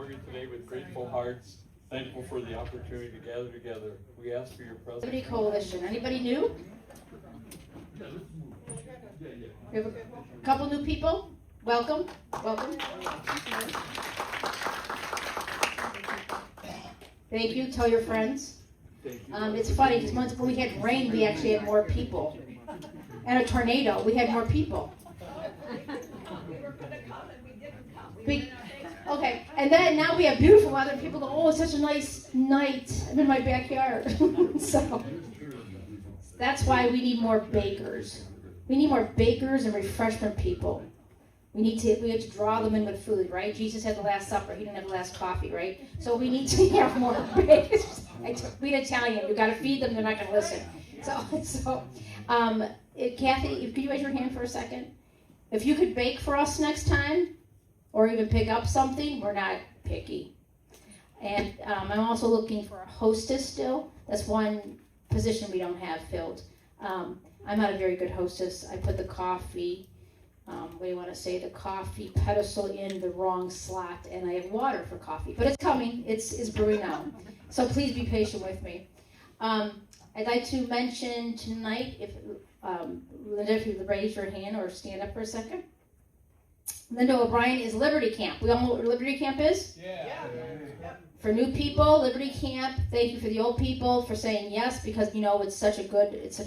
before you today with grateful hearts, thankful for the opportunity to gather together. We ask for your presence. Liberty Coalition. Anybody new? We have a couple new people. Welcome. Welcome. Thank you. Tell your friends. It's funny because once when we had rain, we actually had more people. And a tornado, we had more people. Okay, and then now we have beautiful weather. People go, oh, it's such a nice night. I'm in my backyard. So that's why we need more bakers. We need more bakers and refreshment people. We have to draw them in with food, right? Jesus had the Last Supper. He didn't have the last coffee, right? So we need to have more bakers. Being Italian, you got to feed them. They're not going to listen. Kathy, could you raise your hand for a second? If you could bake for us next time, or even pick up something, we're not picky. And I'm also looking for a hostess still. That's one position we don't have filled. I'm not a very good hostess. I put the coffee, the coffee pedestal in the wrong slot, and I have water for coffee. But it's coming. It's brewing now. So please be patient with me. I'd like to mention tonight, if Linda, if you would raise your hand or stand up for a second. Linda O'Brien is Liberty Camp. We all know what Liberty Camp is? Yeah. For new people, Liberty Camp, thank you for the old people for saying yes, because you know it's such a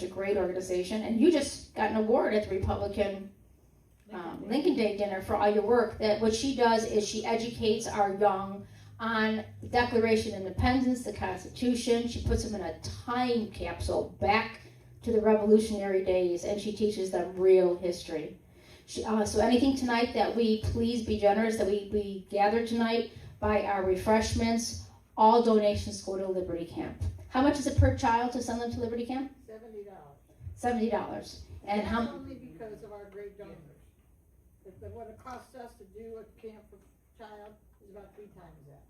great organization. And you just got an award at the Republican Lincoln Day dinner for all your work. That what she does is she educates our young on the Declaration of Independence, the Constitution. She puts them in a time capsule back to the Revolutionary days, and she teaches them real history. So anything tonight that we please be generous, that we gather tonight, buy our refreshments, all donations go to Liberty Camp. How much is it per child to send them to Liberty Camp? $70. $70. And how? Only because of our great donors. What it costs us to do a camp for a child is about 3 times that.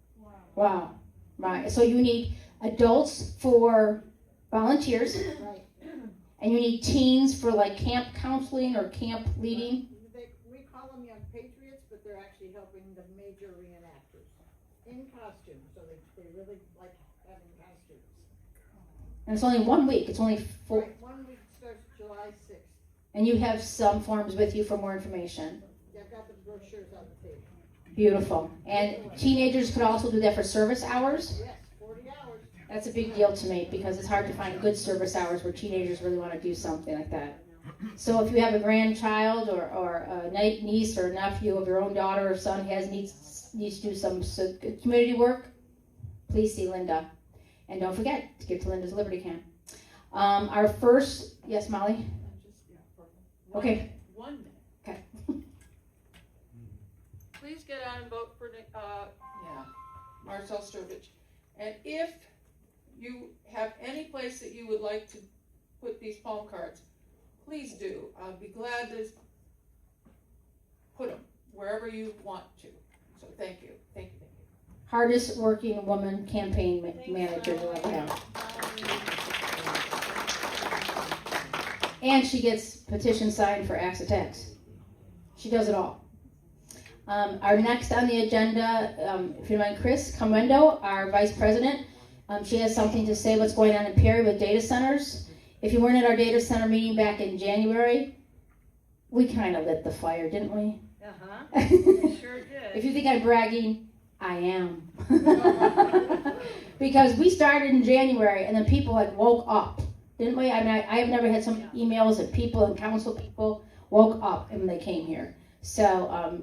Wow. Right. So you need adults for volunteers. Right. And you need teens for like camp counseling or camp leading. We call them Young Patriots, but they're actually helping the major reenactors in costume, so they really like having costumes. And it's only 1 week. It's only 4. Right, 1 week starts July 6th. And you have some forms with you for more information. Yeah, I've got the brochures on the table. Beautiful. And teenagers could also do that for service hours. Yes, 40 hours. That's a big deal to me because it's hard to find good service hours where teenagers really want to do something like that. So if you have a grandchild or a niece or nephew of your own daughter or son needs to do some community work, please see Linda. And don't forget to give to Linda's Liberty Camp. Our first, yes, Molly? Okay. 1 minute. Okay. Please get out and vote for Marcel Sturgis. And if you have any place that you would like to put these palm cards, please do. I'll be glad to put them wherever you want to. So thank you. Thank you. Hardest working woman campaign manager you'll ever have. And she gets petition signed for Acts of Tax. She does it all. Our next on the agenda, if you don't mind, Chris Comendo, our vice president. She has something to say what's going on in Perry with data centers. If you weren't at our data center meeting back in January, we kind of lit the fire, didn't we? Uh-huh. Sure did. If you think I'm bragging, I am. Because we started in January and then people like woke up, didn't we? I mean, I have never had some emails that people and council people woke up and they came here. So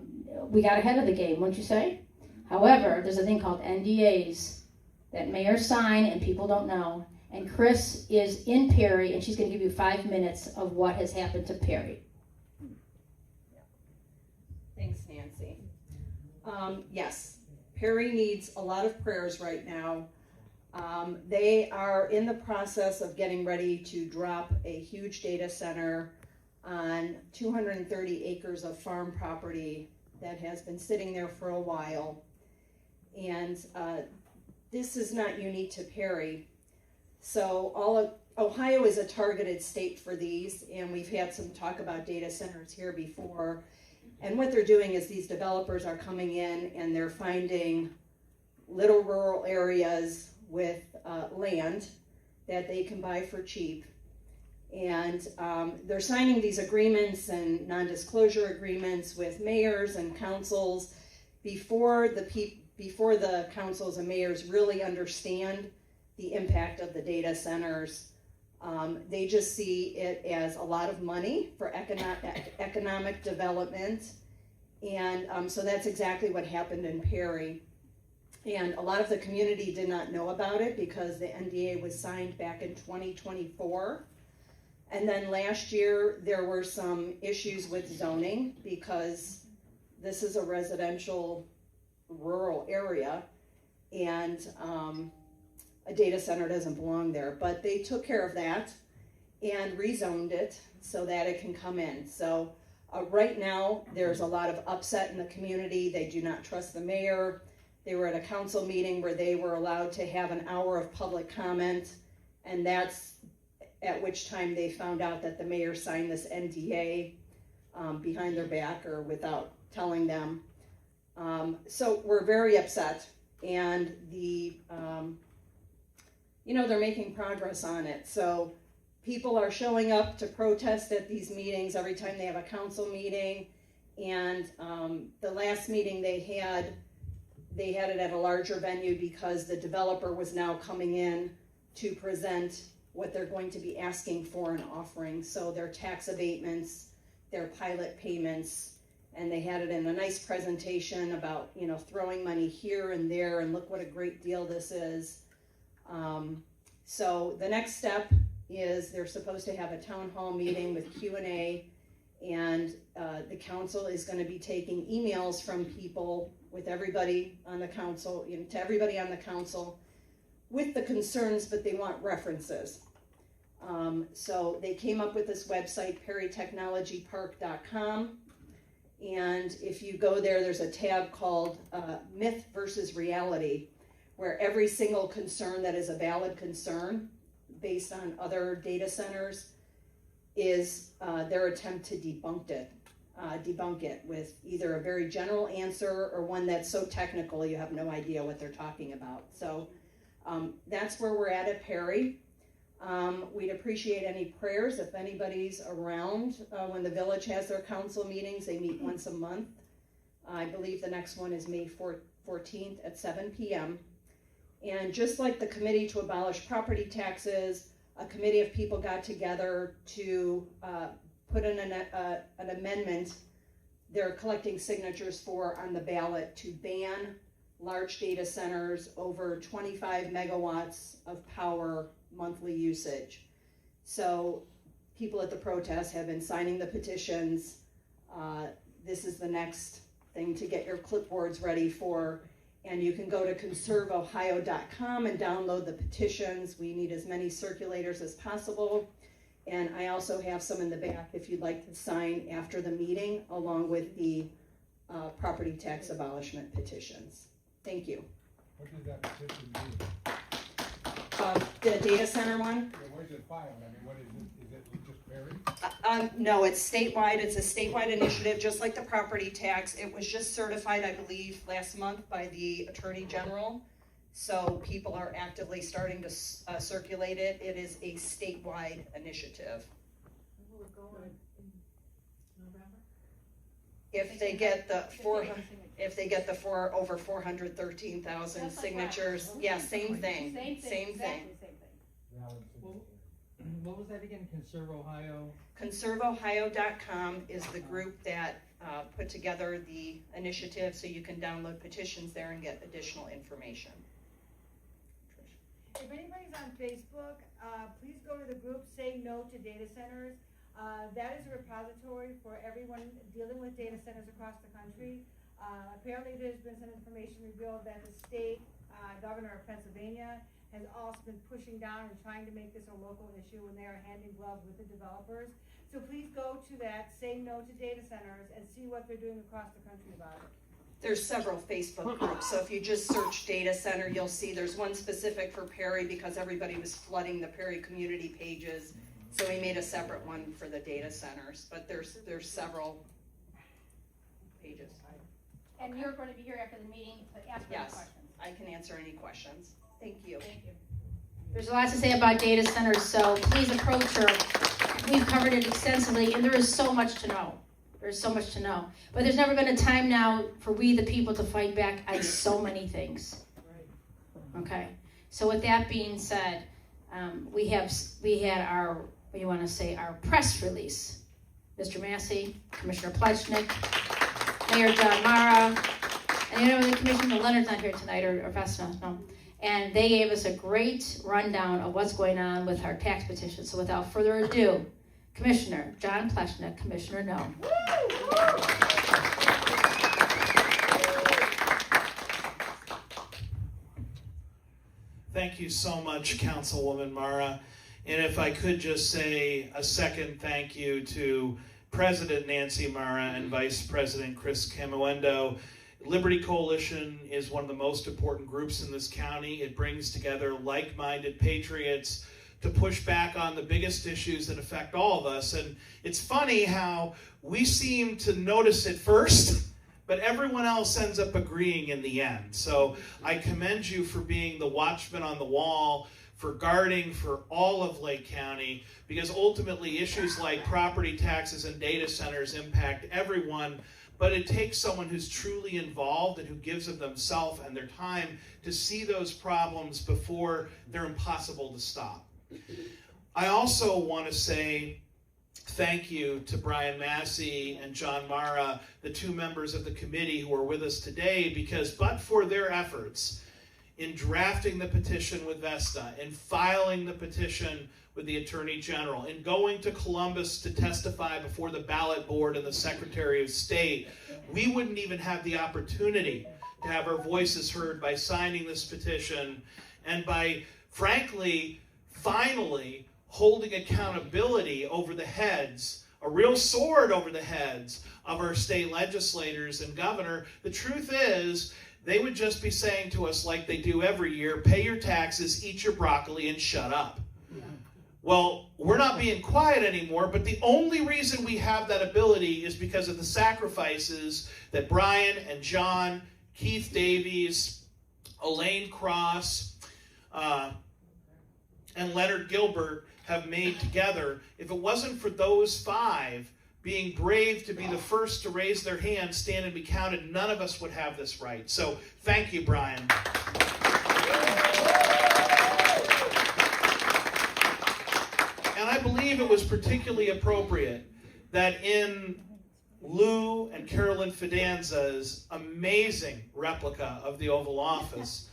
we got ahead of the game, wouldn't you say? However, there's a thing called NDAs that mayors sign and people don't know. And Chris is in Perry and she's going to give you 5 minutes of what has happened to Perry. Thanks, Nancy. Yes, Perry needs a lot of prayers right now. They are in the process of getting ready to drop a huge data center on 230 acres of farm property that has been sitting there for a while. And this is not unique to Perry. So Ohio is a targeted state for these, and we've had some talk about data centers here before. And what they're doing is these developers are coming in and they're finding little rural areas with land that they can buy for cheap. And they're signing these agreements and non-disclosure agreements with mayors and councils before the councils and mayors really understand the impact of the data centers. They just see it as a lot of money for economic development. And so that's exactly what happened in Perry. And a lot of the community did not know about it because the NDA was signed back in 2024. And then last year, there were some issues with zoning because this is a residential rural area and a data center doesn't belong there. But they took care of that and rezoned it so that it can come in. So right now, there's a lot of upset in the community. They do not trust the mayor. They were at a council meeting where they were allowed to have an hour of public comment, and that's at which time they found out that the mayor signed this NDA behind their back or without telling them. So we're very upset, and they're making progress on it. So people are showing up to protest at these meetings every time they have a council meeting, and the last meeting they had it at a larger venue because the developer was now coming in to present what they're going to be asking for and offering. So their tax abatements, their pilot payments, and they had it in a nice presentation about, throwing money here and there and look what a great deal this is. So the next step is they're supposed to have a town hall meeting with Q&A, and the council is going to be taking emails from people with everybody on the council, to everybody on the council with the concerns, but they want references. So they came up with this website, perrytechnologypark.com, and if you go there, there's a tab called Myth versus Reality, where every single concern that is a valid concern based on other data centers is their attempt to debunk it with either a very general answer or one that's so technical you have no idea what they're talking about. So that's where we're at Perry. We'd appreciate any prayers if anybody's around when the village has their council meetings. They meet once a month. I believe the next one is May 14th at 7 p.m. And just like the Committee to Abolish Property Taxes, a committee of people got together to put in an amendment they're collecting signatures for on the ballot to ban large data centers over 25 megawatts of power monthly usage. So people at the protest have been signing the petitions. This is the next thing to get your clipboards ready for, and you can go to conserveohio.com and download the petitions. We need as many circulators as possible, and I also have some in the back if you'd like to sign after the meeting along with the property tax abolishment petitions. Thank you. What does that petition do? The data center one? Yeah, where's it filed? I mean, what is it? Is it just Perry? No, it's statewide. It's a statewide initiative, just like the property tax. It was just certified, I believe, last month by the Attorney General. So people are actively starting to circulate it. It is a statewide initiative. Will it go in November? If they get the over 413,000 signatures, yeah, same thing. Same thing. Valid Well, what was that again? Conserve Ohio? ConserveOhio.com is the group that put together the initiative, so you can download petitions there and get additional information. If anybody's on Facebook, please go to the group Say No to Data Centers. That is a repository for everyone dealing with data centers across the country. Apparently there's been some information revealed that the state governor of Pennsylvania has also been pushing down and trying to make this a local issue when they are hand in glove with the developers. So please go to that Say No to Data Centers and see what they're doing across the country about it. There's several Facebook groups, so if you just search data center, you'll see there's one specific for Perry because everybody was flooding the Perry community pages. So we made a separate one for the data centers, but there's several pages. And you're going to be here after the meeting to ask any Yes. questions. I can answer any questions. Thank you. There's a lot to say about data centers, so please approach her. We've covered it extensively, and there is so much to know. There's so much to know. But there's never been a time now for we, the people, to fight back on so many things. Okay? So with that being said, we had our, what do you want to say, our press release. Mr. Massey, Commissioner Plechnik, Mayor John Mara, and you know the Commissioner Leonard's not here tonight, or Vesna, no. And they gave us a great rundown of what's going on with our tax petition. So without further ado, Commissioner John Plechnik, Commissioner No. Thank you so much, Councilwoman Mara. And if I could just say a second thank you to President Nancy Mara and Vice President Chris Camuendo. Liberty Coalition is one of the most important groups in this county. It brings together like-minded patriots to push back on the biggest issues that affect all of us. And it's funny how we seem to notice it first, but everyone else ends up agreeing in the end. So I commend you for being the watchman on the wall, for guarding for all of Lake County, because ultimately issues like property taxes and data centers impact everyone, but it takes someone who's truly involved and who gives of themselves and their time to see those problems before they're impossible to stop. I also want to say thank you to Brian Massey and John Mara, the two members of the committee who are with us today, because but for their efforts in drafting the petition with Vesta, in filing the petition with the Attorney General, in going to Columbus to testify before the ballot board and the Secretary of State, we wouldn't even have the opportunity to have our voices heard by signing this petition and by, frankly, finally holding accountability over the heads, a real sword over the heads of our state legislators and governor. The truth is, they would just be saying to us like they do every year, pay your taxes, eat your broccoli, and shut up. Well, we're not being quiet anymore, but the only reason we have that ability is because of the sacrifices that Brian and John, Keith Davies, Elaine Cross, and Leonard Gilbert have made together. If it wasn't for those five being brave to be the first to raise their hand, stand and be counted, none of us would have this right. So thank you, Brian. And I believe it was particularly appropriate that in Lou and Carolyn Fidanza's amazing replica of the Oval Office,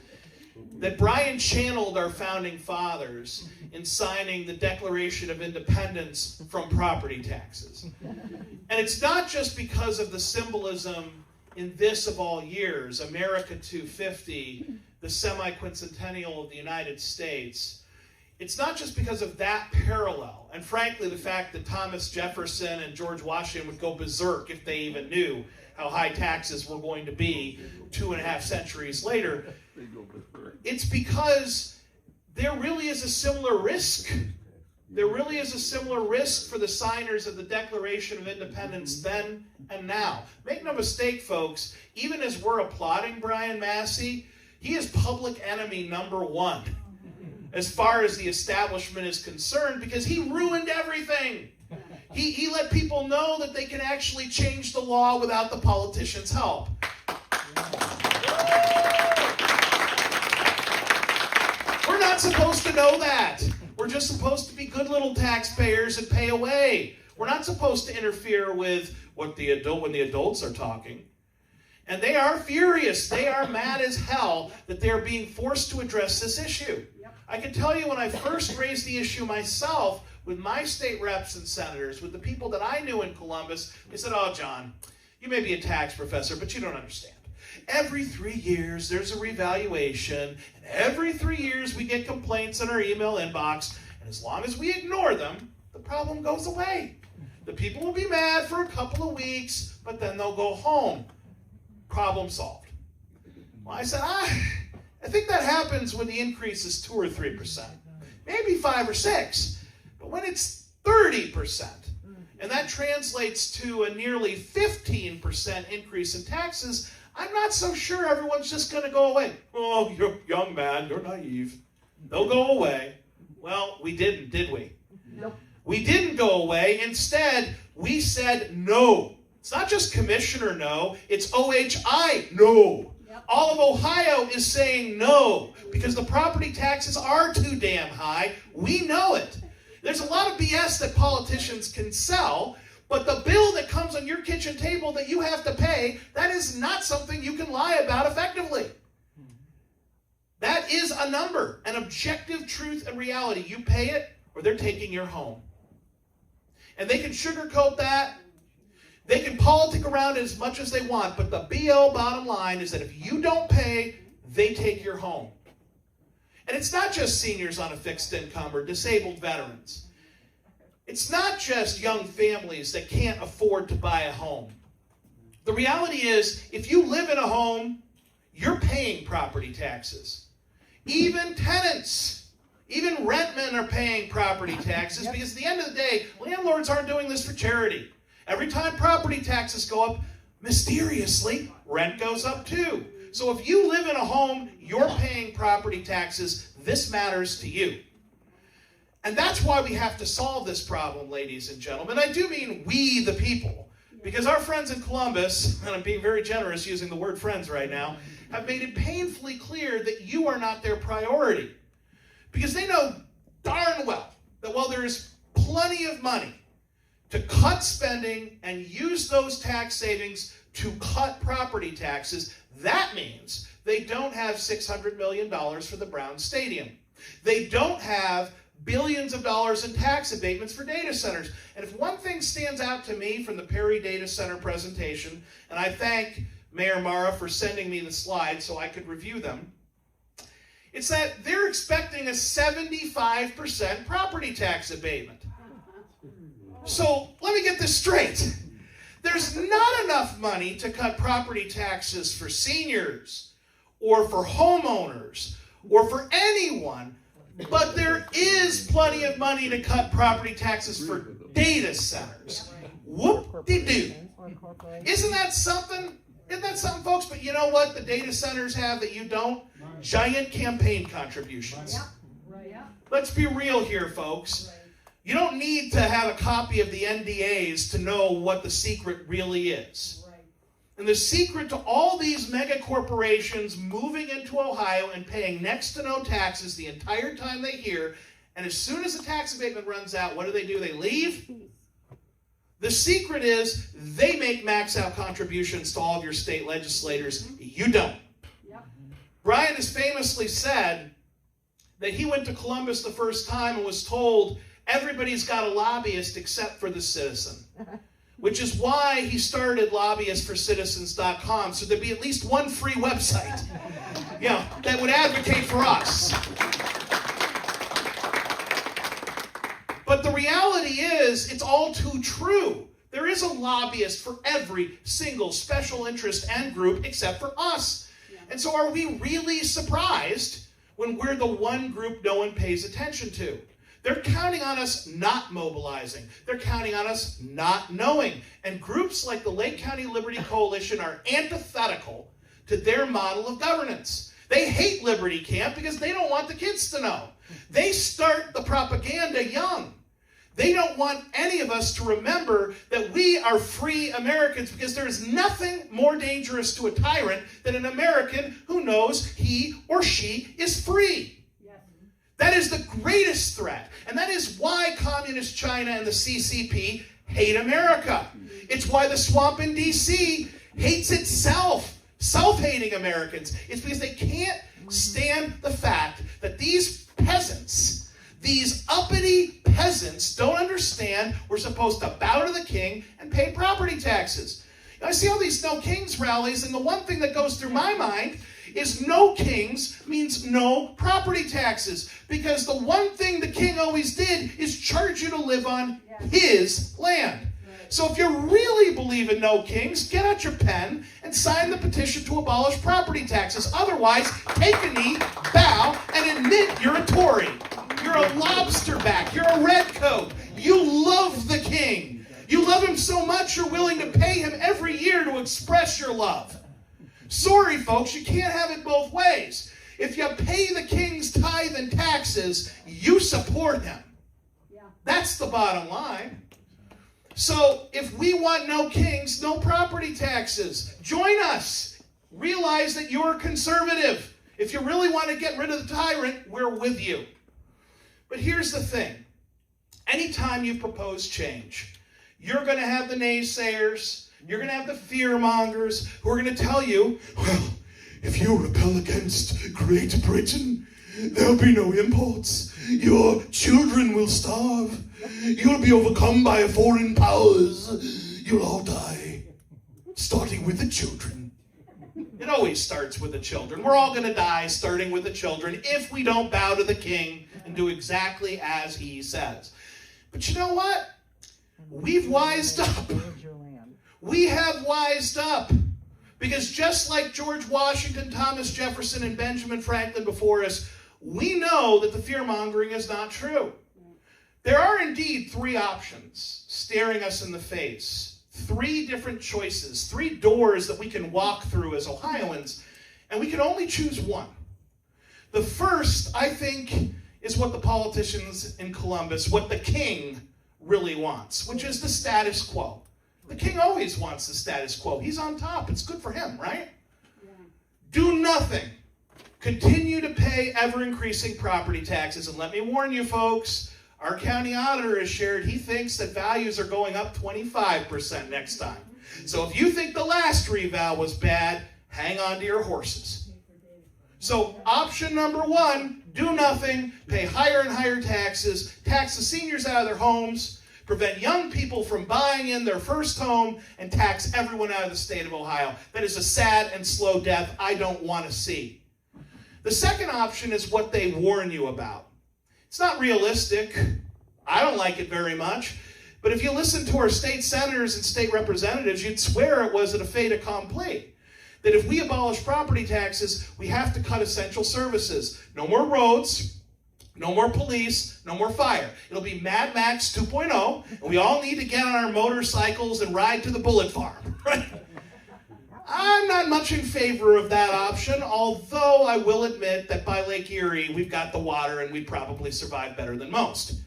that Brian channeled our founding fathers in signing the Declaration of Independence from property taxes. And it's not just because of the symbolism in this of all years, America 250, the semi-quincentennial of the United States. It's not just because of that parallel, and frankly the fact that Thomas Jefferson and George Washington would go berserk if they even knew how high taxes were going to be 2.5 centuries later. It's because there really is a similar risk. There really is a similar risk for the signers of the Declaration of Independence then and now. Make no mistake, folks, even as we're applauding Brian Massey, he is public enemy #1 as far as the establishment is concerned, because he ruined everything. He let people know that they can actually change the law without the politicians' help. We're not supposed to know that. We're just supposed to be good little taxpayers and pay away. We're not supposed to interfere with when the adults are talking. And they are furious. They are mad as hell that they're being forced to address this issue. I can tell you when I first raised the issue myself with my state reps and senators, with the people that I knew in Columbus, they said, "Oh, John, you may be a tax professor, but you don't understand. Every 3 years there's a revaluation, and every 3 years we get complaints in our email inbox, and as long as we ignore them, the problem goes away. The people will be mad for a couple of weeks, but then they'll go home. Problem solved." Well, I said, I think that happens when the increase is 2 or 3%, maybe 5 or 6, but when it's 30%, and that translates to a nearly 15% increase in taxes, I'm not so sure everyone's just going to go away. Oh, you're young man, you're naive. They'll go away. Well, we didn't, did we? Nope. We didn't go away. Instead, we said no. It's not just Commissioner no, it's OHI no. Yep. All of Ohio is saying no because the property taxes are too damn high. We know it. There's a lot of BS that politicians can sell, but the bill that comes on your kitchen table that you have to pay, that is not something you can lie about effectively. That is a number, an objective truth and reality. You pay it or they're taking your home. And they can sugarcoat that. They can politic around it as much as they want, but the BO bottom line is that if you don't pay, they take your home. And it's not just seniors on a fixed income or disabled veterans. It's not just young families that can't afford to buy a home. The reality is, if you live in a home, you're paying property taxes. Even tenants, even rentmen are paying property taxes because at the end of the day, landlords aren't doing this for charity. Every time property taxes go up, mysteriously, rent goes up too. So if you live in a home, you're paying property taxes. This matters to you. And that's why we have to solve this problem, ladies and gentlemen. I do mean we, the people. Because our friends in Columbus, and I'm being very generous using the word friends right now, have made it painfully clear that you are not their priority. Because they know darn well that while there is plenty of money to cut spending and use those tax savings to cut property taxes, that means they don't have $600 million for the Brown Stadium. They don't have billions of dollars in tax abatements for data centers. And if one thing stands out to me from the Perry Data Center presentation, and I thank Mayor Mara for sending me the slides so I could review them, it's that they're expecting a 75% property tax abatement. So let me get this straight. There's not enough money to cut property taxes for seniors or for homeowners or for anyone, but there is plenty of money to cut property taxes for data centers. Whoop-de-doo. Isn't that something? Isn't that something, folks? But you know what the data centers have that you don't? Giant campaign contributions. Let's be real here, folks. You don't need to have a copy of the NDAs to know what the secret really is. And the secret to all these mega corporations moving into Ohio and paying next to no taxes the entire time they're here, and as soon as the tax abatement runs out, what do? They leave? The secret is they make max out contributions to all of your state legislators. You don't. Brian has famously said that he went to Columbus the first time and was told everybody's got a lobbyist except for the citizen. Which is why he started lobbyistforcitizens.com, so there'd be at least one free website, that would advocate for us. But the reality is, it's all too true. There is a lobbyist for every single special interest and group except for us. And so are we really surprised when we're the one group no one pays attention to? They're counting on us not mobilizing. They're counting on us not knowing. And groups like the Lake County Liberty Coalition are antithetical to their model of governance. They hate Liberty Camp because they don't want the kids to know. They start the propaganda young. They don't want any of us to remember that we are free Americans because there is nothing more dangerous to a tyrant than an American who knows he or she is free. That is the greatest threat. And that is why Communist China and the CCP hate America. It's why the swamp in D.C. hates itself, self-hating Americans. It's because they can't stand the fact that these peasants, these uppity peasants, don't understand we're supposed to bow to the king and pay property taxes. I see all these No Kings rallies, and the one thing that goes through my mind is no kings means no property taxes. Because the one thing the king always did is charge you to live on his land. So if you really believe in no kings, get out your pen and sign the petition to abolish property taxes. Otherwise, take a knee, bow, and admit you're a Tory. You're a lobsterback. You're a redcoat. You love the king. You love him so much you're willing to pay him every year to express your love. Sorry, folks, you can't have it both ways. If you pay the king's tithe and taxes, you support him. That's the bottom line. So if we want no kings, no property taxes, join us. Realize that you're conservative. If you really want to get rid of the tyrant, we're with you. But here's the thing. Anytime you propose change, you're going to have the naysayers, you're going to have the fear-mongers who are going to tell you, well, if you rebel against Great Britain, there'll be no imports. Your children will starve. You'll be overcome by foreign powers. You'll all die, starting with the children. It always starts with the children. We're all going to die starting with the children if we don't bow to the king and do exactly as he says. But you know what? We've wised up. We have wised up. Because just like George Washington, Thomas Jefferson, and Benjamin Franklin before us, we know that the fear-mongering is not true. There are indeed three options staring us in the face. Three different choices. Three doors that we can walk through as Ohioans. And we can only choose one. The first, I think, is what the politicians in Columbus, what the king really wants, which is the status quo. The king always wants the status quo. He's on top. It's good for him, right? Yeah. Do nothing. Continue to pay ever-increasing property taxes. And let me warn you, folks, our county auditor has shared he thinks that values are going up 25% next time. So if you think the last reval was bad, hang on to your horses. So option number one, do nothing, pay higher and higher taxes, tax the seniors out of their homes, prevent young people from buying in their first home, and tax everyone out of the state of Ohio. That is a sad and slow death I don't want to see. The second option is what they warn you about. It's not realistic. I don't like it very much. But if you listen to our state senators and state representatives, you'd swear it was a fait accompli. That if we abolish property taxes, we have to cut essential services. No more roads, no more police, no more fire. It'll be Mad Max 2.0, and we all need to get on our motorcycles and ride to the bullet farm, right? I'm not much in favor of that option, although I will admit that by Lake Erie, we've got the water and we probably survive better than most.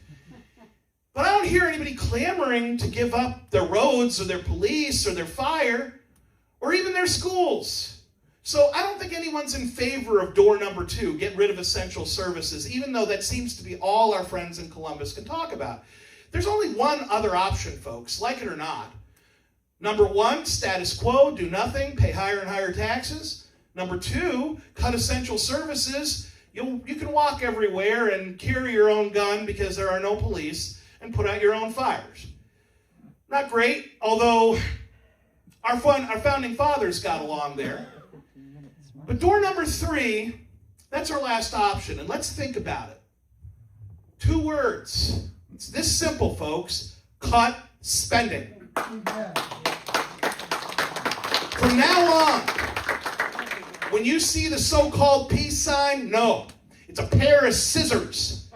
But I don't hear anybody clamoring to give up their roads or their police or their fire or even their schools. So I don't think anyone's in favor of door number two, get rid of essential services, even though that seems to be all our friends in Columbus can talk about. There's only one other option, folks, like it or not. Number one, status quo, do nothing, pay higher and higher taxes. Number two, cut essential services. You can walk everywhere and carry your own gun because there are no police and put out your own fires. Not great, although our founding fathers got along there. But door number three, that's our last option, and let's think about it. 2 words. It's this simple, folks. Cut spending. From now on, when you see the so-called peace sign, no. It's a pair of scissors.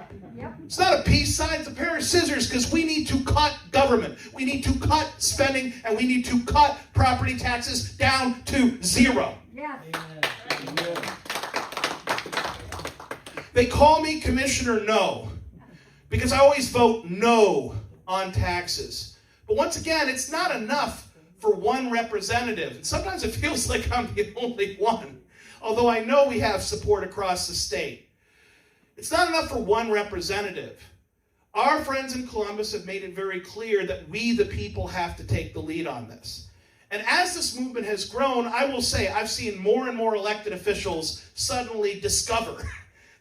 It's not a peace sign, it's a pair of scissors because we need to cut government. We need to cut spending, and we need to cut property taxes down to 0. Yeah. They call me Commissioner No because I always vote no on taxes. But once again, it's not enough for one representative. And sometimes it feels like I'm the only one, although I know we have support across the state. It's not enough for one representative. Our friends in Columbus have made it very clear that we, the people, have to take the lead on this. And as this movement has grown, I will say I've seen more and more elected officials suddenly discover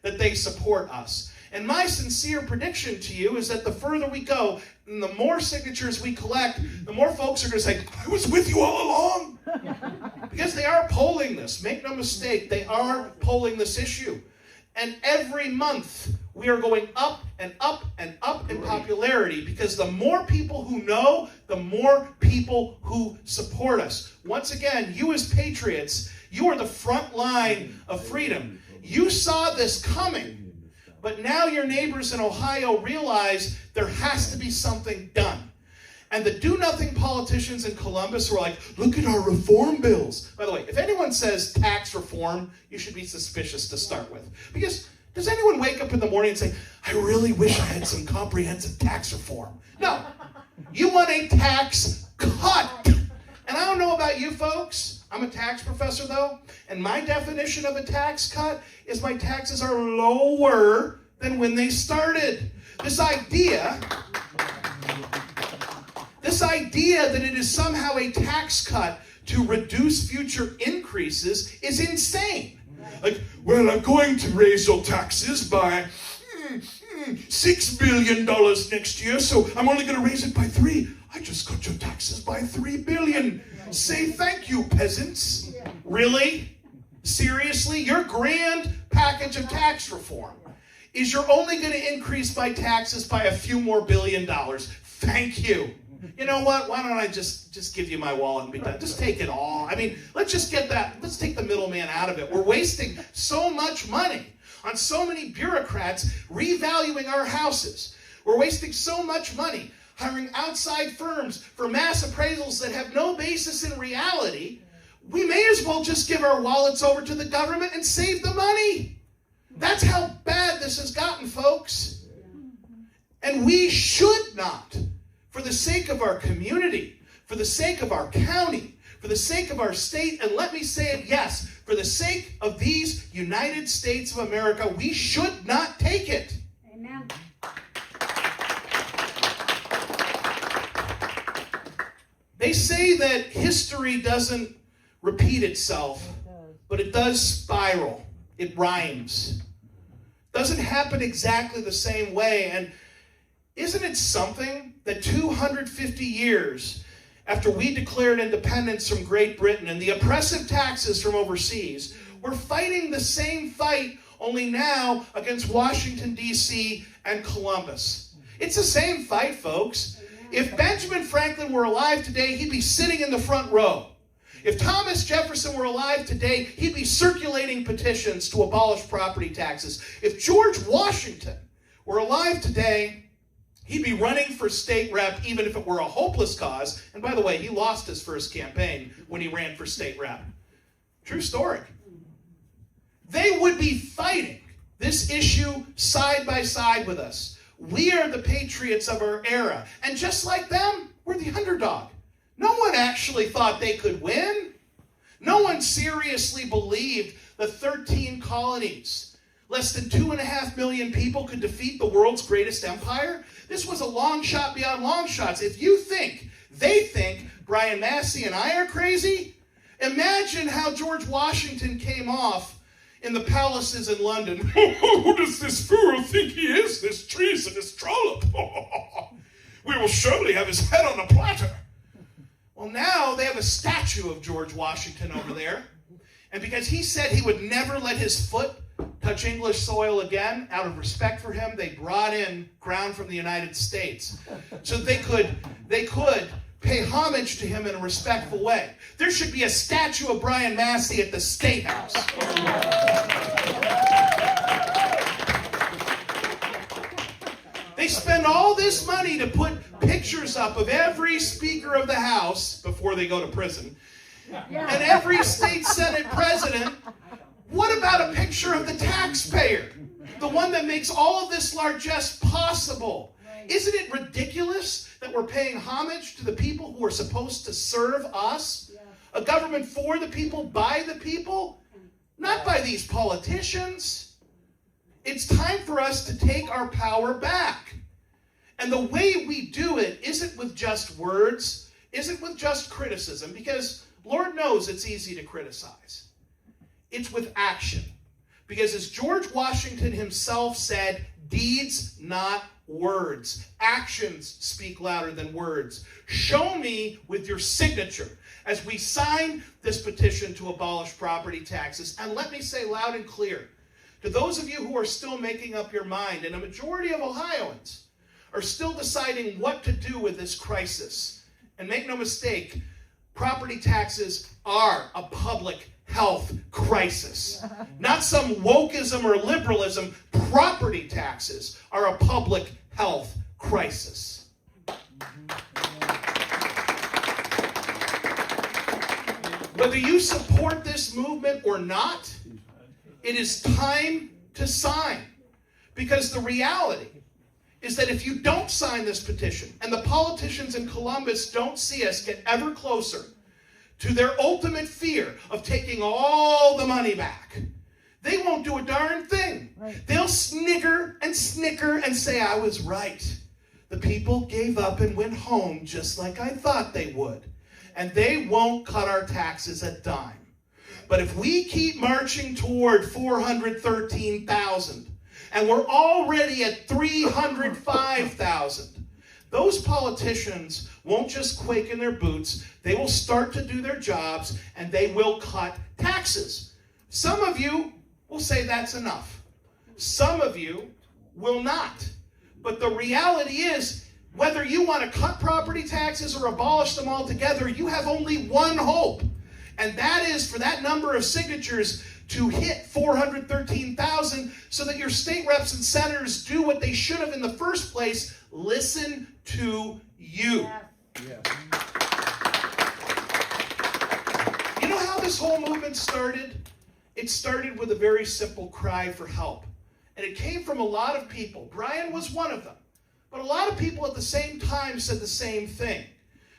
that they support us. And my sincere prediction to you is that the further we go, and the more signatures we collect, the more folks are going to say, I was with you all along. Because they are polling this. Make no mistake, they are polling this issue. And every month, we are going up and up and up in popularity because the more people who know, the more people who support us. Once again, you as patriots, you are the front line of freedom. You saw this coming. But now your neighbors in Ohio realize there has to be something done. And the do-nothing politicians in Columbus were like, look at our reform bills. By the way, if anyone says tax reform, you should be suspicious to start with. Because does anyone wake up in the morning and say, I really wish I had some comprehensive tax reform? No. You want a tax cut. And I don't know about you folks. I'm a tax professor, though. And my definition of a tax cut is my taxes are lower than when they started. This idea that it is somehow a tax cut to reduce future increases is insane. Like, well, I'm going to raise your taxes by $6 billion next year, so I'm only going to raise it by 3. I just cut your taxes by $3 billion. Say thank you, peasants. Really? Seriously? Your grand package of tax reform is you're only going to increase my taxes by a few more $1 billion. Thank you. You know what? Why don't I just give you my wallet and be done? Just take it all. I mean, let's just get that. Let's take the middleman out of it. We're wasting so much money on so many bureaucrats revaluing our houses. We're wasting so much money hiring outside firms for mass appraisals that have no basis in reality. We may as well just give our wallets over to the government and save the money. That's how bad this has gotten, folks. And we should not, for the sake of our community, for the sake of our county, for the sake of our state, and let me say it, yes, for the sake of these United States of America, we should not take it. Amen. They say that history doesn't repeat itself, but it does spiral. It rhymes. Doesn't happen exactly the same way. And isn't it something that 250 years after we declared independence from Great Britain and the oppressive taxes from overseas, we're fighting the same fight, only now against Washington, D.C. and Columbus. It's the same fight, folks. If Benjamin Franklin were alive today, he'd be sitting in the front row. If Thomas Jefferson were alive today, he'd be circulating petitions to abolish property taxes. If George Washington were alive today, he'd be running for state rep even if it were a hopeless cause. And by the way, he lost his first campaign when he ran for state rep. True story. They would be fighting this issue side by side with us. We are the patriots of our era. And just like them, we're the underdog. No one actually thought they could win. No one seriously believed the 13 colonies, less than 2.5 million people, could defeat the world's greatest empire. This was a long shot beyond long shots. If you think they think Brian Massey and I are crazy, imagine how George Washington came off in the palaces in London. Who does this fool think he is, this treasonous trollop? We will surely have his head on a platter. Well, now they have a statue of George Washington over there. And because he said he would never let his foot touch English soil again, out of respect for him, they brought in ground from the United States. So they could pay homage to him in a respectful way. There should be a statue of Brian Massey at the State House. They spend all this money to put pictures up of every Speaker of the House before they go to prison, and every state Senate president. What about a picture of the taxpayer? The one that makes all of this largesse possible. Isn't it ridiculous that we're paying homage to the people who are supposed to serve us? A government for the people, by the people? Not by these politicians. It's time for us to take our power back. And the way we do it isn't with just words, isn't with just criticism, because Lord knows it's easy to criticize. It's with action. Because as George Washington himself said, deeds, not words. Actions speak louder than words. Show me with your signature as we sign this petition to abolish property taxes. And let me say loud and clear, to those of you who are still making up your mind, and a majority of Ohioans are still deciding what to do with this crisis. And make no mistake, property taxes are a public health crisis. Not some wokeism or liberalism. Property taxes are a public health crisis. Whether you support this movement or not, it is time to sign. Because the reality is that if you don't sign this petition, and the politicians in Columbus don't see us get ever closer to their ultimate fear of taking all the money back, they won't do a darn thing. Right. They'll snigger and say, I was right. The people gave up and went home just like I thought they would. And they won't cut our taxes a dime. But if we keep marching toward 413,000, and we're already at 305,000, those politicians won't just quake in their boots. They will start to do their jobs, and they will cut taxes. Some of you will say that's enough. Some of you will not. But the reality is, whether you want to cut property taxes or abolish them altogether, you have only one hope. And that is for that number of signatures to hit 413,000 so that your state reps and senators do what they should have in the first place: listen to you. Yeah. You know how this whole movement started? It started with a very simple cry for help. And it came from a lot of people. Brian was one of them. But a lot of people at the same time said the same thing.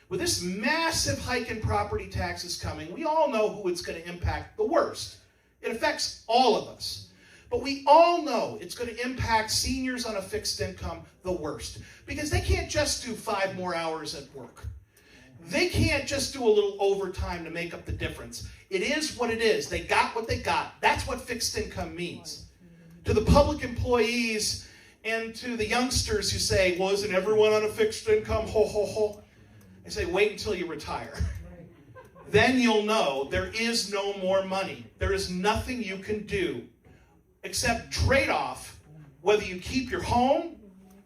With this massive hike in property taxes coming, we all know who it's going to impact the worst. It affects all of us. But we all know it's going to impact seniors on a fixed income the worst. Because they can't just do 5 more hours at work. They can't just do a little overtime to make up the difference. It is what it is. They got what they got. That's what fixed income means. To the public employees and to the youngsters who say, well, isn't everyone on a fixed income? Ho, ho, ho. I say, wait until you retire. Then you'll know there is no more money. There is nothing you can do except trade off whether you keep your home,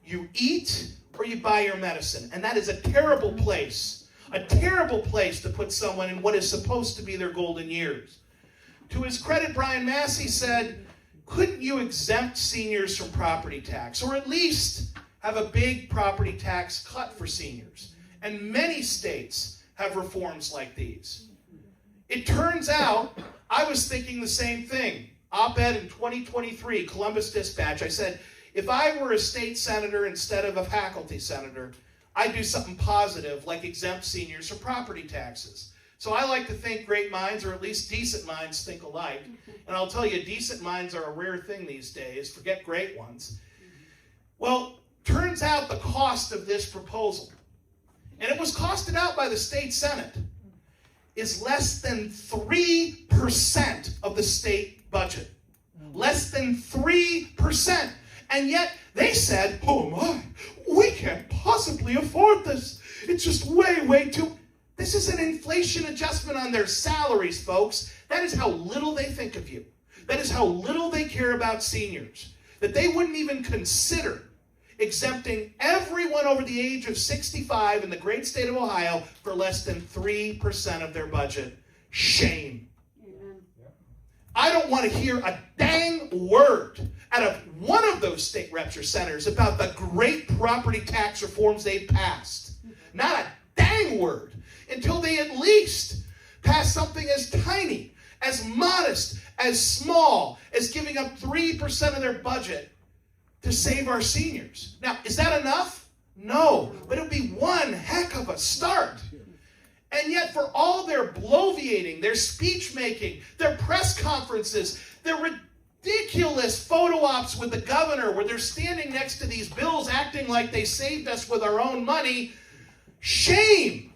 you eat, or you buy your medicine. And that is a terrible place to put someone in what is supposed to be their golden years. To his credit, Brian Massey said, couldn't you exempt seniors from property tax, or at least have a big property tax cut for seniors? And many states have reforms like these. It turns out, I was thinking the same thing. Op-ed in 2023, Columbus Dispatch, I said, if I were a state senator instead of a faculty senator, I'd do something positive like exempt seniors from property taxes. So I like to think great minds, or at least decent minds, think alike. And I'll tell you, decent minds are a rare thing these days. Forget great ones. Well, turns out the cost of this proposal, and it was costed out by the state Senate, is less than 3% of the state budget. Less than 3%. And yet they said, oh my, we can't possibly afford this. It's just way, way too... This is an inflation adjustment on their salaries, folks. That is how little they think of you. That is how little they care about seniors. That they wouldn't even consider exempting everyone over the age of 65 in the great state of Ohio for less than 3% of their budget. Shame. I don't want to hear a dang word out of one of those state reps or senators about the great property tax reforms they passed. Not a dang word. Until they at least pass something as tiny, as modest, as small, as giving up 3% of their budget to save our seniors. Now, is that enough? No, but it would be one heck of a start. And yet for all their bloviating, their speech making, their press conferences, their ridiculous photo ops with the governor where they're standing next to these bills acting like they saved us with our own money, shame!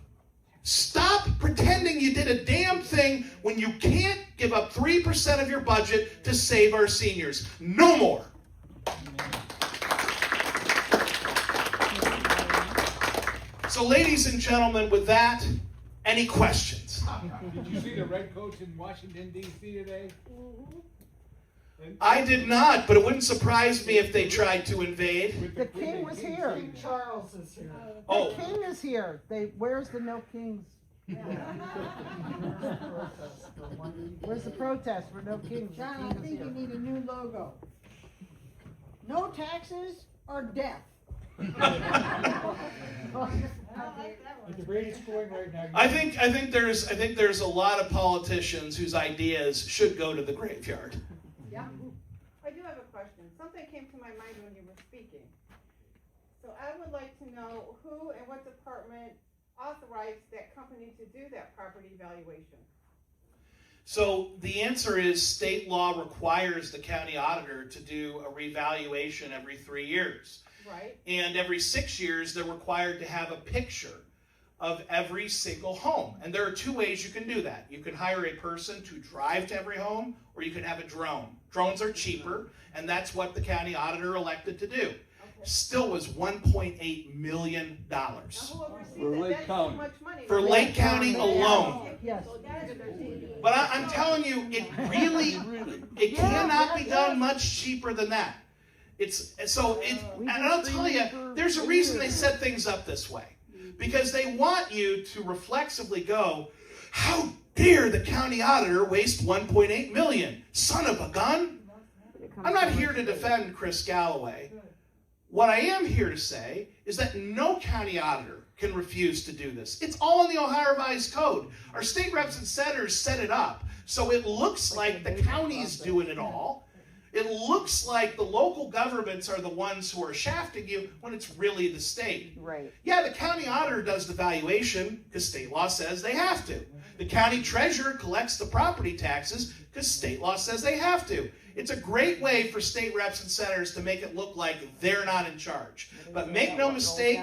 Stop pretending you did a damn thing when you can't give up 3% of your budget to save our seniors. No more. So, ladies and gentlemen, with that, any questions? Did you see the red coats in Washington, D.C. today? I did not, but it wouldn't surprise me if they tried to invade. The king was here. King Charles is here. Oh. The king is here. Where's the no kings? Where's the protest for no kings? John, I think you need a new logo. No taxes or death. At the rate it's going right now. I think there's a lot of politicians whose ideas should go to the graveyard. Yeah. I do have a question. Something came to my mind when you were speaking. So I would like to know who and what department authorized that company to do that property valuation? So the answer is state law requires the county auditor to do a revaluation every 3 years. Right. And every 6 years, they're required to have a picture of every single home. And there are two ways you can do that. You can hire a person to drive to every home, or you can have a drone. Drones are cheaper, and that's what the county auditor elected to do. Still was $1.8 million. Now who oversees For that? Lake That's County. too much money. For Lake County alone. Yes. But I'm telling you, it cannot be done much cheaper than that. And I'll tell you, there's a reason they set things up this way. Because they want you to reflexively go, how dare the county auditor waste $1.8 million? Son of a gun! I'm not here to defend Chris Galloway. What I am here to say is that no county auditor can refuse to do this. It's all in the Ohio Revised Code. Our state reps and senators set it up so it looks like the county's doing it all. It looks like the local governments are the ones who are shafting you when it's really the state. Right. Yeah, the county auditor does the valuation because state law says they have to. The county treasurer collects the property taxes because state law says they have to. It's a great way for state reps and senators to make it look like they're not in charge. But make no mistake,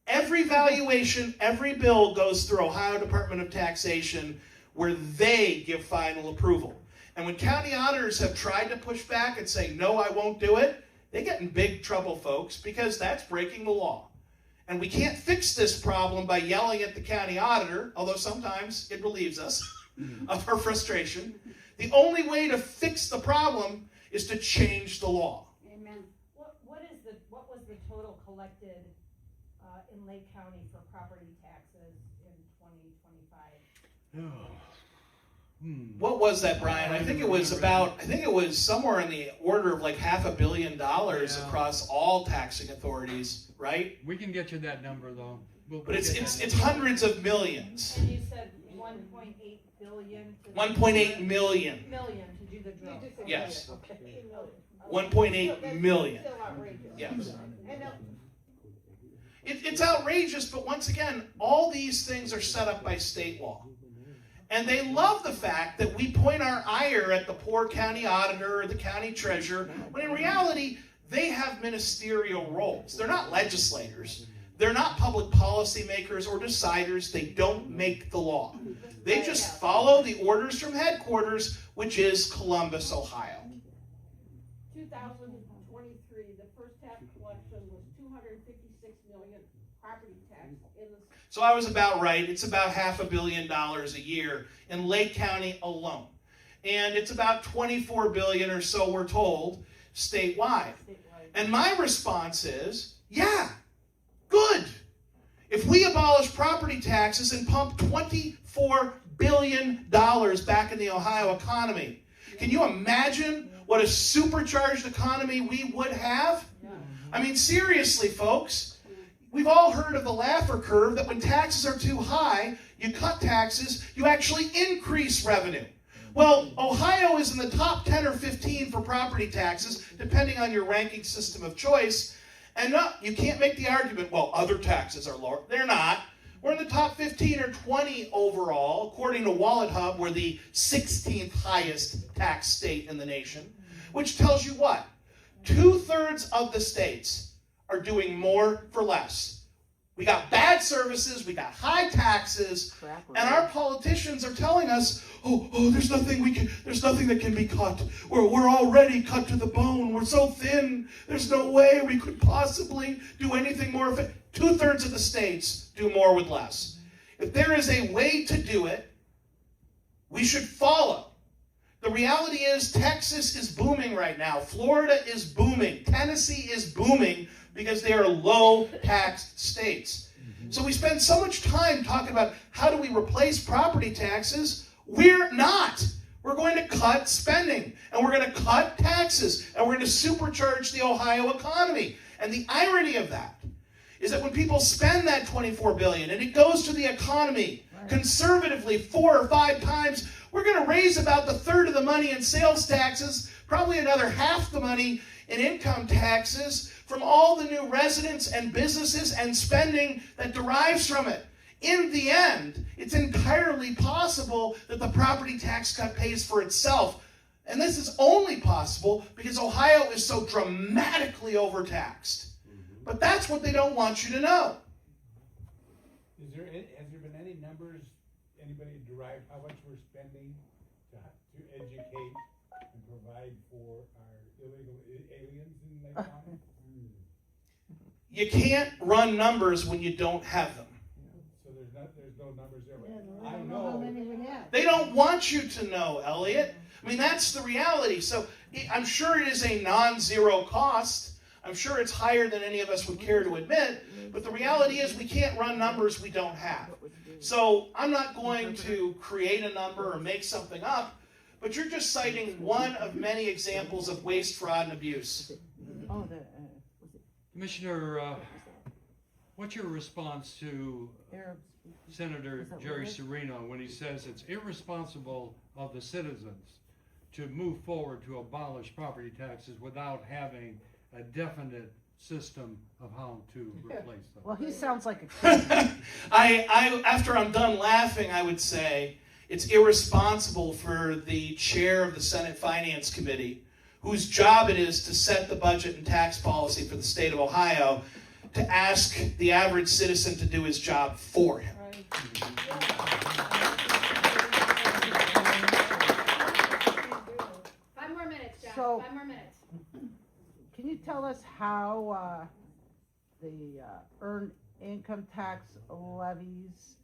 every valuation, every bill goes through Ohio Department of Taxation where they give final approval. And when county auditors have tried to push back and say, no, I won't do it, they get in big trouble, folks, because that's breaking the law. And we can't fix this problem by yelling at the county auditor, although sometimes it relieves us of our frustration. The only way to fix the problem is to change the law. Amen. What was the total collected in Lake County for property taxes in 2025? What was that, Brian? I think it was somewhere in the order of like $500 million across all taxing authorities, right? We can get you that number though. But it's hundreds of millions. And you said 1.8 billion. 1.8 million. Million to do the drill. Yes. Okay. 1.8 million. Still outrageous. Yes. And It's outrageous, but once again, all these things are set up by state law. And they love the fact that we point our ire at the poor county auditor or the county treasurer, when in reality, they have ministerial roles. They're not legislators. They're not public policy makers or deciders. They don't make the law. They just follow the orders from headquarters, which is Columbus, Ohio. 2023, the first half collection was 256 million property tax in the. So I was about right. It's about $500 million a year in Lake County alone. And it's about $24 billion or so, we're told, statewide. And my response is, yeah, good. If we abolish property taxes and pump $24 billion back in the Ohio economy, can you imagine what a supercharged economy we would have? I mean, seriously, folks, we've all heard of the Laffer curve, that when taxes are too high, you cut taxes, you actually increase revenue. Well, Ohio is in the top 10 or 15 for property taxes, depending on your ranking system of choice. And no, you can't make the argument, well, other taxes are lower. They're not. We're in the top 15 or 20 overall, according to WalletHub. We're the 16th highest tax state in the nation, which tells you what? 2/3 of the states are doing more for less. We got bad services, we got high taxes, and our politicians are telling us, oh, there's nothing that can be cut. We're already cut to the bone. We're so thin. There's no way we could possibly do anything more effective. 2/3 of the states do more with less. If there is a way to do it, we should follow. The reality is Texas is booming right now. Florida is booming. Tennessee is booming because they are low-taxed states. So we spend so much time talking about how do we replace property taxes. We're not. We're going to cut spending, and we're going to cut taxes, and we're going to supercharge the Ohio economy. And the irony of that is that when people spend that $24 billion and it goes to the economy, conservatively 4 or 5 times, we're going to raise about the third of the money in sales taxes, probably another half the money in income taxes from all the new residents and businesses and spending that derives from it. In the end, it's entirely possible that the property tax cut pays for itself. And this is only possible because Ohio is so dramatically overtaxed. But that's what they don't want you to know. Has there been any numbers, anybody derived how much we're spending to educate and provide for our illegal aliens in Lake County? You can't run numbers when you don't have them. So there's no numbers there. Yeah, I don't know how know. many we have. They don't want you to know, Elliot. I mean, that's the reality. So I'm sure it is a non-zero cost. I'm sure it's higher than any of us would care to admit. But the reality is we can't run numbers we don't have. So I'm not going to create a number or make something up. But you're just citing one of many examples of waste, fraud, and abuse. Commissioner, what's your response to Senator Jerry Serino when he says it's irresponsible of the citizens to move forward to abolish property taxes without having a definite system of how to replace them? Well, he sounds like a After I'm done laughing, I would say it's irresponsible for the chair of the Senate Finance Committee, whose job it is to set the budget and tax policy for the state of Ohio, to ask the average citizen to do his job for him. 5 more minutes, John. So- 5 more minutes. Can you tell us how the earned income tax levies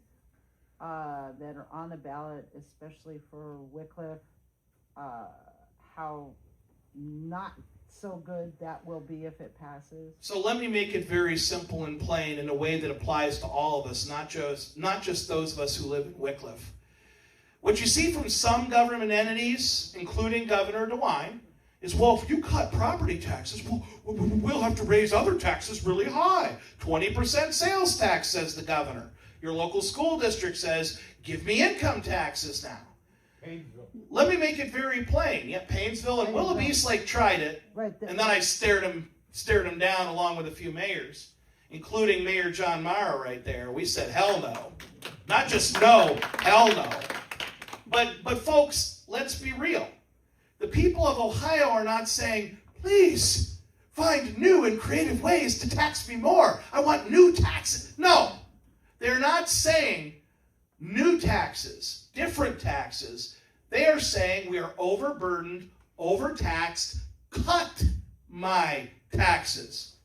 that are on the ballot, especially for Wickliffe, how not so good that will be if it passes? So let me make it very simple and plain in a way that applies to all of us, not just those of us who live in Wickliffe. What you see from some government entities, including Governor DeWine, is, well, if you cut property taxes, we'll have to raise other taxes really high. 20% sales tax, says the governor. Your local school district says, give me income taxes now. Painesville. Let me make it very plain. Yeah, Painesville and Willoughby East Lake tried it, Right. and then I stared him down along with a few mayors, including Mayor John Mara right there. We said, hell no. Not just no, hell no. But folks, let's be real. The people of Ohio are not saying, please find new and creative ways to tax me more. I want new taxes. No, they're not saying new taxes, different taxes. They are saying we are overburdened, overtaxed, cut my taxes.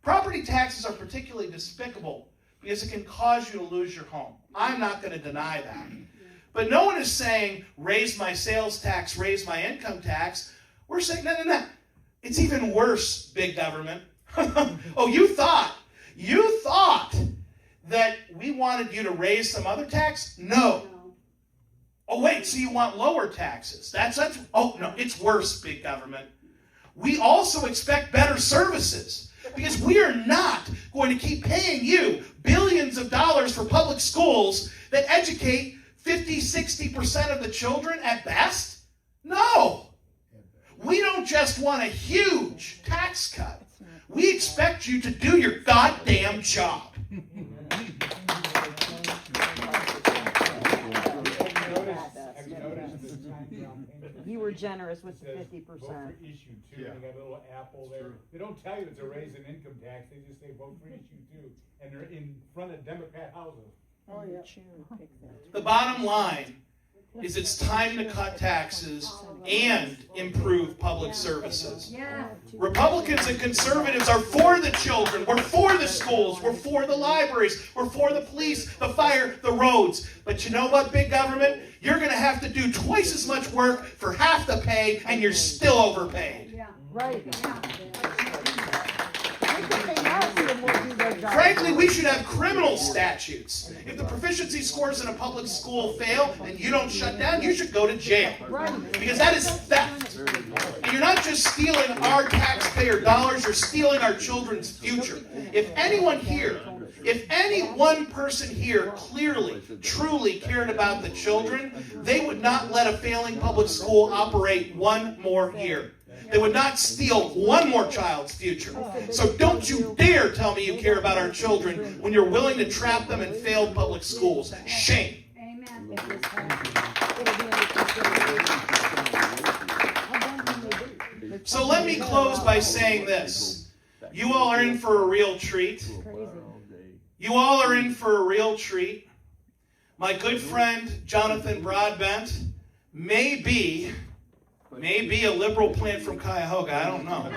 Property taxes are particularly despicable because it can cause you to lose your home. I'm not going to deny that. But no one is saying, raise my sales tax, raise my income tax. We're saying, no. It's even worse, big government. Oh, you thought that we wanted you to raise some other tax? No. Oh, wait, so you want lower taxes? Oh, no, it's worse, big government. We also expect better services because we are not going to keep paying you billions of dollars for public schools that educate 50-60% of the children at best? No. We don't just want a huge tax cut. We expect you to do your goddamn job. Have you noticed the John Brown payment? You were generous with the Says 50%. Vote for issue 2, and they got a little apple there. They don't tell you it's a raise in income tax, they just say vote for issue 2, and they're in front of Democrat houses. Oh, yeah. The bottom line is it's time to cut taxes and improve public services. Republicans and conservatives are for the children, we're for the schools, we're for the libraries, we're for the police, the fire, the roads. But you know what, big government? You're going to have to do twice as much work for half the pay, and you're still overpaid. Right. We can pay less and we'll do their Frankly, we should have criminal statutes. If the proficiency scores in a public school fail and you don't shut down, you should go to jail. Because that is theft. And you're not just stealing our taxpayer dollars, you're stealing our children's future. If anyone here, if any one person here clearly, truly cared about the children, they would not let a failing public school operate one more year. They would not steal one more child's future. So don't you dare tell me you care about our children when you're willing to trap them in failed public schools. Shame. So let me close by saying this. You all are in for a real treat. You all are in for a real treat. My good friend Jonathan Broadbent may be a liberal plant from Cuyahoga. I don't know.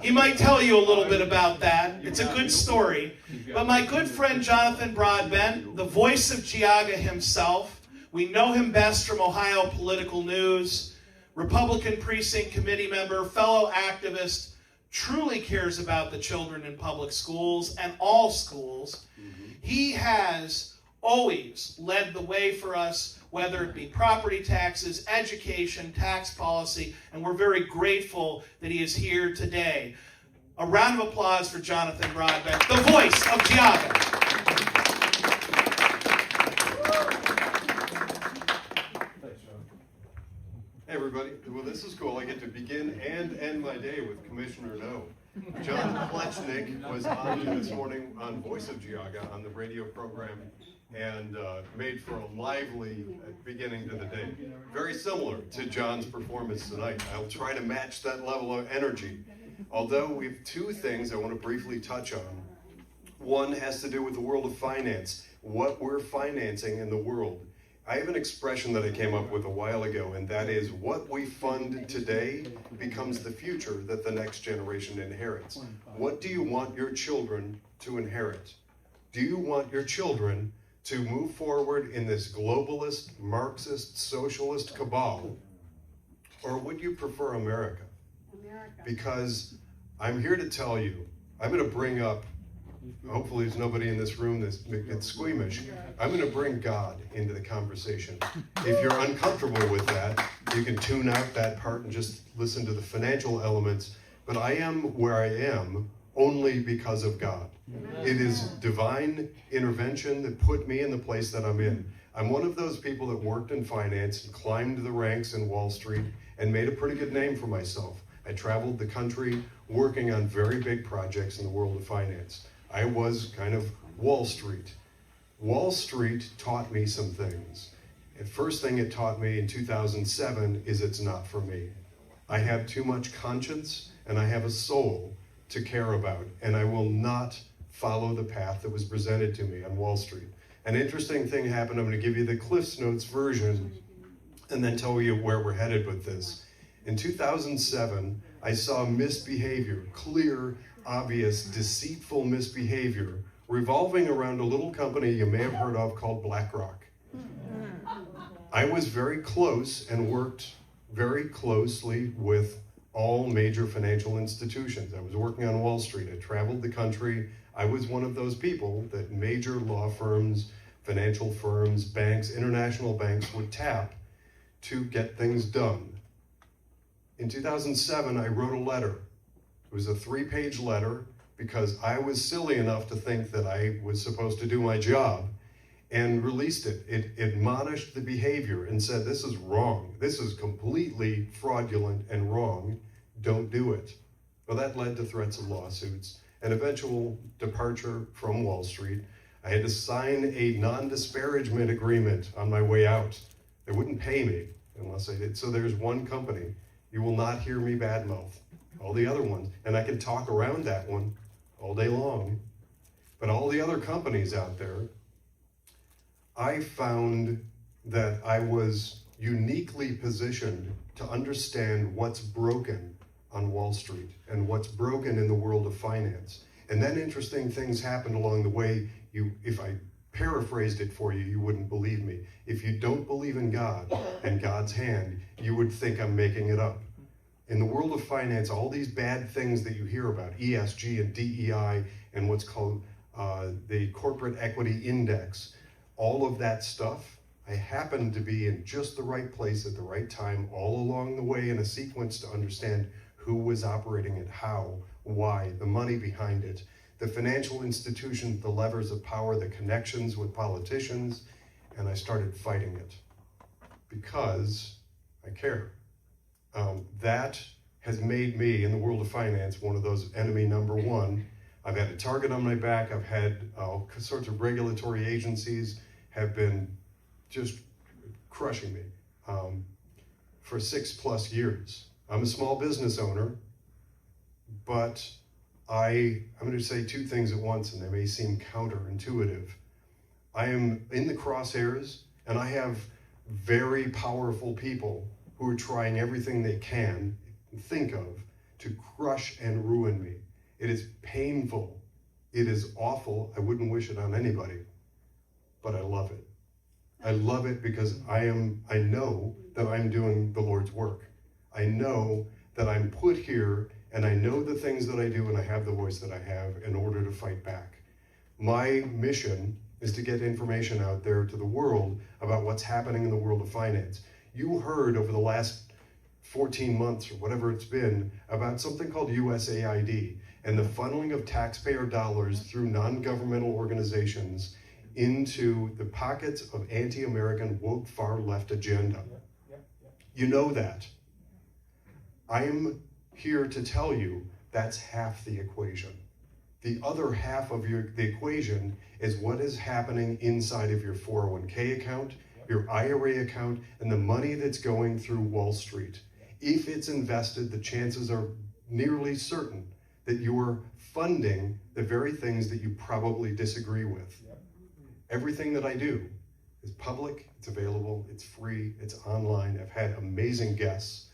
He might tell you a little bit about that. It's a good story. But my good friend Jonathan Broadbent, the voice of Geauga himself, we know him best from Ohio Political News, Republican Precinct Committee member, fellow activist, truly cares about the children in public schools and all schools. He has always led the way for us, whether it be property taxes, education, tax policy, and we're very grateful that he is here today. A round of applause for Jonathan Broadbent, the voice of Geauga. Hey everybody, well this is cool. I get to begin and end my day with Commissioner No. John Plechnik was on this morning on Voice of Geauga on the radio program and made for a lively beginning to the day. Very similar to John's performance tonight. I'll try to match that level of energy. Although we have two things I want to briefly touch on. One has to do with the world of finance, what we're financing in the world. I have an expression that I came up with a while ago, and that is what we fund today becomes the future that the next generation inherits. What do you want your children to inherit? Do you want your children to move forward in this globalist, Marxist, socialist cabal, or would you prefer America? Because I'm here to tell you, I'm going to bring up, hopefully there's nobody in this room that gets squeamish, I'm going to bring God into the conversation. If you're uncomfortable with that, you can tune out that part and just listen to the financial elements. But I am where I am only because of God. It is divine intervention that put me in the place that I'm in. I'm one of those people that worked in finance and climbed the ranks in Wall Street and made a pretty good name for myself. I traveled the country working on very big projects in the world of finance. I was kind of Wall Street. Wall Street taught me some things. The first thing it taught me in 2007 is it's not for me. I have too much conscience and I have a soul to care about, and I will not follow the path that was presented to me on Wall Street. An interesting thing happened. I'm going to give you the Cliff's Notes version and then tell you where we're headed with this. In 2007, I saw misbehavior, clear, obvious, deceitful misbehavior revolving around a little company you may have heard of called BlackRock. I was very close and worked very closely with all major financial institutions. I was working on Wall Street. I traveled the country. I was one of those people that major law firms, financial firms, banks, international banks would tap to get things done. In 2007, I wrote a letter. It was a 3-page letter because I was silly enough to think that I was supposed to do my job, and released it. It admonished the behavior and said, this is wrong. This is completely fraudulent and wrong. Don't do it. Well, that led to threats of lawsuits, an eventual departure from Wall Street. I had to sign a non-disparagement agreement on my way out. They wouldn't pay me unless I did. So there's one company. You will not hear me badmouth. All the other ones, and I can talk around that one all day long. But all the other companies out there, I found that I was uniquely positioned to understand what's broken on Wall Street and what's broken in the world of finance. And then interesting things happened along the way. If I paraphrased it for you, you wouldn't believe me. If you don't believe in God and God's hand, you would think I'm making it up. In the world of finance, all these bad things that you hear about, ESG and DEI and what's called the corporate equity index, all of that stuff, I happened to be in just the right place at the right time all along the way in a sequence to understand who was operating it, how, why, the money behind it, the financial institutions, the levers of power, the connections with politicians, and I started fighting it because I care. That has made me, in the world of finance, one of those enemy number one. I've had a target on my back. I've had all sorts of regulatory agencies have been just crushing me for 6+ years. I'm a small business owner, but I'm going to say two things at once, and they may seem counterintuitive. I am in the crosshairs, and I have very powerful people who are trying everything they can think of to crush and ruin me. It is painful. It is awful. I wouldn't wish it on anybody, but I love it. I love it because I know that I'm doing the Lord's work. I know that I'm put here, and I know the things that I do, and I have the voice that I have in order to fight back. My mission is to get information out there to the world about what's happening in the world of finance. You heard over the last 14 months or whatever it's been about something called USAID and the funneling of taxpayer dollars through non-governmental organizations into the pockets of anti-American woke far left agenda. You know that. I'm here to tell you that's half the equation. The other half of the equation is what is happening inside of your 401k account, your IRA account, and the money that's going through Wall Street. If it's invested, the chances are nearly certain that you're funding the very things that you probably disagree with. Everything that I do is public, it's available, it's free, it's online. I've had amazing guests.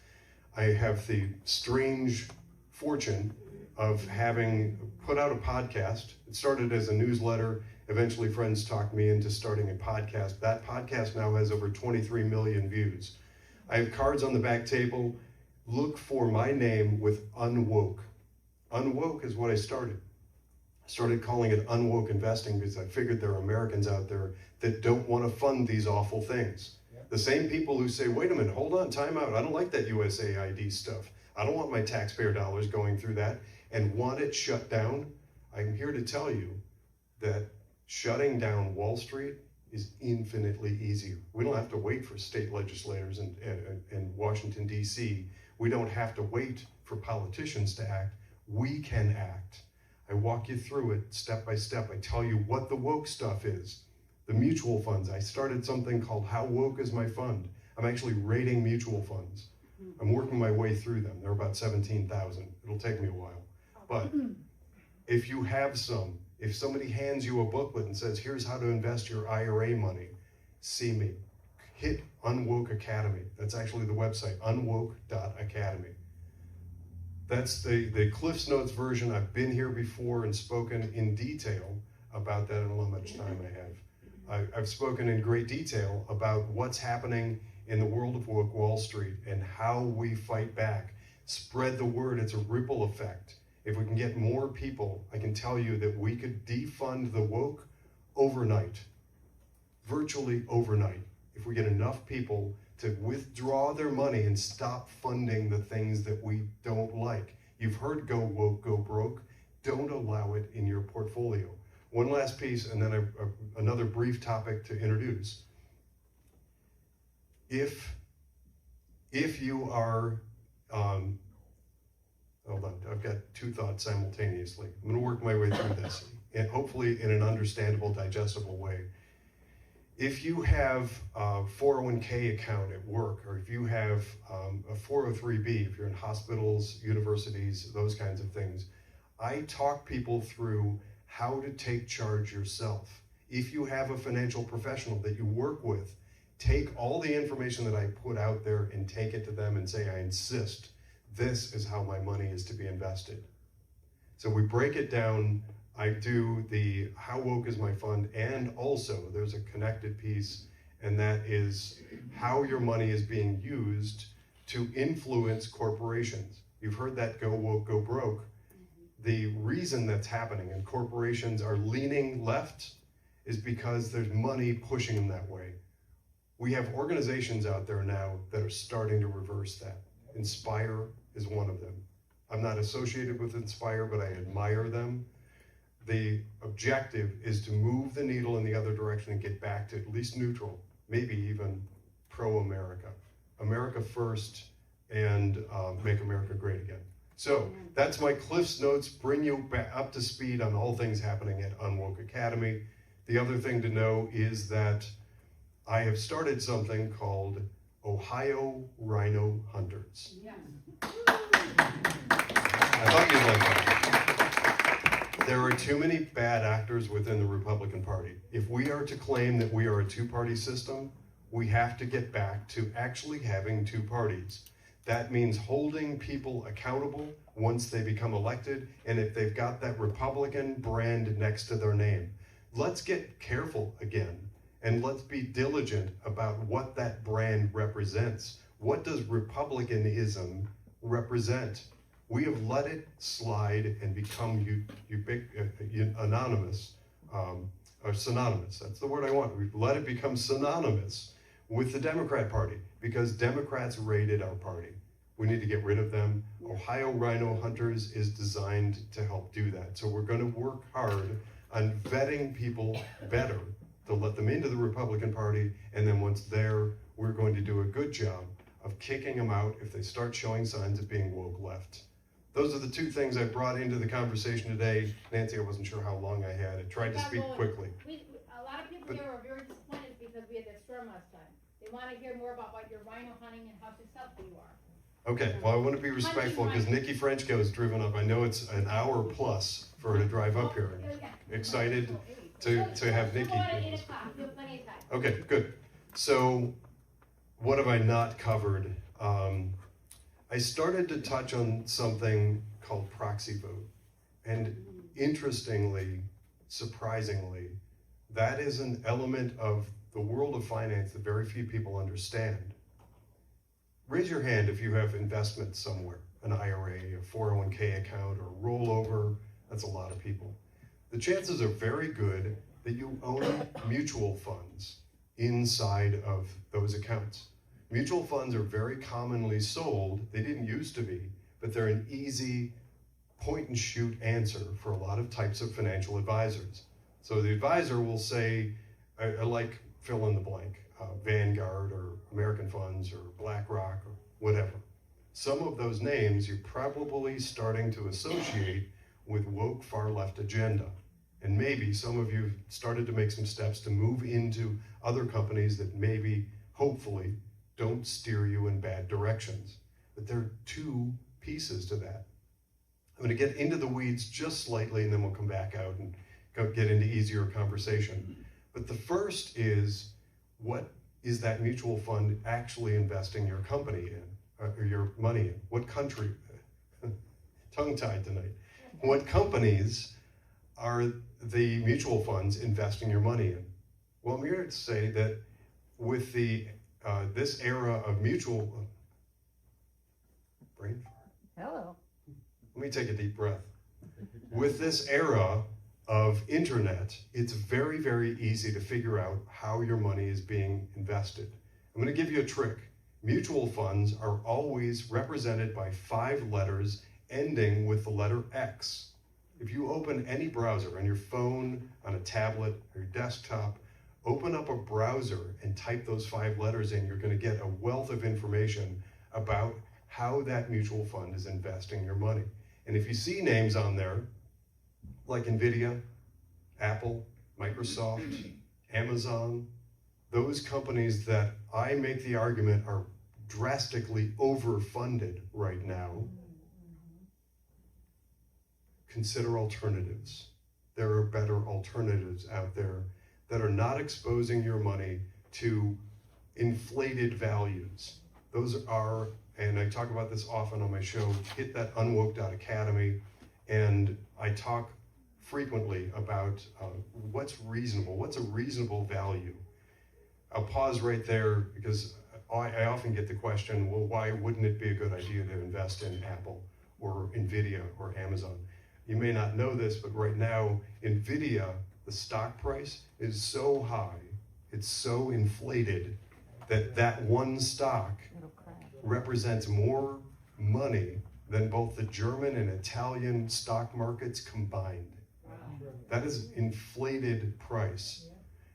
I have the strange fortune of having put out a podcast. It started as a newsletter. Eventually friends talked me into starting a podcast. That podcast now has over 23 million views. I have cards on the back table. Look for my name with Unwoke. Unwoke is what I started. I started calling it Unwoke Investing because I figured there are Americans out there that don't want to fund these awful things. The same people who say, wait a minute, hold on, time out. I don't like that USAID stuff. I don't want my taxpayer dollars going through that and want it shut down. I'm here to tell you that shutting down Wall Street is infinitely easier. We don't have to wait for state legislators in Washington, D.C. We don't have to wait for politicians to act. We can act. I walk you through it step by step. I tell you what the woke stuff is. The mutual funds. I started something called How Woke Is My Fund. I'm actually rating mutual funds. I'm working my way through them. They're about 17,000. It'll take me a while. But if you have some, if somebody hands you a booklet and says, here's how to invest your IRA money, see me. Hit Unwoke Academy. That's actually the website, unwoke.academy. That's the Cliff's Notes version. I've been here before and spoken in detail about that. I don't know how much time I have. I've spoken in great detail about what's happening in the world of woke Wall Street and how we fight back. Spread the word. It's a ripple effect. If we can get more people, I can tell you that we could defund the woke overnight, virtually overnight. If we get enough people to withdraw their money and stop funding the things that we don't like. You've heard go woke, go broke. Don't allow it in your portfolio. One last piece, and then another brief topic to introduce. If you are, hold on, I've got two thoughts simultaneously. I'm gonna work my way through this, and hopefully in an understandable, digestible way. If you have a 401k account at work, or if you have a 403b, if you're in hospitals, universities, those kinds of things, I talk people through how to take charge yourself. If you have a financial professional that you work with, take all the information that I put out there and take it to them and say, I insist, this is how my money is to be invested. So we break it down. I do the How Woke Is My Fund, and also there's a connected piece, and that is how your money is being used to influence corporations. You've heard that go woke, go broke. The reason that's happening and corporations are leaning left is because there's money pushing them that way. We have organizations out there now that are starting to reverse that. Inspire is one of them. I'm not associated with Inspire, but I admire them. The objective is to move the needle in the other direction and get back to at least neutral, maybe even pro-America. America first, and make America great again. So that's my Cliff's Notes, bring you back up to speed on all things happening at Unwoke Academy. The other thing to know is that I have started something called Ohio Rhino Hunters. Yes. I thought you'd like that. There are too many bad actors within the Republican Party. If we are to claim that we are a two-party system, we have to get back to actually having two parties. That means holding people accountable once they become elected, and if they've got that Republican brand next to their name. Let's get careful again, and let's be diligent about what that brand represents. What does Republicanism represent? We have let it slide and become anonymous, or synonymous. That's the word I want. We've let it become synonymous with the Democrat Party because Democrats raided our party. We need to get rid of them. Ohio Rhino Hunters is designed to help do that. So we're going to work hard on vetting people better to let them into the Republican Party, and then once there, we're going to do a good job of kicking them out if they start showing signs of being woke left. Those are the two things I brought into the conversation today. Nancy, I wasn't sure how long I had. I tried to speak quickly. A lot of people here are very disappointed because we had that storm last time. They want to hear more about what your rhino hunting and how successful you are. Okay, well, I want to be respectful because Nikki Frenchko is driven up. I know it's an hour plus for her to drive up here. Excited to have Nikki. Go on at 8 o'clock. You have plenty of time. Okay, good. So, what have I not covered? I started to touch on something called proxy vote. And interestingly, surprisingly, that is an element of the world of finance that very few people understand. Raise your hand if you have investments somewhere, an IRA, a 401k account, or rollover. That's a lot of people. The chances are very good that you own mutual funds inside of those accounts. Mutual funds are very commonly sold. They didn't used to be, but they're an easy point and shoot answer for a lot of types of financial advisors. So the advisor will say, I like fill in the blank, Vanguard or American Funds or BlackRock or whatever. Some of those names you're probably starting to associate with woke far left agenda. And maybe some of you started to make some steps to move into other companies that maybe, hopefully, don't steer you in bad directions. But there are two pieces to that. I'm going to get into the weeds just slightly, and then we'll come back out and get into easier conversation. But the first is, what is that mutual fund actually investing your company in, or your money in? What country? Tongue-tied tonight. What companies are the mutual funds investing your money in? Well, I'm here to say that with the this era of mutual brain fart. Hello. Let me take a deep breath. With this era of internet, it's very, very easy to figure out how your money is being invested. I'm going to give you a trick. Mutual funds are always represented by 5 letters ending with the letter X. If you open any browser on your phone, on a tablet, or your desktop, open up a browser and type those 5 letters in, you're going to get a wealth of information about how that mutual fund is investing your money. And if you see names on there, like NVIDIA, Apple, Microsoft, Amazon, those companies that I make the argument are drastically overfunded right now, consider alternatives. There are better alternatives out there that are not exposing your money to inflated values. Those are, and I talk about this often on my show, hit that unwoke.academy, and I talk frequently about what's reasonable, what's a reasonable value. I'll pause right there because I often get the question, well, why wouldn't it be a good idea to invest in Apple or Nvidia or Amazon? You may not know this, but right now, Nvidia, the stock price is so high, it's so inflated that that one stock represents more money than both the German and Italian stock markets combined. That is inflated price.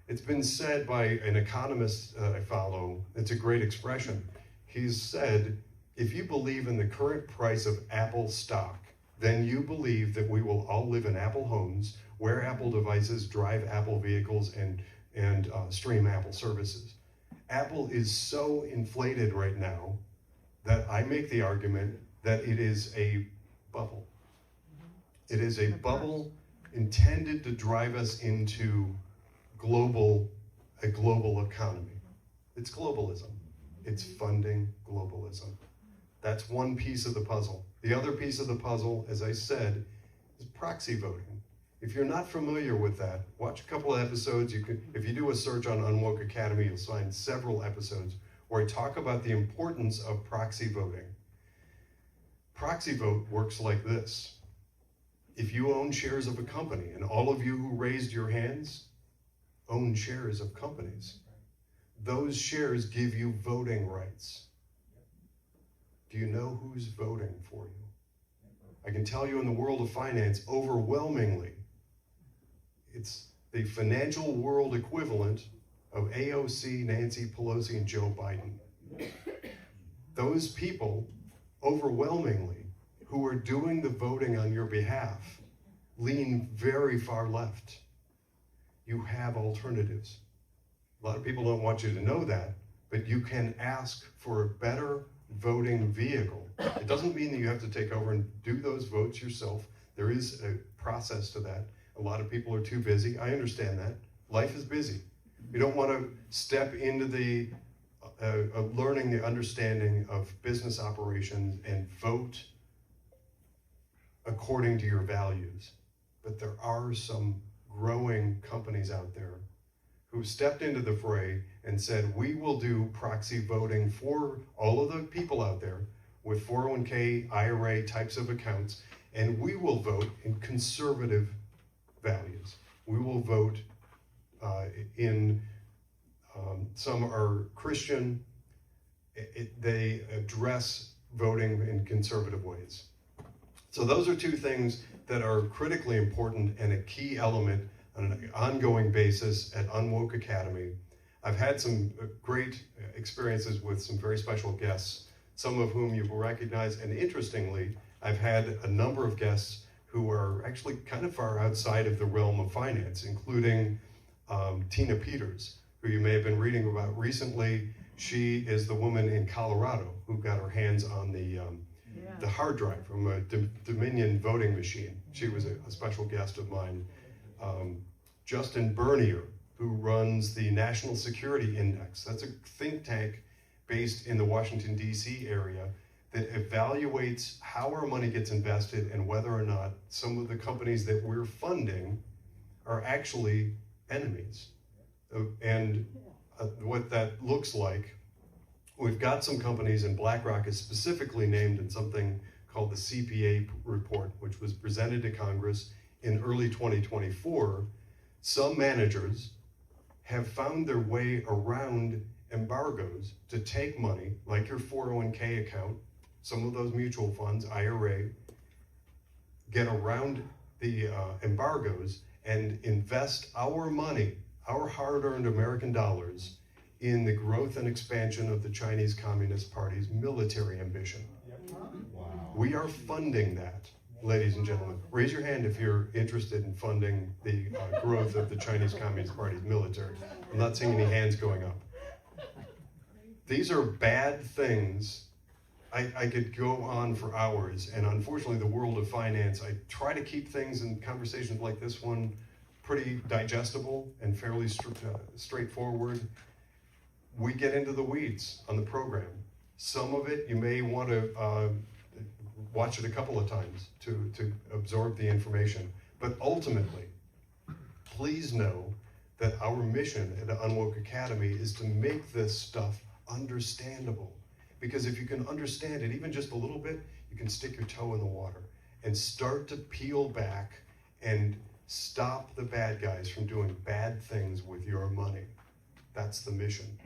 It's been said by an economist I follow, it's a great expression. He's said, if you believe in the current price of Apple stock, then you believe that we will all live in Apple homes, wear Apple devices, drive Apple vehicles, and stream Apple services. Apple is so inflated right now that I make the argument that it is a bubble. It is a bubble intended to drive us into a global economy. It's globalism. It's funding globalism. That's one piece of the puzzle. The other piece of the puzzle, as I said, is proxy voting. If you're not familiar with that, watch a couple of episodes. If you do a search on Unwoke Academy, you'll find several episodes where I talk about the importance of proxy voting. Proxy vote works like this. If you own shares of a company, and all of you who raised your hands own shares of companies, those shares give you voting rights. Do you know who's voting for you? I can tell you in the world of finance, overwhelmingly, it's the financial world equivalent of AOC, Nancy Pelosi, and Joe Biden. Those people, overwhelmingly, who are doing the voting on your behalf, lean very far left. You have alternatives. A lot of people don't want you to know that, but you can ask for a better voting vehicle. It doesn't mean that you have to take over and do those votes yourself. There is a process to that. A lot of people are too busy. I understand that. Life is busy. You don't want to step into the learning the understanding of business operations and vote according to your values. But there are some growing companies out there who stepped into the fray and said, we will do proxy voting for all of the people out there with 401k, IRA types of accounts, and we will vote in conservative values. We will vote some are Christian. They address voting in conservative ways. So those are two things that are critically important and a key element on an ongoing basis at Unwoke Academy. I've had some great experiences with some very special guests, some of whom you will recognize, and interestingly, I've had a number of guests who are actually kind of far outside of the realm of finance, including Tina Peters, who you may have been reading about recently. She is the woman in Colorado who got her hands on the hard drive from a Dominion voting machine. She was a special guest of mine. Justin Bernier, who runs the National Security Index. That's a think tank based in the Washington, D.C. area that evaluates how our money gets invested and whether or not some of the companies that we're funding are actually enemies. And what that looks like, we've got some companies, and BlackRock is specifically named in something called the CPA report, which was presented to Congress in early 2024. Some managers have found their way around embargoes to take money, like your 401k account, some of those mutual funds, IRA, get around the embargoes and invest our money, our hard-earned American dollars, in the growth and expansion of the Chinese Communist Party's military ambition. Wow. We are funding that, ladies and gentlemen. Raise your hand if you're interested in funding the growth of the Chinese Communist Party's military. I'm not seeing any hands going up. These are bad things. I could go on for hours, and unfortunately the world of finance, I try to keep things in conversations like this one pretty digestible and fairly straightforward. We get into the weeds on the program. Some of it you may want to watch it a couple of times to absorb the information. But ultimately, please know that our mission at Unwoke Academy is to make this stuff understandable. Because if you can understand it even just a little bit, you can stick your toe in the water and start to peel back and stop the bad guys from doing bad things with your money. That's the mission.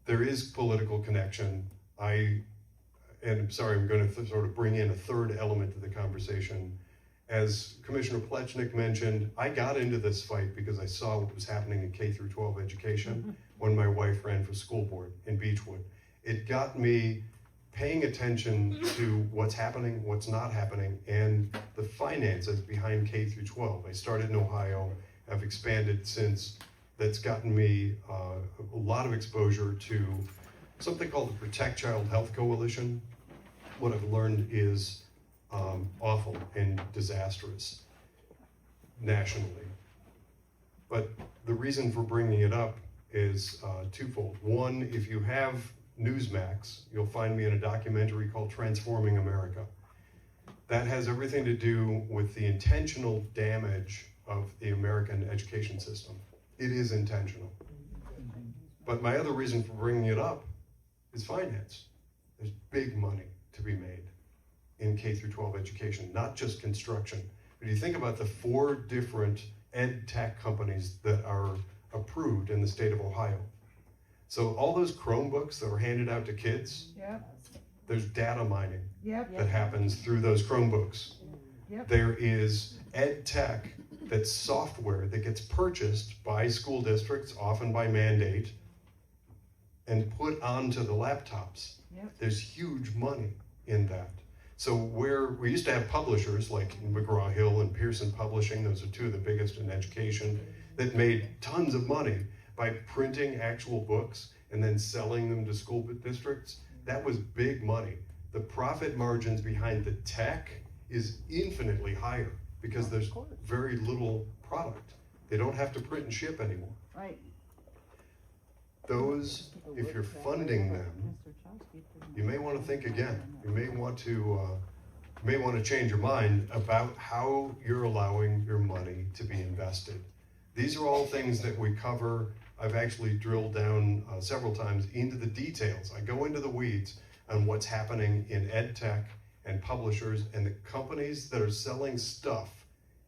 There is political connection. And I'm sorry, I'm going to sort of bring in a third element to the conversation. As Commissioner Plechnik mentioned, I got into this fight because I saw what was happening in K through 12 education when my wife ran for school board in Beechwood. It got me paying attention to what's happening, what's not happening, and the finances behind K through 12. I started in Ohio, I've expanded since. That's gotten me a lot of exposure to something called the Protect Child Health Coalition. What I've learned is awful and disastrous nationally. But the reason for bringing it up is twofold. One, if you have Newsmax, you'll find me in a documentary called Transforming America. That has everything to do with the intentional damage of the American education system. It is intentional. But my other reason for bringing it up is finance. There's big money to be made in K through 12 education, not just construction. But you think about the 4 different ed tech companies that are approved in the state of Ohio. So all those Chromebooks that were handed out to kids, there's data mining that happens through those Chromebooks. There is ed tech, that's software that gets purchased by school districts, often by mandate, and put onto the laptops. There's huge money in that. So where we used to have publishers like McGraw-Hill and Pearson Publishing, those are 2 of the biggest in education, that made tons of money by printing actual books and then selling them to school districts. That was big money. The profit margins behind the tech is infinitely higher because there's very little product. They don't have to print and ship anymore. Right. Those, if you're funding them, you may want to think again. You may want to change your mind about how you're allowing your money to be invested. These are all things that we cover. I've actually drilled down several times into the details. I go into the weeds on what's happening in ed tech and publishers and the companies that are selling stuff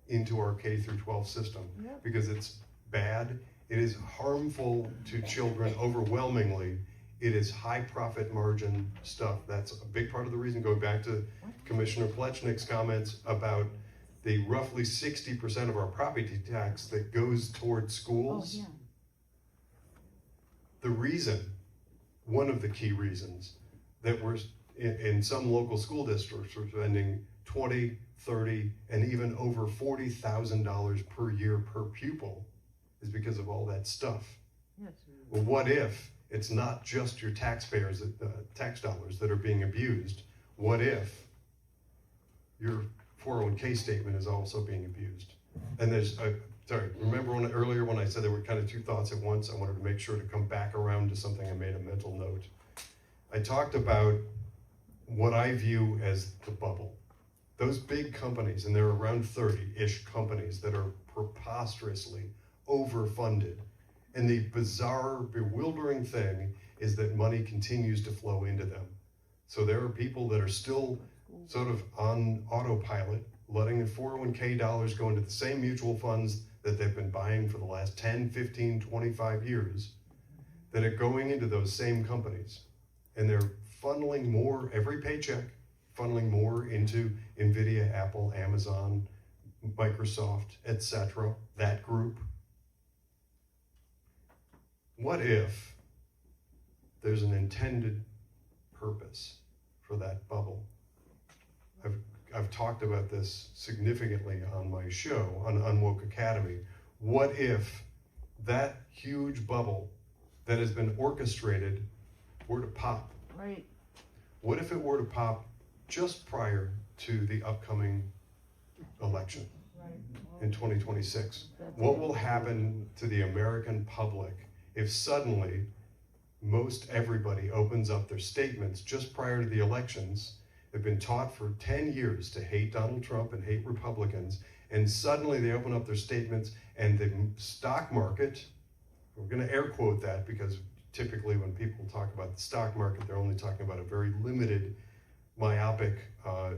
into our K through 12 system because it's bad. It is harmful to children overwhelmingly. It is high profit margin stuff. That's a big part of the reason, going back to Commissioner Plechnik's comments about the roughly 60% of our property tax that goes towards schools. The reason, one of the key reasons that we're in some local school districts are spending $20, $30, and even over $40,000 per year per pupil is because of all that stuff. Well, what if it's not just your taxpayers, tax dollars that are being abused? What if your 401k statement is also being abused? And there's remember earlier when I said there were kind of 2 thoughts at once? I wanted to make sure to come back around to something. I made a mental note. I talked about what I view as the bubble. Those big companies, and there are around 30-ish companies that are preposterously overfunded. And the bizarre, bewildering thing is that money continues to flow into them. So there are people that are still sort of on autopilot, letting the 401k dollars go into the same mutual funds that they've been buying for the last 10, 15, 25 years, that are going into those same companies. And they're funneling more, every paycheck, funneling more into NVIDIA, Apple, Amazon, Microsoft, etc., that group. What if there's an intended purpose for that bubble? I've talked about this significantly on my show, on Unwoke Academy. What if that huge bubble that has been orchestrated were to pop? Right. What if it were to pop just prior to the upcoming election in 2026? What will happen to the American public if suddenly most everybody opens up their statements just prior to the elections? They've been taught for 10 years to hate Donald Trump and hate Republicans, and suddenly they open up their statements and the stock market, we're going to air quote that because typically when people talk about the stock market, they're only talking about a very limited, myopic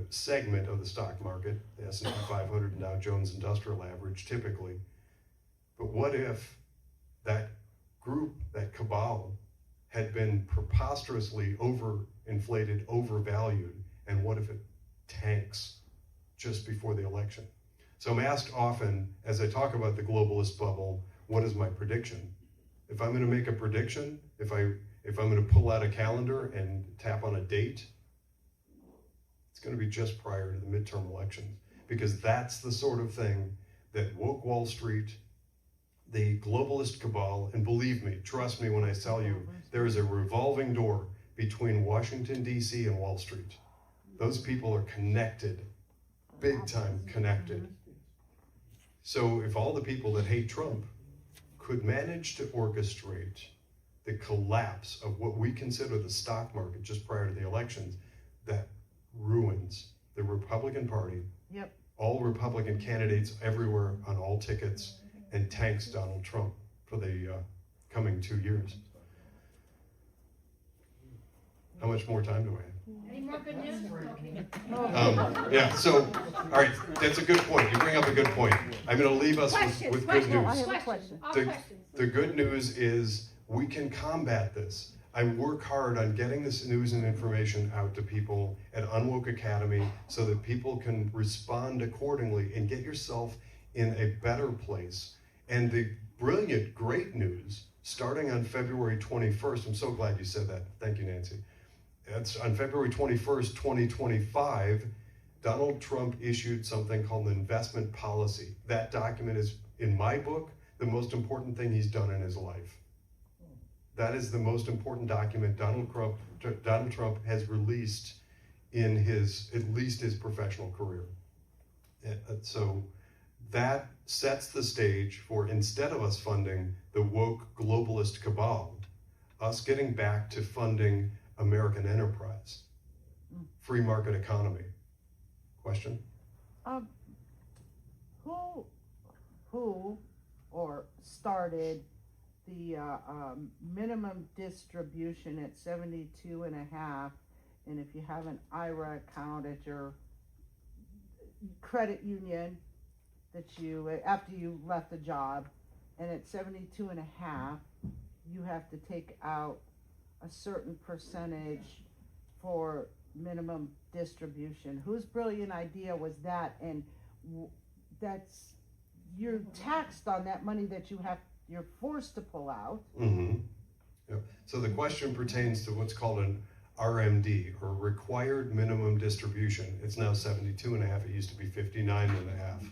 segment of the stock market, the S&P 500 and Dow Jones Industrial Average typically. But what if that group, that cabal, had been preposterously overinflated, overvalued, and what if it tanks just before the election? So I'm asked often, as I talk about the globalist bubble, what is my prediction? If I'm going to make a prediction, if I'm going to pull out a calendar and tap on a date, it's going to be just prior to the midterm elections, because that's the sort of thing that woke Wall Street, the globalist cabal, and believe me, trust me when I tell you, there is a revolving door between Washington, D.C. and Wall Street. Those people are connected, big time connected. So if all the people that hate Trump could manage to orchestrate the collapse of what we consider the stock market just prior to the elections, that ruins the Republican Party, all Republican candidates everywhere on all tickets, and tanks Donald Trump for the coming 2 years. How much more time do I have? Any more good news? Okay. Yeah, so, all right, that's a good point. You bring up a good point. I'm going to leave us with good news. I have a question. All questions. The good news is we can combat this. I work hard on getting this news and information out to people at Unwoke Academy so that people can respond accordingly and get yourself in a better place. And the brilliant, great news, starting on February 21st, I'm so glad you said that. Thank you, Nancy. It's on February 21st, 2025, Donald Trump issued something called the investment policy. That document is, in my book, the most important thing he's done in his life. That is the most important document Donald Trump has released in at least his professional career. So that sets the stage for, instead of us funding the woke globalist cabal, us getting back to funding American enterprise, free market economy. Question? Who or started the minimum distribution at 72.5, and if you have an IRA account at your credit union that you, after you left the job, and at 72.5, you have to take out a certain percentage for minimum distribution. Whose brilliant idea was that? And that's, you're taxed on that money that you're forced to pull out. Mm-hmm. Yeah. So the question pertains to what's called an RMD, or required minimum distribution. It's now 72.5. It used to be 59.5.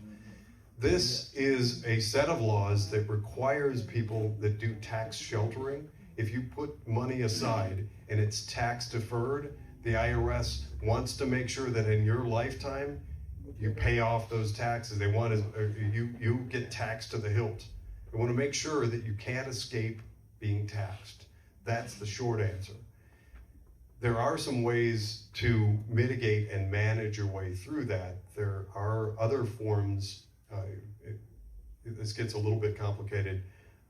This is a set of laws that requires people that do tax sheltering. If you put money aside and it's tax deferred, the IRS wants to make sure that in your lifetime you pay off those taxes. They want you get taxed to the hilt. They want to make sure that you can't escape being taxed. That's the short answer. There are some ways to mitigate and manage your way through that. There are other forms. This gets a little bit complicated.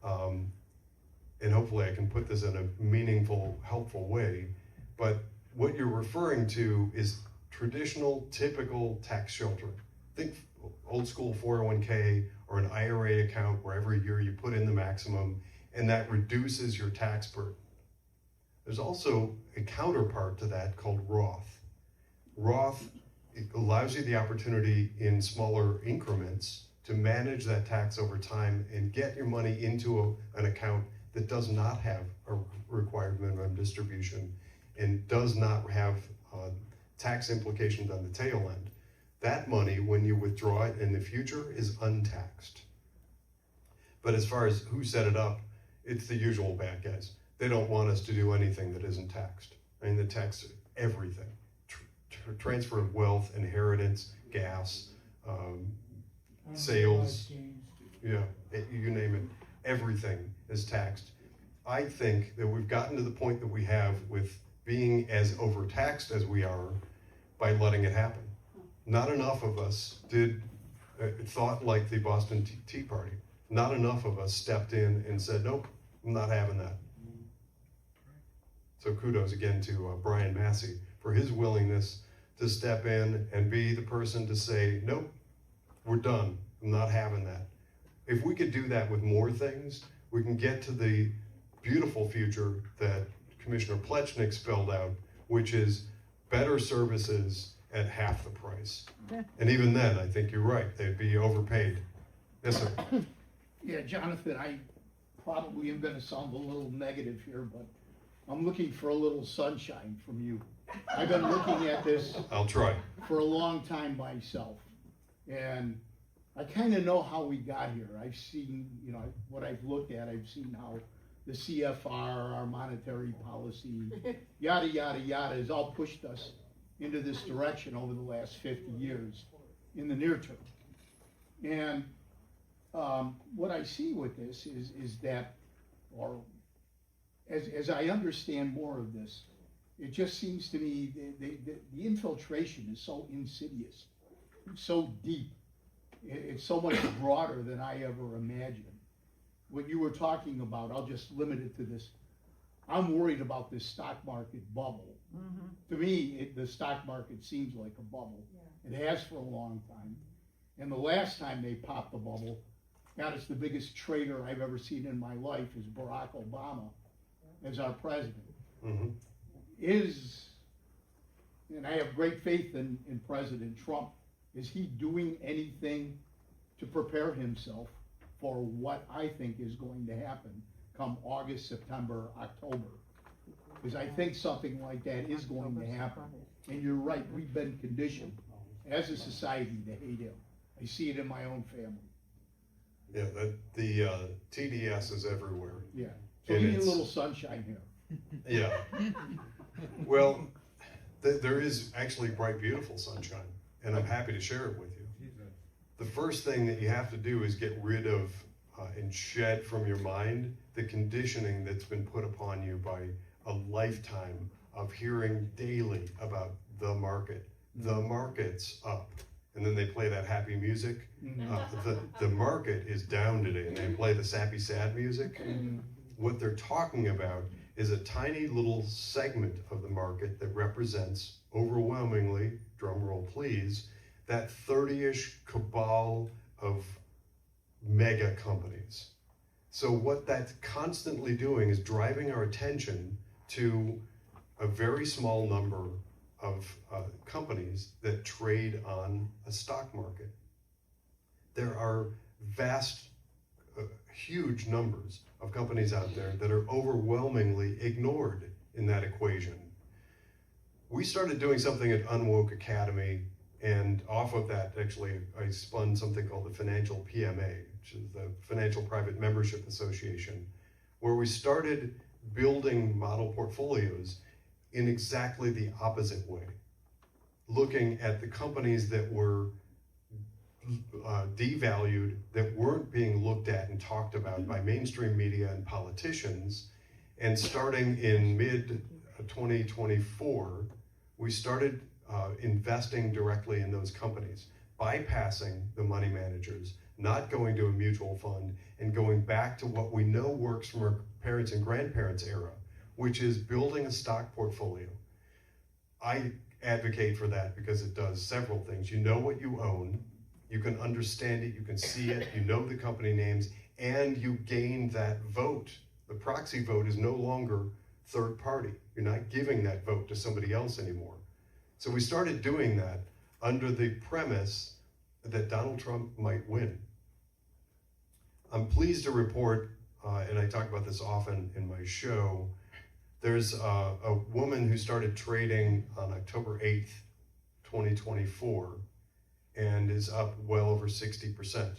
And hopefully I can put this in a meaningful, helpful way. But what you're referring to is traditional, typical tax sheltering. Think old school 401k or an IRA account where every year you put in the maximum, and that reduces your tax burden. There's also a counterpart to that called Roth. Roth, it allows you the opportunity in smaller increments to manage that tax over time and get your money into an account that does not have a required minimum distribution and does not have tax implications on the tail end. That money, when you withdraw it in the future, is untaxed. But as far as who set it up, it's the usual bad guys. They don't want us to do anything that isn't taxed. I mean, they tax everything. Transfer of wealth, inheritance, gas, sales, yeah, you name it. Everything is taxed. I think that we've gotten to the point that we have with being as overtaxed as we are by letting it happen. Not enough of us thought like the Boston Tea Party. Not enough of us stepped in and said, nope, I'm not having that. So kudos again to Brian Massey for his willingness to step in and be the person to say, nope, we're done. I'm not having that. If we could do that with more things, we can get to the beautiful future that Commissioner Plechnik spelled out, which is better services at half the price. And even then, I think you're right, they'd be overpaid. Yes, sir. Yeah, Jonathan, I probably am gonna sound a little negative here, but I'm looking for a little sunshine from you. I've been looking at this I'll try. for a long time myself, and I kind of know how we got here. I've seen, you know, what I've looked at, I've seen how the CFR, our monetary policy, yada, yada, yada, has all pushed us into this direction over the last 50 years in the near term. And what I see with this is that, or as I understand more of this, it just seems to me the infiltration is so insidious, so deep. It's so much broader than I ever imagined. What you were talking about, I'll just limit it to this. I'm worried about this stock market bubble. To me, the stock market seems like a bubble. It has for a long time. And the last time they popped the bubble, God, it's the biggest traitor I've ever seen in my life, is Barack Obama as our president. And I have great faith in President Trump. Is he doing anything to prepare himself for what I think is going to happen come August, September, October? Because I think something like that is going to happen. And you're right, we've been conditioned as a society to hate him. I see it in my own family. Yeah, the TDS is everywhere. Yeah, so we need a little sunshine here. Yeah. Well, there is actually bright, beautiful sunshine, and I'm happy to share it with you. The first thing that you have to do is get rid of and shed from your mind the conditioning that's been put upon you by a lifetime of hearing daily about the market. The market's up. And then they play that happy music. The market is down today, and they play the sappy, sad music. What they're talking about is a tiny little segment of the market that represents overwhelmingly, drum roll please, that 30-ish cabal of mega companies. So what that's constantly doing is driving our attention to a very small number of companies that trade on a stock market. There are vast, huge numbers of companies out there that are overwhelmingly ignored in that equation. We started doing something at Unwoke Academy, and off of that, actually, I spun something called the Financial PMA, which is the Financial Private Membership Association, where we started building model portfolios in exactly the opposite way, looking at the companies that were devalued, that weren't being looked at and talked about by mainstream media and politicians. And starting in mid-2024, we started investing directly in those companies, bypassing the money managers, not going to a mutual fund, and going back to what we know works from our parents' and grandparents' era, which is building a stock portfolio. I advocate for that because it does several things. You know what you own, you can understand it, you can see it, you know the company names, and you gain that vote. The proxy vote is no longer third party. You're not giving that vote to somebody else anymore. So we started doing that under the premise that Donald Trump might win. I'm pleased to report, and I talk about this often in my show, there's a woman who started trading on October 8th, 2024, and is up well over 60%.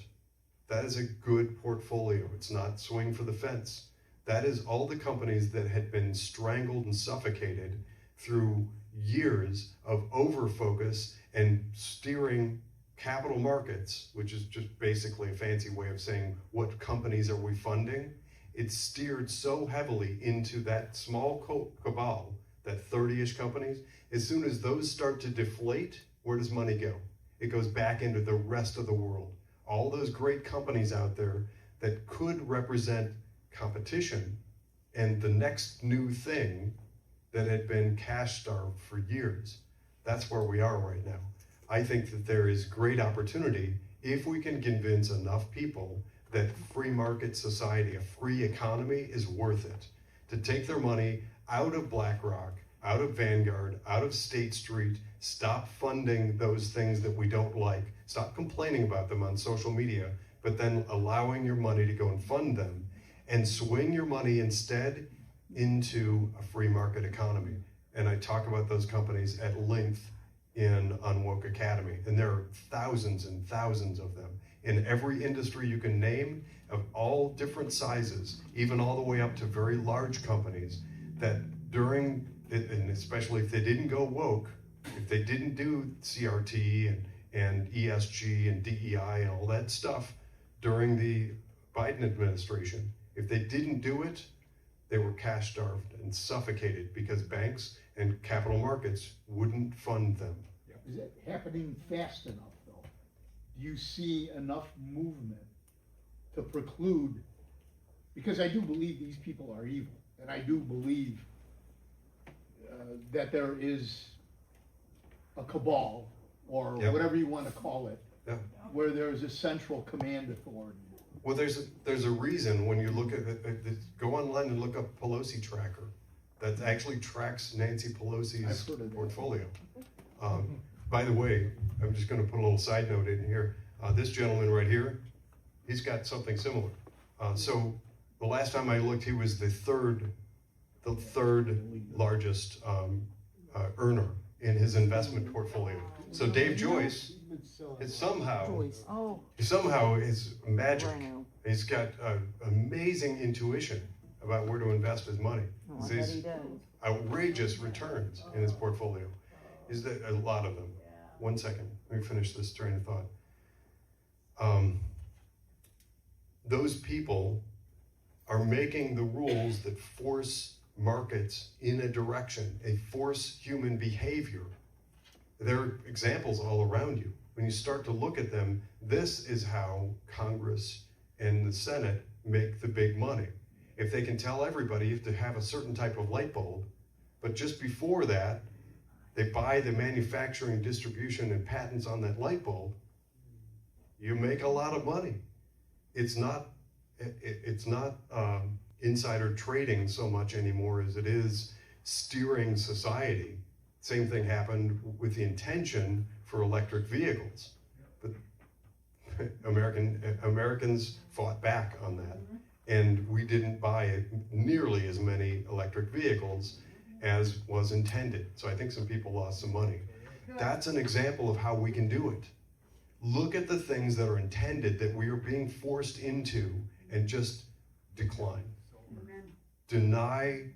That is a good portfolio. It's not swing for the fence. That is all the companies that had been strangled and suffocated through years of over-focus and steering capital markets, which is just basically a fancy way of saying what companies are we funding. It's steered so heavily into that small cabal, that 30-ish companies. As soon as those start to deflate, where does money go? It goes back into the rest of the world. All those great companies out there that could represent competition and the next new thing that had been cash starved for years. That's where we are right now. I think that there is great opportunity if we can convince enough people that free market society, a free economy, is worth it. To take their money out of BlackRock, out of Vanguard, out of State Street, stop funding those things that we don't like, stop complaining about them on social media, but then allowing your money to go and fund them, and swing your money instead into a free market economy. And I talk about those companies at length in Unwoke Academy, and there are thousands and thousands of them in every industry you can name, of all different sizes, even all the way up to very large companies, that during, and especially if they didn't go woke, if they didn't do CRT and ESG and DEI and all that stuff during the Biden administration, if they didn't do it, they were cash starved and suffocated because banks and capital markets wouldn't fund them. Is it happening fast enough, though? Do you see enough movement to preclude? Because I do believe these people are evil, and I do believe that there is a cabal, or Yep. whatever you want to call it, Yep. where there's a central command authority. Well, there's a reason when you look at go online and look up Pelosi Tracker. That actually tracks Nancy I've Pelosi's heard of that. portfolio. By the way, I'm just going to put a little side note in here. This gentleman right here, he's got something similar. So the last time I looked, he was the third largest earner in his investment portfolio. So Dave Joyce is somehow is magic. He's got amazing intuition about where to invest his money. These outrageous returns in his portfolio. Is that a lot of them? 1 second, let me finish this train of thought. Those people are making the rules that force markets in a direction, they force human behavior. There are examples all around you. When you start to look at them, this is how Congress and the Senate make the big money. If they can tell everybody you have to have a certain type of light bulb, but just before that, they buy the manufacturing, distribution, and patents on that light bulb, you make a lot of money. It's not insider trading so much anymore as it is steering society. Same thing happened with the intention for electric vehicles, but Americans fought back on that, and we didn't buy nearly as many electric vehicles as was intended. So I think some people lost some money. That's an example of how we can do it. Look at the things that are intended that we are being forced into and just decline. Deny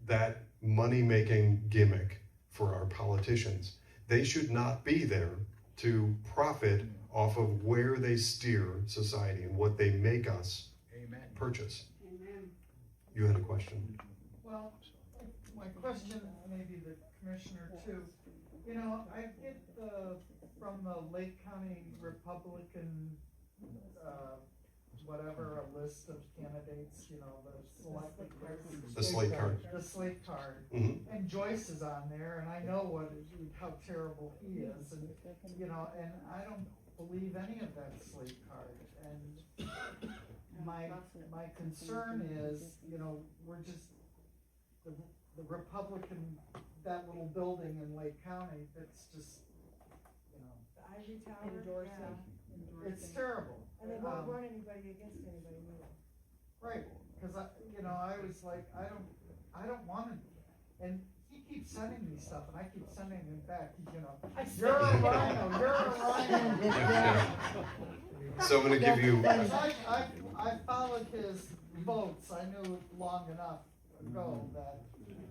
that money-making gimmick for our politicians. They should not be there to profit off of where they steer society and what they make us purchase. You had a question? Well, my question, maybe the commissioner too, you know, I get from the Lake County Republican, whatever, a list of candidates, you know, The slate card. The slate card. Mm-hmm. And Joyce is on there, and I know how terrible he is, and, you know, and I don't believe any of that slate card. And my concern is, you know, we're just, the Republican, that little building in Lake County, that's just, you know. The Ivory Tower. Endorsing. It's terrible. And they won't run anybody against anybody new. Right, cause I was like, I don't wanna, and he keeps sending me stuff, and I keep sending him back, you know. You're a rhino, you're a rhino. Yeah. So I'm gonna give you. I followed his votes, I knew long enough ago that,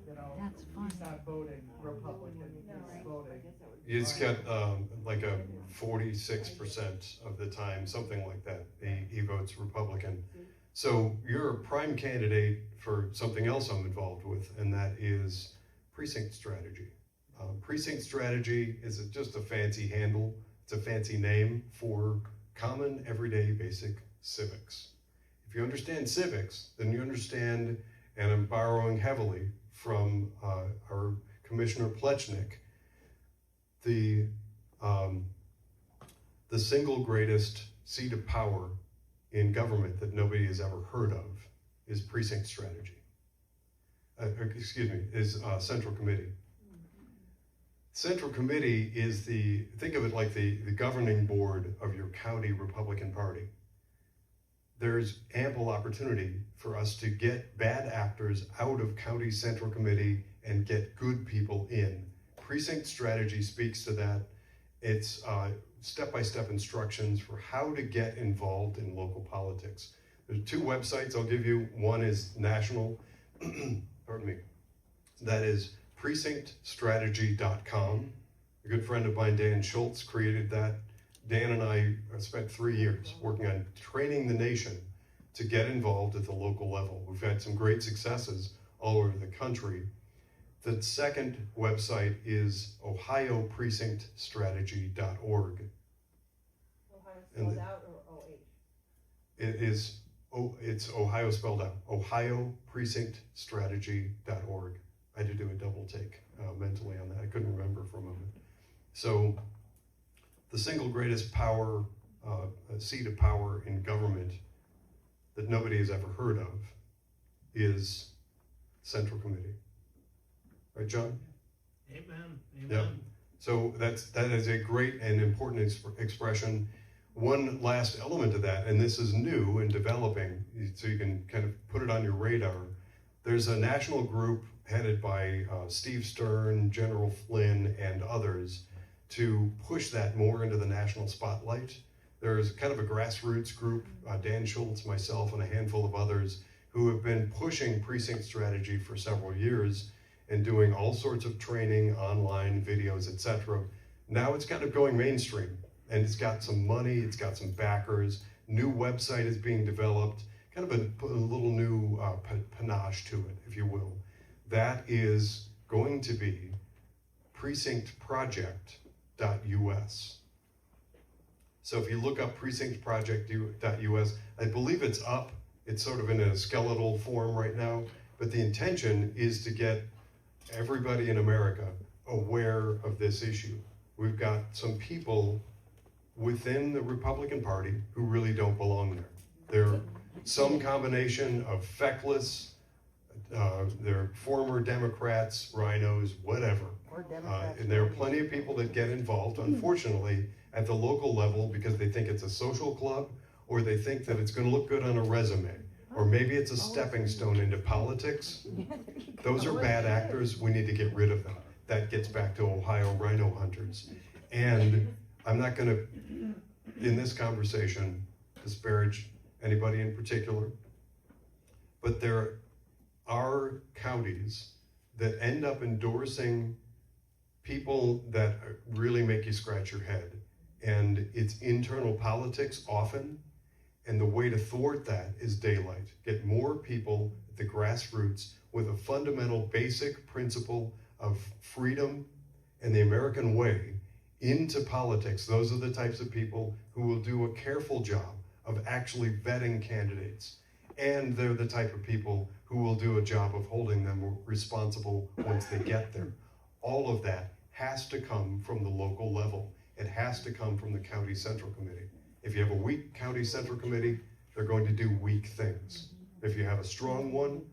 you know, he's not voting Republican, he's voting. It's got like a 46% of the time, something like that, he votes Republican. So you're a prime candidate for something else I'm involved with, and that is precinct strategy. Precinct strategy is just a fancy handle, it's a fancy name for common, everyday, basic civics. If you understand civics, then you understand, and I'm borrowing heavily from our Commissioner Plechnik, the single greatest seat of power in government that nobody has ever heard of is precinct strategy. Is Central Committee. Central Committee is think of it like the governing board of your county Republican Party. There's ample opportunity for us to get bad actors out of County Central Committee and get good people in. Precinct strategy speaks to that. It's step-by-step instructions for how to get involved in local politics. There's 2 websites I'll give you. One is national, pardon me, that is precinctstrategy.com. A good friend of mine, Dan Schultz, created that. Dan and I spent 3 years working on training the nation to get involved at the local level. We've had some great successes all over the country. The second website is ohioprecinctstrategy.org. Ohio spelled out or OH? It's Ohio spelled out, ohioprecinctstrategy.org. I had to do a double take mentally on that. I couldn't remember for a moment. So the single greatest power, seat of power in government that nobody has ever heard of is Central Committee. Right, John? Amen. Amen. Yep. So that is a great and important expression. One last element of that, and this is new and developing, so you can kind of put it on your radar. There's a national group headed by Steve Stern, General Flynn, and others to push that more into the national spotlight. There's kind of a grassroots group, Dan Schultz, myself, and a handful of others who have been pushing precinct strategy for several years and doing all sorts of training, online videos, etc. Now it's kind of going mainstream, and it's got some money, it's got some backers, new website is being developed, kind of a little new panache to it, if you will. That is going to be precinctproject.us. So if you look up precinctproject.us, I believe it's up. It's sort of in a skeletal form right now, but the intention is to get everybody in America aware of this issue. We've got some people within the Republican Party who really don't belong there. They're some combination of feckless, they're former Democrats, rhinos, whatever. And there are plenty of people that get involved, unfortunately, at the local level because they think it's a social club, or they think that it's going to look good on a resume, or maybe it's a stepping stone into politics. Those are bad actors. We need to get rid of them. That gets back to Ohio rhino hunters. And I'm not going to, in this conversation, disparage anybody in particular, but there are counties that end up endorsing people that really make you scratch your head. And it's internal politics often, and the way to thwart that is daylight. Get more people at the grassroots with a fundamental basic principle of freedom and the American way into politics. Those are the types of people who will do a careful job of actually vetting candidates. And they're the type of people who will do a job of holding them responsible once they get there. All of that has to come from the local level. It has to come from the County Central Committee. If you have a weak County Central Committee, they're going to do weak things. If you have a strong one,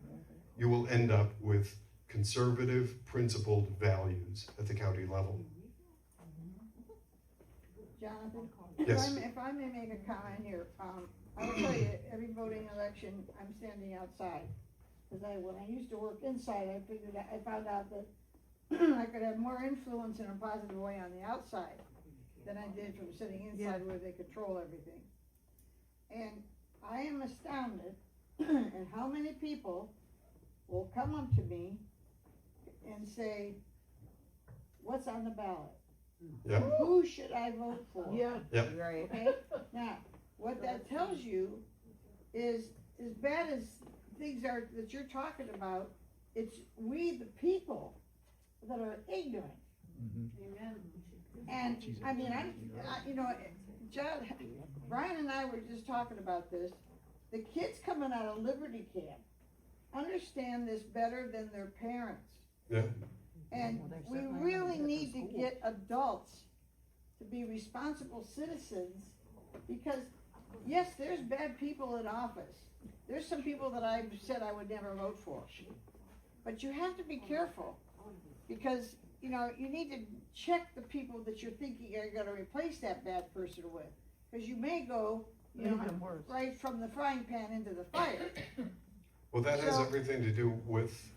you will end up with conservative, principled values at the county level. Jonathan? Yes. If I may make a comment here, I will tell you, every voting election, I'm standing outside. Because when I used to work inside, I found out that I could have more influence in a positive way on the outside than I did from sitting inside where they control everything. And I am astounded at how many people will come up to me and say, what's on the ballot? Yeah. Who should I vote for? Yeah, Yep. right. Okay, now, what that tells you is, as bad as things are that you're talking about, it's we the people that are ignorant. Amen. And, I mean, you know, John, Brian and I were just talking about this, the kids coming out of Liberty Camp, understand this better than their parents. Yeah. And we really need to get adults to be responsible citizens, because, yes, there's bad people in office. There's some people that I've said I would never vote for. But you have to be careful, because, you know, you need to check the people that you're thinking are gonna replace that bad person with. Because you may go, you know, right from the frying pan into the fire. Well, that has So- everything to do with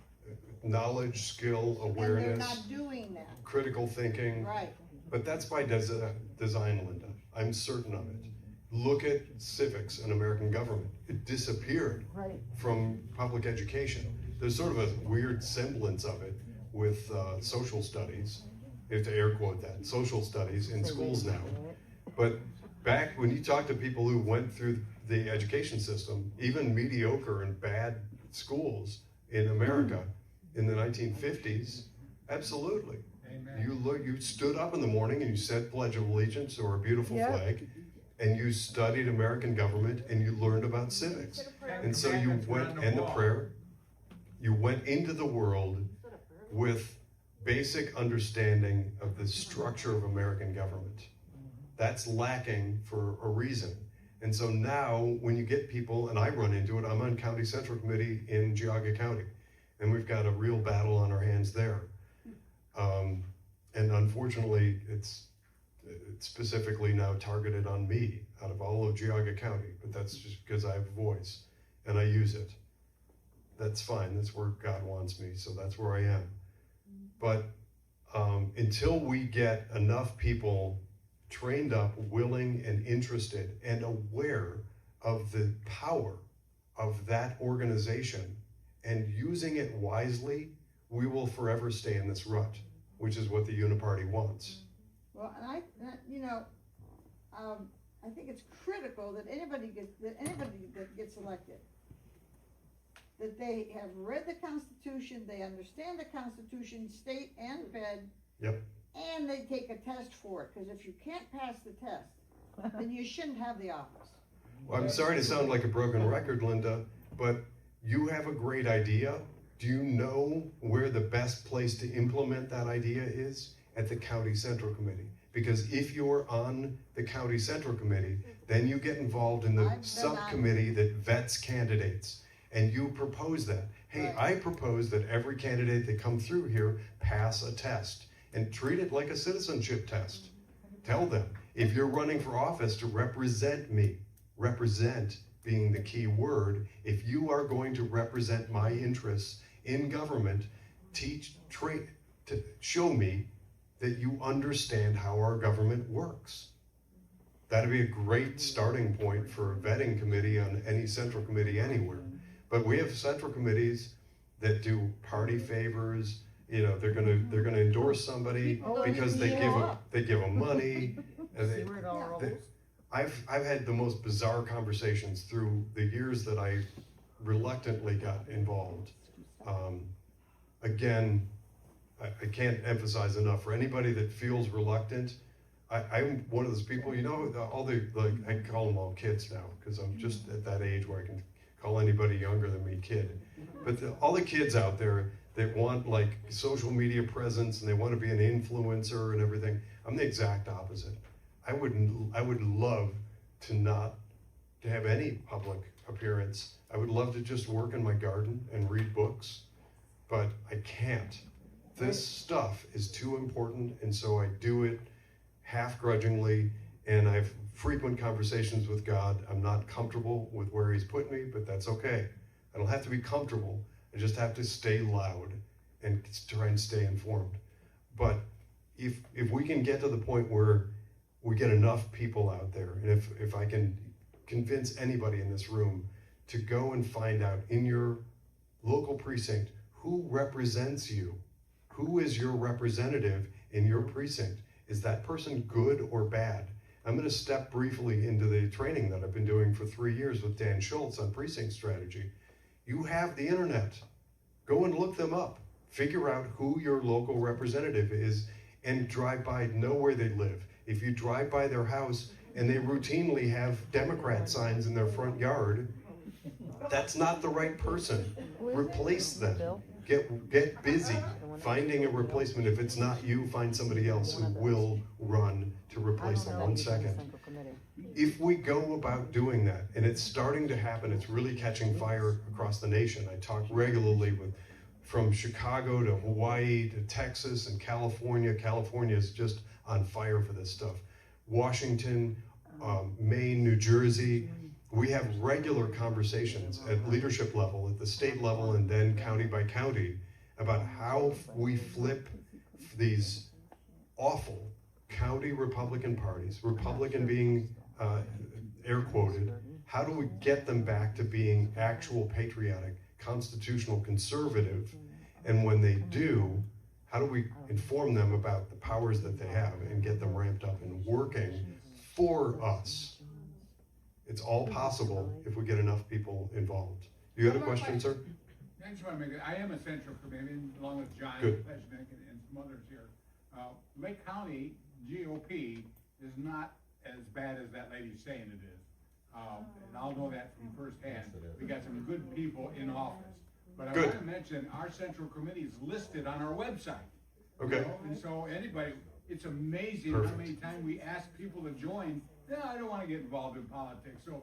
knowledge, skill, And they're awareness, not doing that, critical thinking. right. But that's by design, Linda. I'm certain of it. Look at civics and American government. It disappeared Right. from public education. There's sort of a weird semblance of it with social studies, if to air quote that, social studies in schools now. But back when you talk to people who went through the education system, even mediocre and bad schools in America in the 1950s, absolutely. You stood up in the morning and you said Pledge of Allegiance or a beautiful Yeah. flag, and you studied American government and you learned about civics. And so you went, and the prayer, you went into the world with basic understanding of the structure of American government. That's lacking for a reason. And so now when you get people, and I run into it, I'm on County Central Committee in Geauga County, and we've got a real battle on our hands there. And unfortunately, it's specifically now targeted on me out of all of Geauga County, but that's just because I have a voice and I use it. That's fine, that's where God wants me, so that's where I am. But until we get enough people trained up, willing and interested and aware of the power of that organization and using it wisely, we will forever stay in this rut, which is what the Uniparty wants. Well, and you know, I think it's critical that anybody that gets elected, that they have read the Constitution, they understand the Constitution, state and fed. Yep. And they take a test for it, because if you can't pass the test, then you shouldn't have the office. Well, I'm sorry to sound like a broken record, Linda, but you have a great idea. Do you know where the best place to implement that idea is? At the County Central Committee. Because if you're on the County Central Committee, then you get involved in the subcommittee that vets candidates. And you propose that. Hey, I propose that every candidate that come through here pass a test and treat it like a citizenship test. Tell them, if you're running for office to represent me, represent being the key word, if you are going to represent my interests in government, show me that you understand how our government works. That'd be a great starting point for a vetting committee on any central committee anywhere. But we have central committees that do party favors. You know, they're gonna endorse somebody because they give them money. And I've had the most bizarre conversations through the years that I reluctantly got involved. Again, I can't emphasize enough, for anybody that feels reluctant, I'm one of those people, you know, I call them all kids now, because I'm just at that age where I can call anybody younger than me kid. But all the kids out there that want like social media presence and they want to be an influencer and everything, I'm the exact opposite. I would love to have any public appearance. I would love to just work in my garden and read books, but I can't. This stuff is too important, and so I do it half grudgingly, and I have frequent conversations with God. I'm not comfortable with where He's put me, but that's okay. I don't have to be comfortable. I just have to stay loud and try and stay informed. But if we can get to the point where we get enough people out there, and if I can convince anybody in this room to go and find out in your local precinct who represents you, who is your representative in your precinct? Is that person good or bad? I'm going to step briefly into the training that I've been doing for 3 years with Dan Schultz on precinct strategy. You have the internet. Go and look them up. Figure out who your local representative is and drive by, know where they live. If you drive by their house and they routinely have Democrat signs in their front yard, that's not the right person. replace them. Get busy finding a replacement. If it's not you, find somebody else who will run to replace them. 1 second. If we go about doing that, and it's starting to happen, it's really catching fire across the nation. I talk regularly from Chicago to Hawaii to Texas and California. California is just on fire for this stuff. Washington, Maine, New Jersey. We have regular conversations at leadership level, at the state level, and then county by county about how we flip these awful county Republican parties, Republican being air quoted, how do we get them back to being actual patriotic, constitutional conservative? And when they do, how do we inform them about the powers that they have and get them ramped up and working for us? It's all possible if we get enough people involved. You had a question, sir? I just want to make it, I am a central committee along with John Good. Pleshnick and some others here. Lake County GOP is not as bad as that lady's saying it is. And I'll know that from firsthand. We got some good people in office. But I want to mention our central committee is listed on our website. Okay. You know? And so anybody, it's amazing how many times we ask people to join. No, I don't want to get involved in politics. So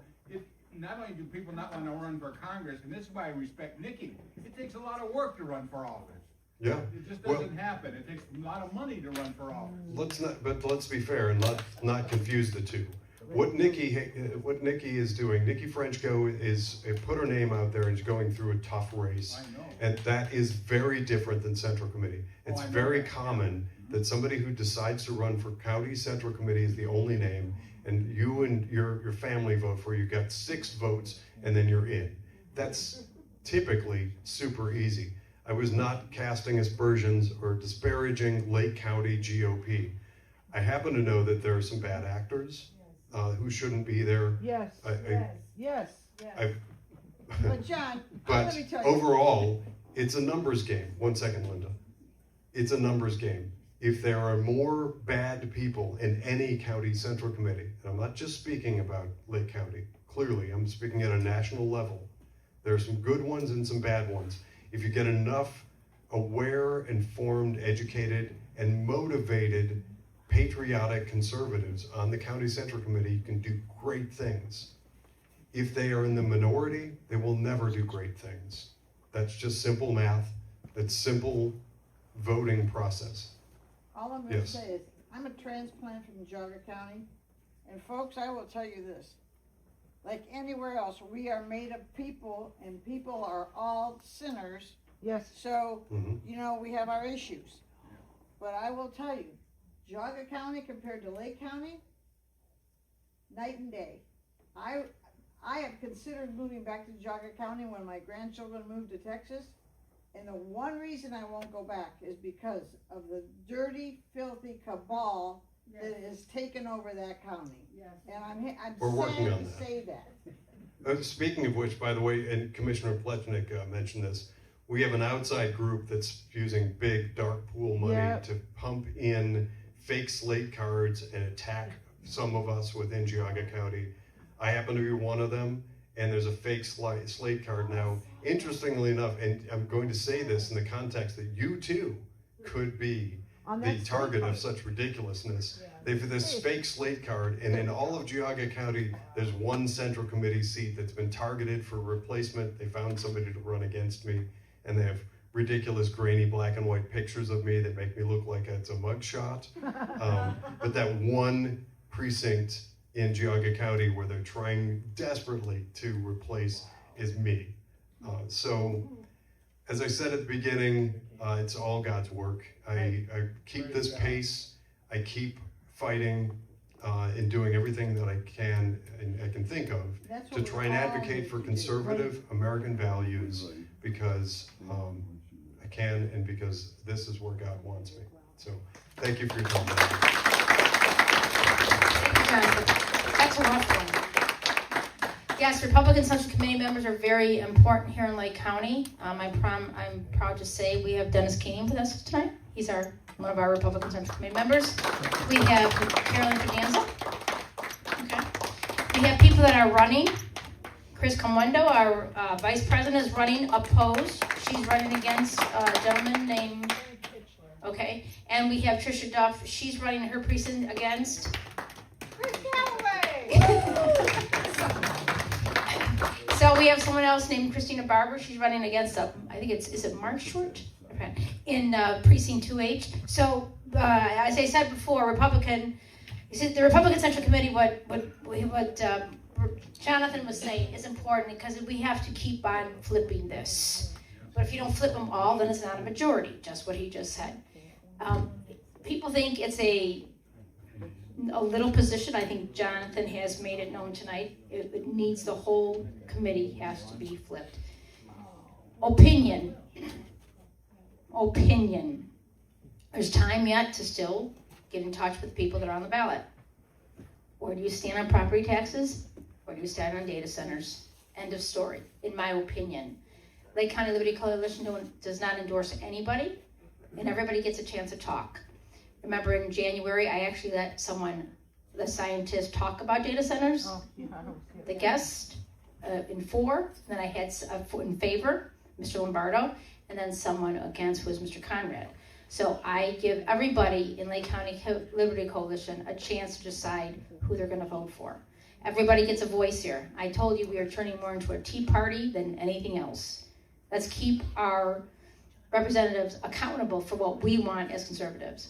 not only do people not want to run for Congress, and this is why I respect Nikki, it takes a lot of work to run for office. Yeah. It just doesn't happen. It takes a lot of money to run for office. Let's be fair and not confuse the two. What Nikki is doing, Nikki Frenchko is put her name out there and is going through a tough race. And that is very different than Central Committee. It's very common that somebody who decides to run for County Central Committee is the only name, and you and your family vote for you, got 6 votes, and then you're in. That's typically super easy. I was not casting aspersions or disparaging Lake County GOP. I happen to know that there are some bad actors who shouldn't be there. Yes, yes. But John, But let me tell you. overall, it's a numbers game. 1 second, Linda. It's a numbers game. If there are more bad people in any county central committee, and I'm not just speaking about Lake County, clearly, I'm speaking at a national level. There are some good ones and some bad ones. If you get enough aware, informed, educated, and motivated patriotic conservatives on the county central committee, you can do great things. If they are in the minority, they will never do great things. That's just simple math. That's simple voting process. All I'm gonna Yes. say is, I'm a transplant from Geauga County, and folks, I will tell you this. Like anywhere else, we are made of people, and people are all sinners. Yes. So, you know, we have our issues. But I will tell you, Geauga County compared to Lake County, night and day. I have considered moving back to Geauga County when my grandchildren moved to Texas. And the one reason I won't go back is because of the dirty, filthy cabal that has taken over that county. Yes. And I'm We're working sad on to that. say that. Speaking of which, by the way, and Commissioner Plechnik mentioned this, we have an outside group that's using big dark pool money to pump in fake slate cards and attack some of us within Geauga County. I happen to be one of them, and there's a fake slate card now. Interestingly enough, and I'm going to say this in the context that you too could be the target of such ridiculousness. They've this fake slate card, and in all of Geauga County, there's one central committee seat that's been targeted for replacement. They found somebody to run against me, and they have ridiculous grainy black and white pictures of me that make me look like it's a mugshot. But that one precinct in Geauga County where they're trying desperately to replace is me. So, as I said at the beginning, it's all God's work. I keep this pace. I keep fighting and doing everything that I can and I can think of to try and advocate for conservative American values because I can and because this is where God wants me. So, thank you for your time. That's a rough one. Yes, Republican Central Committee members are very important here in Lake County. I'm proud to say we have Dennis King with us tonight. He's one of our Republican Central Committee members. We have Carolyn Fidanza. Okay. We have people that are running. Chris Comwendo, our vice president, is running opposed. She's running against a gentleman named, okay. And we have Tricia Duff. She's running her precinct against Chris Galloway! So we have someone else named Christina Barber. She's running against, I think is it Mark Short? Okay. In precinct 2H. So as I said before, the Republican Central Committee, what Jonathan was saying is important because we have to keep on flipping this. But if you don't flip them all, then it's not a majority, just what he just said. People think it's a little position. I think Jonathan has made it known tonight. It needs, the whole committee has to be flipped. Opinion. There's time yet to still get in touch with people that are on the ballot. Where do you stand on property taxes? Where do you stand on data centers? End of story, in my opinion. Lake County Liberty Coalition does not endorse anybody, and everybody gets a chance to talk. Remember in January, I actually let the scientist, talk about data centers. The guest in 4, then I had in favor, Mr. Lombardo, and then someone against was Mr. Conrad. So I give everybody in Lake County Liberty Coalition a chance to decide who they're going to vote for. Everybody gets a voice here. I told you we are turning more into a tea party than anything else. Let's keep our representatives accountable for what we want as conservatives.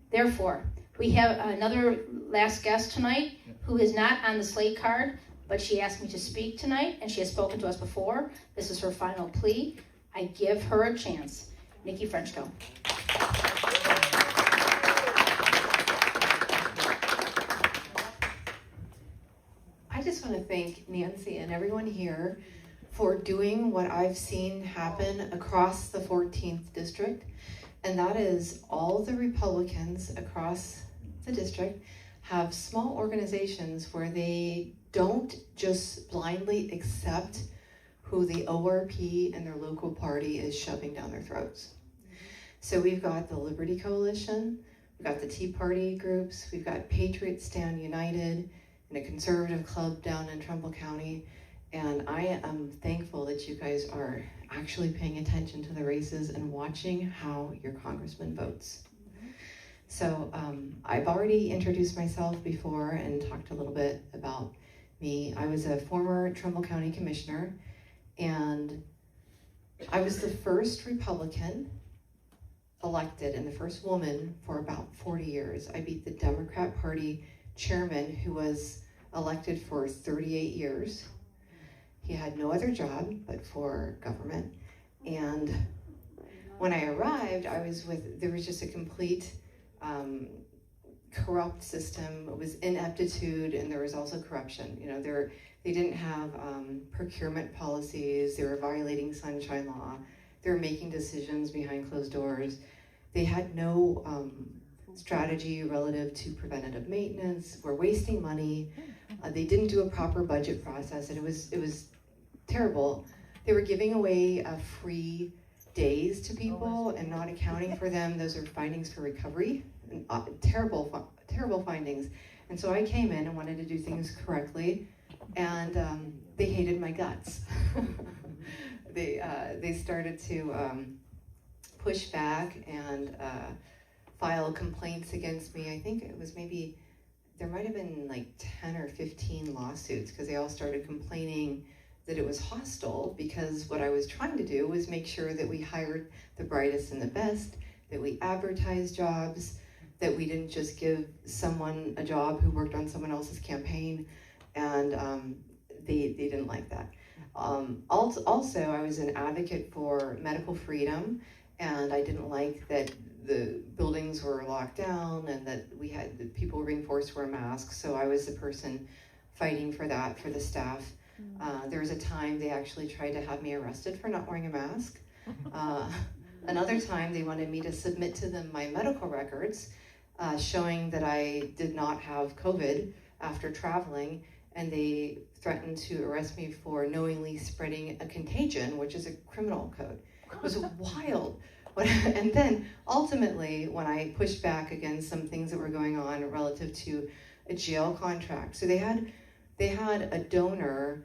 Therefore, we have another last guest tonight who is not on the slate card, but she asked me to speak tonight, and she has spoken to us before. This is her final plea. I give her a chance. Nikki Frenchco. I just want to thank Nancy and everyone here for doing what I've seen happen across the 14th district, and that is all the Republicans across the district have small organizations where they don't just blindly accept who the ORP and their local party is shoving down their throats. So we've got the Liberty Coalition, we've got the Tea Party groups, we've got Patriots Stand United, and a conservative club down in Trumbull County. And I am thankful that you guys are actually paying attention to the races and watching how your congressman votes. So I've already introduced myself before and talked a little bit about me. I was a former Trumbull County commissioner, and I was the first Republican elected and the first woman for about 40 years. I beat the Democrat Party chairman who was elected for 38 years. He had no other job but for government. And when I arrived, there was just a complete corrupt system. It was ineptitude, and there was also corruption. You know, they didn't have procurement policies. They were violating sunshine law. They were making decisions behind closed doors. They had no strategy relative to preventative maintenance. We're wasting money. They didn't do a proper budget process, and it was terrible. They were giving away free days to people and not accounting for them. Those are findings for recovery, and, terrible findings. And so I came in and wanted to do things correctly, and they hated my guts. They started to push back and file complaints against me. I think it was there might have been like 10 or 15 lawsuits because they all started complaining that it was hostile, because what I was trying to do was make sure that we hired the brightest and the best, that we advertised jobs, that we didn't just give someone a job who worked on someone else's campaign, and they didn't like that. Also, I was an advocate for medical freedom, and I didn't like that the buildings were locked down and that people were being forced to wear masks, so I was the person fighting for that for the staff. There was a time they actually tried to have me arrested for not wearing a mask. Another time they wanted me to submit to them my medical records showing that I did not have COVID after traveling, and they threatened to arrest me for knowingly spreading a contagion, which is a criminal code. It was wild. And then ultimately, when I pushed back against some things that were going on relative to a jail contract, so they had a donor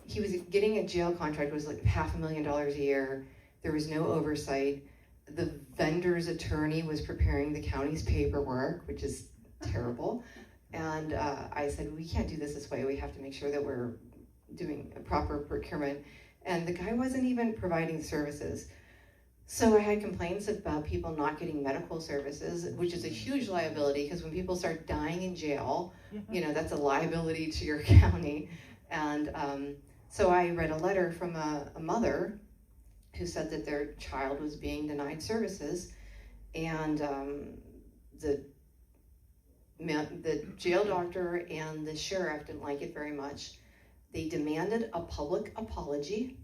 he was getting a jail contract, was like $500,000 a year. There was no oversight. The vendor's attorney was preparing the county's paperwork, which is terrible. And I said, we can't do this way. We have to make sure that we're doing a proper procurement. And the guy wasn't even providing services. So I had complaints about people not getting medical services, which is a huge liability, because when people start dying in jail, that's a liability to your county. And so I read a letter from a mother who said that their child was being denied services, and the jail doctor and the sheriff didn't like it very much. They demanded a public apology,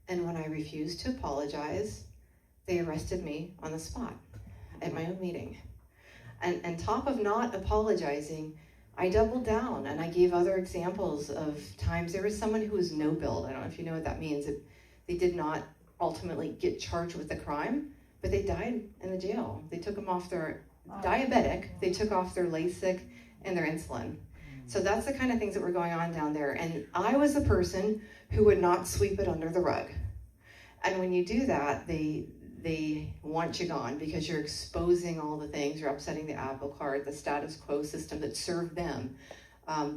and when I refused to apologize, they arrested me on the spot at my own meeting. And on top of not apologizing, I doubled down and I gave other examples of times. There was someone who was no-billed. I don't know if you know what that means. They did not ultimately get charged with the crime, but they died in the jail. They took them off their diabetic, they took off their Lasix and their insulin. So that's the kind of things that were going on down there. And I was the person who would not sweep it under the rug. And when you do that, they want you gone, because you're exposing all the things. You're upsetting the apple cart, the status quo system that served them.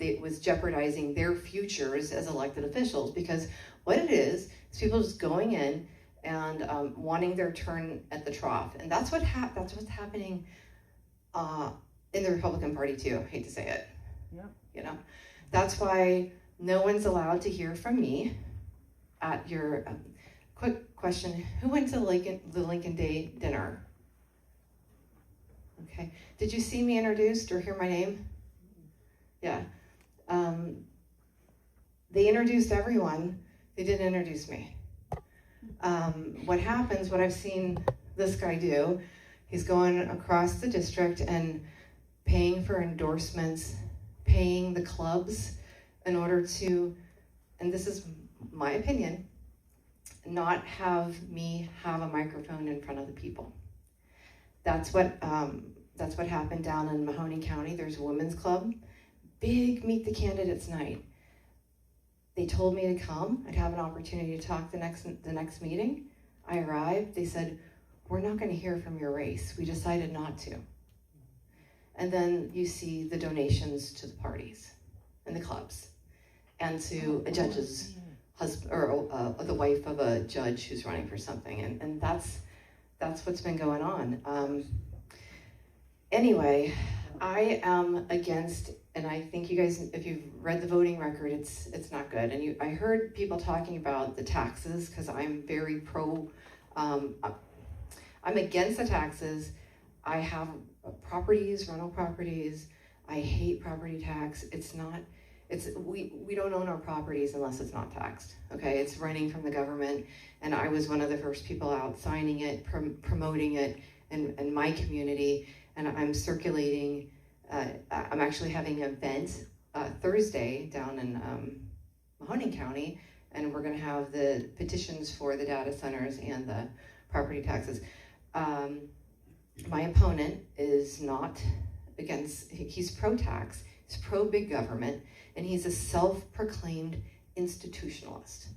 It was jeopardizing their futures as elected officials, because what it is people just going in and wanting their turn at the trough. And that's what's happening in the Republican Party too. I hate to say it. Yeah. That's why no one's allowed to hear from me at your quick question. Who went to the Lincoln Day dinner? Okay. Did you see me introduced or hear my name? Yeah. They introduced everyone. They didn't introduce me. What happens, what I've seen this guy do, he's going across the district and paying for endorsements, paying the clubs in order to, and this is my opinion, not have me have a microphone in front of the people. That's what happened down in Mahoning County. There's a women's club, big Meet the Candidates night. They told me to come. I'd have an opportunity to talk the next meeting. I arrived. They said, we're not going to hear from your race. We decided not to. And then you see the donations to the parties and the clubs and to a judge's husband, or the wife of a judge who's running for something. And that's what's been going on. Anyway, I am against, and I think you guys, if you've read the voting record, it's not good. And I heard people talking about the taxes, because I'm very I'm against the taxes. I have properties, rental properties. I hate property tax. We don't own our properties unless it's not taxed, okay? It's renting from the government, and I was one of the first people out signing it, promoting it in my community, and I'm circulating. I'm actually having an event Thursday down in Mahoning County, and we're gonna have the petitions for the data centers and the property taxes. My opponent is not against, he's pro-tax, he's pro-big government, and he's a self-proclaimed institutionalist.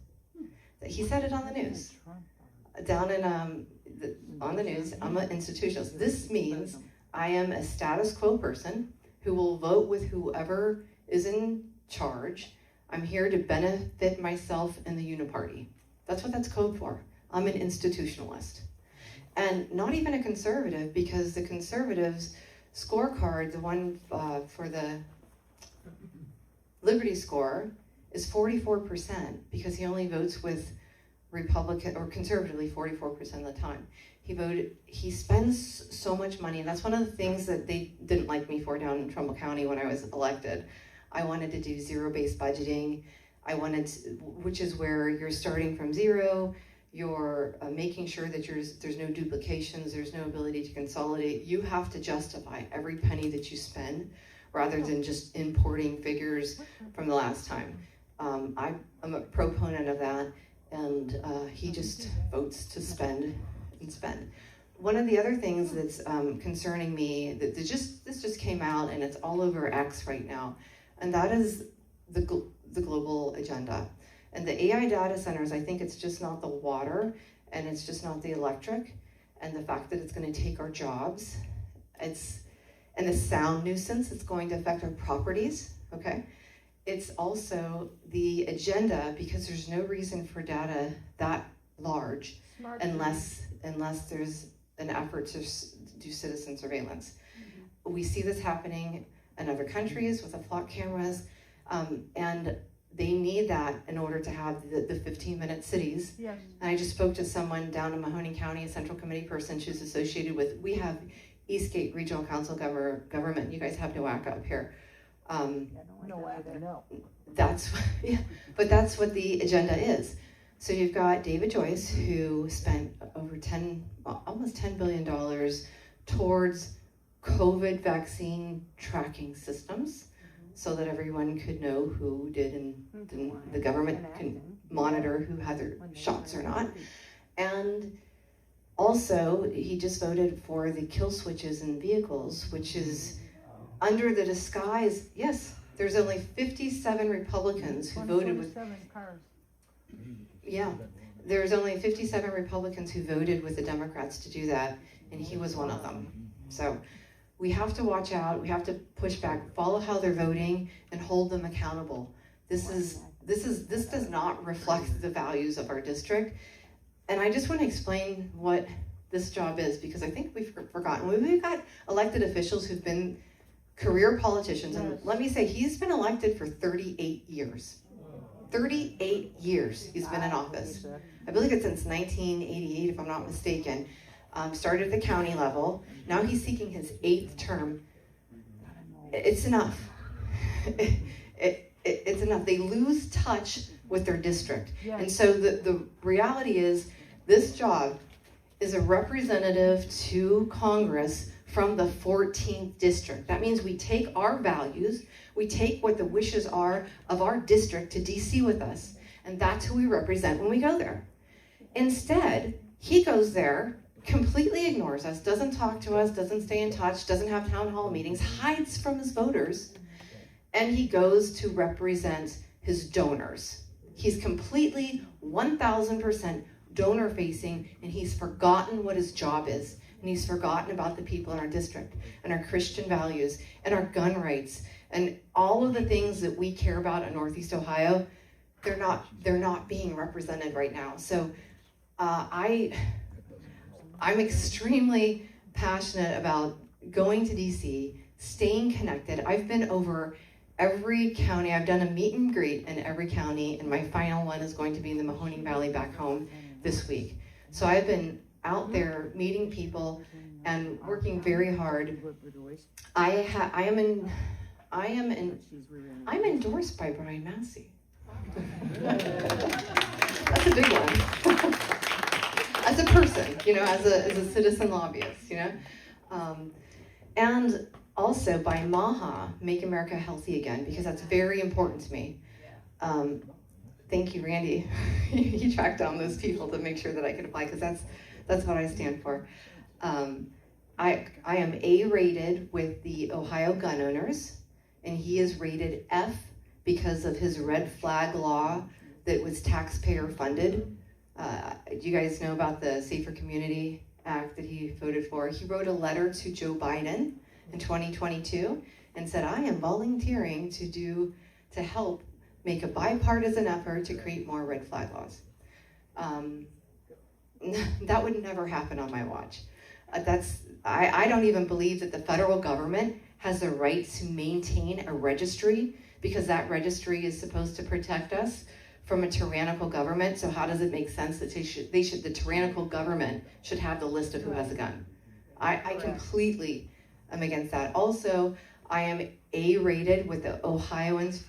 He said it on the news. Down in, on the news, I'm an institutionalist. This means I am a status quo person who will vote with whoever is in charge. I'm here to benefit myself and the uniparty. That's what that's code for. I'm an institutionalist. And not even a conservative, because the conservatives' scorecard, the one for the Liberty score, is 44%, because he only votes with Republican, or conservatively 44% of the time. He spends so much money, and that's one of the things that they didn't like me for down in Trumbull County when I was elected. I wanted to do zero-based budgeting. Which is where you're starting from zero, you're making sure that there's no duplications, there's no ability to consolidate. You have to justify every penny that you spend, rather than just importing figures from the last time. I'm a proponent of that, and he just votes to spend and spend. One of the other things that's concerning me, this just came out, and it's all over X right now, and that is the global agenda. And the AI data centers, I think it's just not the water, and it's just not the electric, and the fact that it's going to take our jobs. And the sound nuisance, it's going to affect our properties, okay? It's also the agenda, because there's no reason for data that large unless there's an effort to do citizen surveillance. We see this happening in other countries with the flock cameras, and they need that in order to have the 15-minute cities. Yes. And I just spoke to someone down in Mahoning County, a Central Committee person she's associated with. We have Eastgate Regional Council government. You guys have NOACA up here. No. That's but that's what the agenda is. So you've got David Joyce, who spent almost $10 billion towards COVID vaccine tracking systems, so that everyone could know who did and didn't. The government can monitor who had their shots or not. And also, he just voted for the kill switches in vehicles, which is under the disguise. Yes, there's only 57 Republicans who voted with. Cars. Yeah, there's only 57 Republicans who voted with the Democrats to do that, and he was one of them. So we have to watch out. We have to push back, follow how they're voting, and hold them accountable. This does not reflect the values of our district. And I just want to explain what this job is, because I think we've forgotten. We've got elected officials who've been career politicians, and let me say, he's been elected for 38 years. 38 years he's been in office. I believe it's since 1988, if I'm not mistaken. Started at the county level. Now he's seeking his 8th term. It's enough. It's enough. They lose touch with their district. Yes. And so the reality is, this job is a representative to Congress from the 14th district. That means we take our values, we take what the wishes are of our district to DC with us, and that's who we represent when we go there. Instead, he goes there, completely ignores us, doesn't talk to us, doesn't stay in touch, doesn't have town hall meetings, hides from his voters, and he goes to represent his donors. He's completely 1,000% donor facing, and he's forgotten what his job is. And he's forgotten about the people in our district and our Christian values and our gun rights and all of the things that we care about in Northeast Ohio. They're not being represented right now. So I'm extremely passionate about going to DC, staying connected. I've been over every county. I've done a meet and greet in every county, and my final one is going to be in the Mahoning Valley back home this week. So I've been out there meeting people and working very hard. I'm endorsed by Brian Massey. That's a big one. As a person, as a citizen lobbyist, and also by MAHA, Make America Healthy Again, because that's very important to me. Thank you, Randy. He tracked down those people to make sure that I could apply, because that's what I stand for. I am A-rated with the Ohio gun owners, and he is rated F because of his red flag law that was taxpayer funded. Do you guys know about the Safer Community Act that he voted for? He wrote a letter to Joe Biden in 2022 and said, I am volunteering to help make a bipartisan effort to create more red flag laws. That would never happen on my watch. I don't even believe that the federal government has the right to maintain a registry, because that registry is supposed to protect us from a tyrannical government. So how does it make sense that the tyrannical government should have the list of who has a gun? I completely am against that. Also, I am A-rated with the Ohio Advocates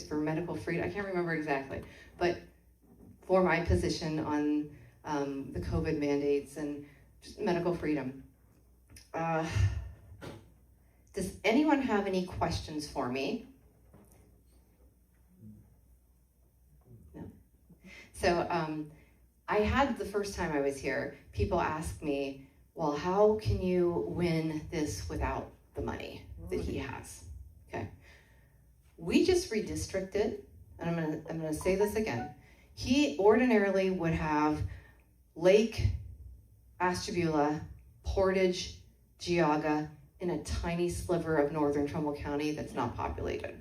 for Medical Freedom. I can't remember exactly, but for my position on the COVID mandates and just medical freedom. Does anyone have any questions for me? No? So I had, the first time I was here, people asked me, well, how can you win this without the money that he has? Okay. We just redistricted, and I'm gonna say this again. He ordinarily would have Lake, Ashtabula, Portage, Geauga in a tiny sliver of northern Trumbull County that's not populated.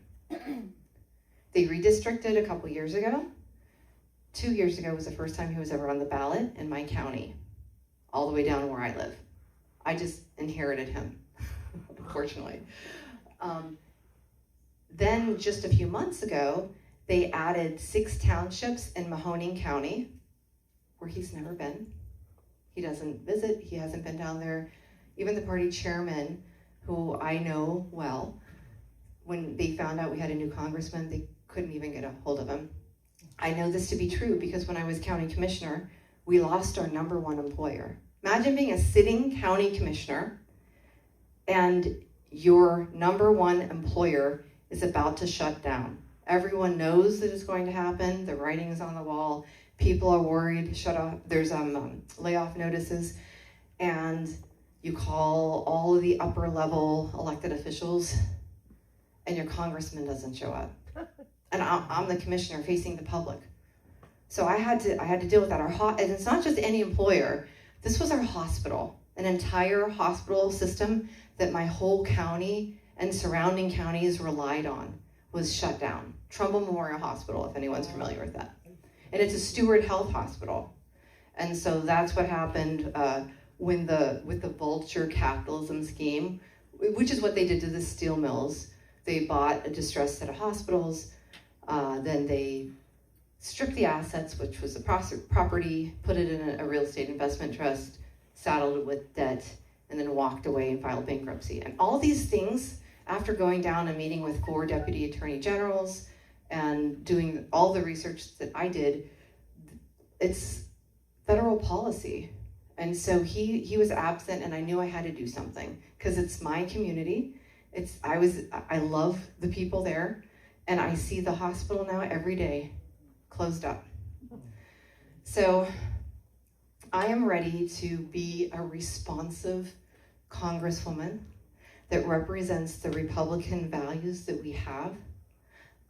They redistricted a couple years ago. 2 years ago was the first time he was ever on the ballot in my county, all the way down where I live. I just inherited him, unfortunately. Then just a few months ago, they added 6 townships in Mahoning County, where he's never been. He doesn't visit, he hasn't been down there. Even the party chairman, who I know well, when they found out we had a new congressman, they couldn't even get a hold of him. I know this to be true because when I was county commissioner, we lost our #1 employer. Imagine being a sitting county commissioner and your #1 employer is about to shut down. Everyone knows that it's going to happen. The writing's on the wall. People are worried. Shut off. There's layoff notices, and you call all of the upper level elected officials, and your congressman doesn't show up. And I'm the commissioner facing the public, so I had to deal with that. And it's not just any employer. This was our hospital, an entire hospital system that my whole county and surrounding counties relied on was shut down. Trumbull Memorial Hospital, if anyone's familiar with that. And it's a Steward Health Hospital. And so that's what happened with the vulture capitalism scheme, which is what they did to the steel mills. They bought a distressed set of hospitals, then they stripped the assets, which was the property, put it in a real estate investment trust, saddled it with debt, and then walked away and filed bankruptcy. And all these things, after going down and meeting with 4 deputy attorney generals and doing all the research that I did, it's federal policy. And so he was absent, and I knew I had to do something because it's my community. I love the people there, and I see the hospital now every day closed up. So I am ready to be a responsive congresswoman that represents the Republican values that we have.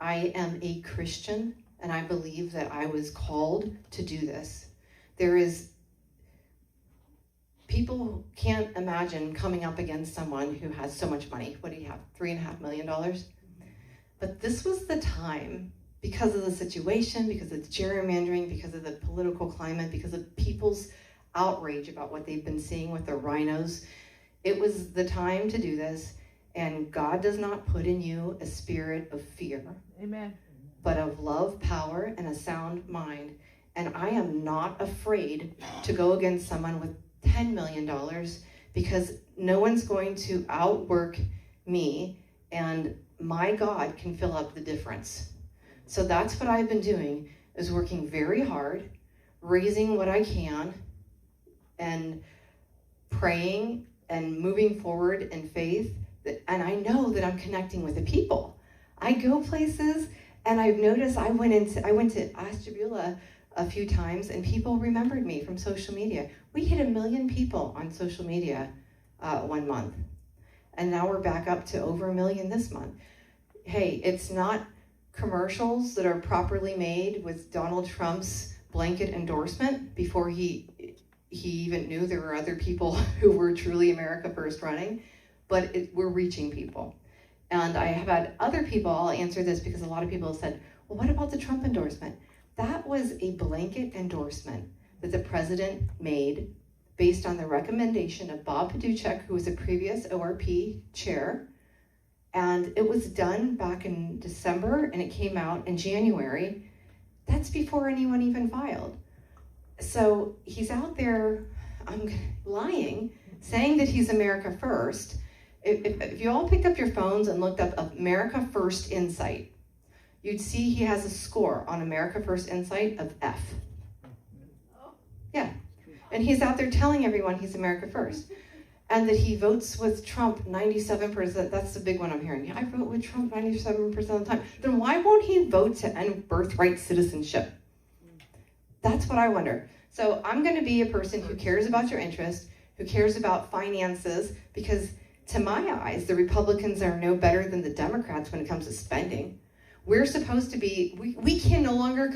I am a Christian, and I believe that I was called to do this. People can't imagine coming up against someone who has so much money. What do you have, $3.5 million? But this was the time, because of the situation, because of the gerrymandering, because of the political climate, because of people's outrage about what they've been seeing with the rhinos. It was the time to do this, and God does not put in you a spirit of fear. Amen. But of love, power, and a sound mind. And I am not afraid to go against someone with $10 million because no one's going to outwork me, and my God can fill up the difference. So that's what I've been doing, is working very hard, raising what I can, and praying and moving forward in faith. And I know that I'm connecting with the people. I go places, and I've noticed I went to Ashtabula a few times, and people remembered me from social media. We hit 1 million people on social media 1 month. And now we're back up to over 1 million this month. Hey, it's not commercials that are properly made with Donald Trump's blanket endorsement before he even knew there were other people who were truly America First running, but we're reaching people. And I have had other people, I'll answer this because a lot of people have said, well, what about the Trump endorsement? That was a blanket endorsement that the president made based on the recommendation of Bob Paduchek, who was a previous ORP chair. And it was done back in December, and it came out in January. That's before anyone even filed. So he's out there lying, saying that he's America First. If you all picked up your phones and looked up America First Insight, you'd see he has a score on America First Insight of F. Yeah. And he's out there telling everyone he's America First. And that he votes with Trump 97%. That's the big one I'm hearing. I vote with Trump 97% of the time. Then why won't he vote to end birthright citizenship? That's what I wonder. So I'm going to be a person who cares about your interests, who cares about finances, because to my eyes, the Republicans are no better than the Democrats when it comes to spending. We're supposed to be, we can no longer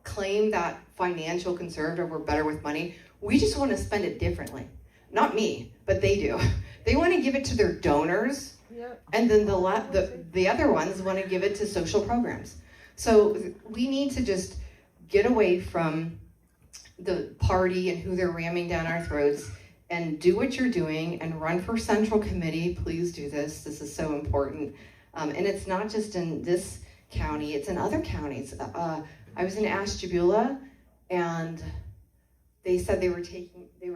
claim that financial conservative, we're better with money. We just want to spend it differently. Not me, but they do. They want to give it to their donors, and then the other ones want to give it to social programs. So we need to just get away from the party and who they're ramming down our throats, and do what you're doing and run for central committee. Please do this. This is so important. And it's not just in this county, it's in other counties. I was in Ashtabula, and they said they were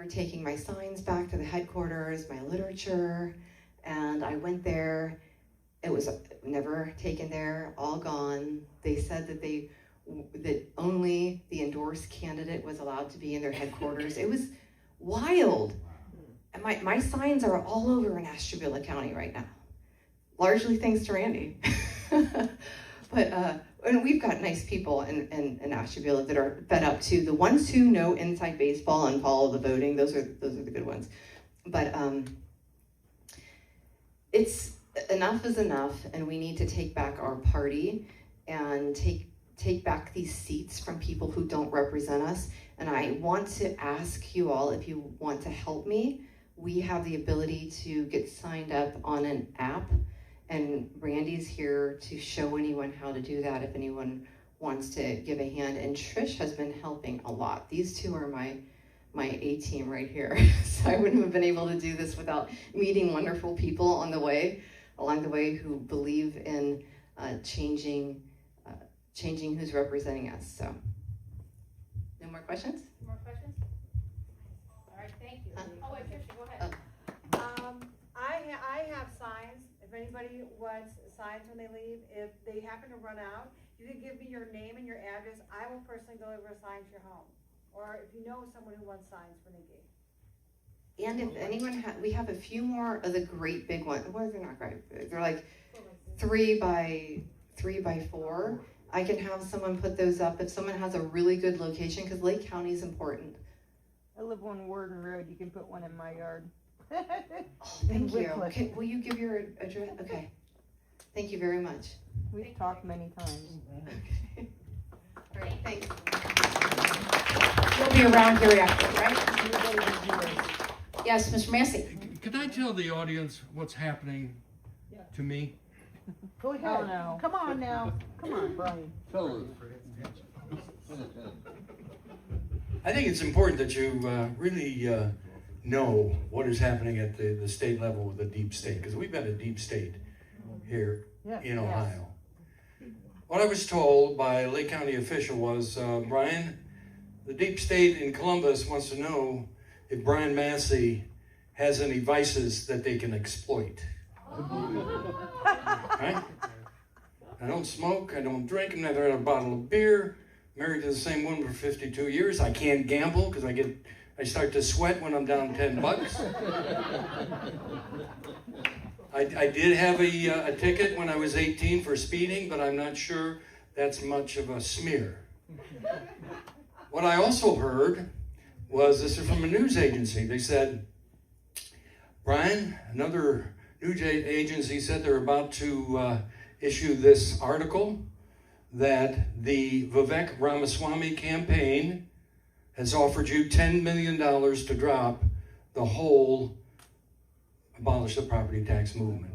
taking my signs back to the headquarters, my literature, and I went there. It was never taken there, all gone. They said that only the endorsed candidate was allowed to be in their headquarters. It was wild. And my signs are all over in Ashtabula County right now, largely thanks to Randy. But and we've got nice people in Ashtabula that are fed up too. The ones who know inside baseball and follow the voting, those are the good ones. But it's enough is enough, and we need to take back our party and take back these seats from people who don't represent us. And I want to ask you all, if you want to help me, we have the ability to get signed up on an app, and Randy's here to show anyone how to do that if anyone wants to give a hand. And Trish has been helping a lot. These two are my A-team right here. So I wouldn't have been able to do this without meeting wonderful people along the way who believe in changing who's representing us. So, no more questions? More questions? All right, thank you. Oh, wait, Tricia, go ahead. I have signs. If anybody wants signs when they leave, if they happen to run out, you can give me your name and your address. I will personally deliver a sign to your home. Or if you know someone who wants signs for Nikki. And if anyone we have a few more of the great big ones. Well, they're not great big. They're like 3 by 4. I can have someone put those up if someone has a really good location, because Lake County is important. I live on Warden Road. You can put one in my yard. Thank you. Will you give your address? Okay. Thank you very much. We've talked many times. Okay. All right, thanks. You'll be around here after, right? Yes, Mr. Massey. Can I tell the audience what's happening to me? Go ahead. Oh, no. Come on now. Come on, Brian. I think it's important that you really know what is happening at the state level with the deep state, because we've got a deep state here in Ohio. What I was told by a Lake County official was, Brian, the deep state in Columbus wants to know if Brian Massey has any vices that they can exploit. Right? I don't smoke, I don't drink, I've never had a bottle of beer, married to the same woman for 52 years, I can't gamble because I start to sweat when I'm down $10. I did have a ticket when I was 18 for speeding, but I'm not sure that's much of a smear. What I also heard was, this is from a news agency, they said, Brian, another news agency said they're about to issue this article that the Vivek Ramaswamy campaign has offered you $10 million to drop the whole abolish the property tax movement.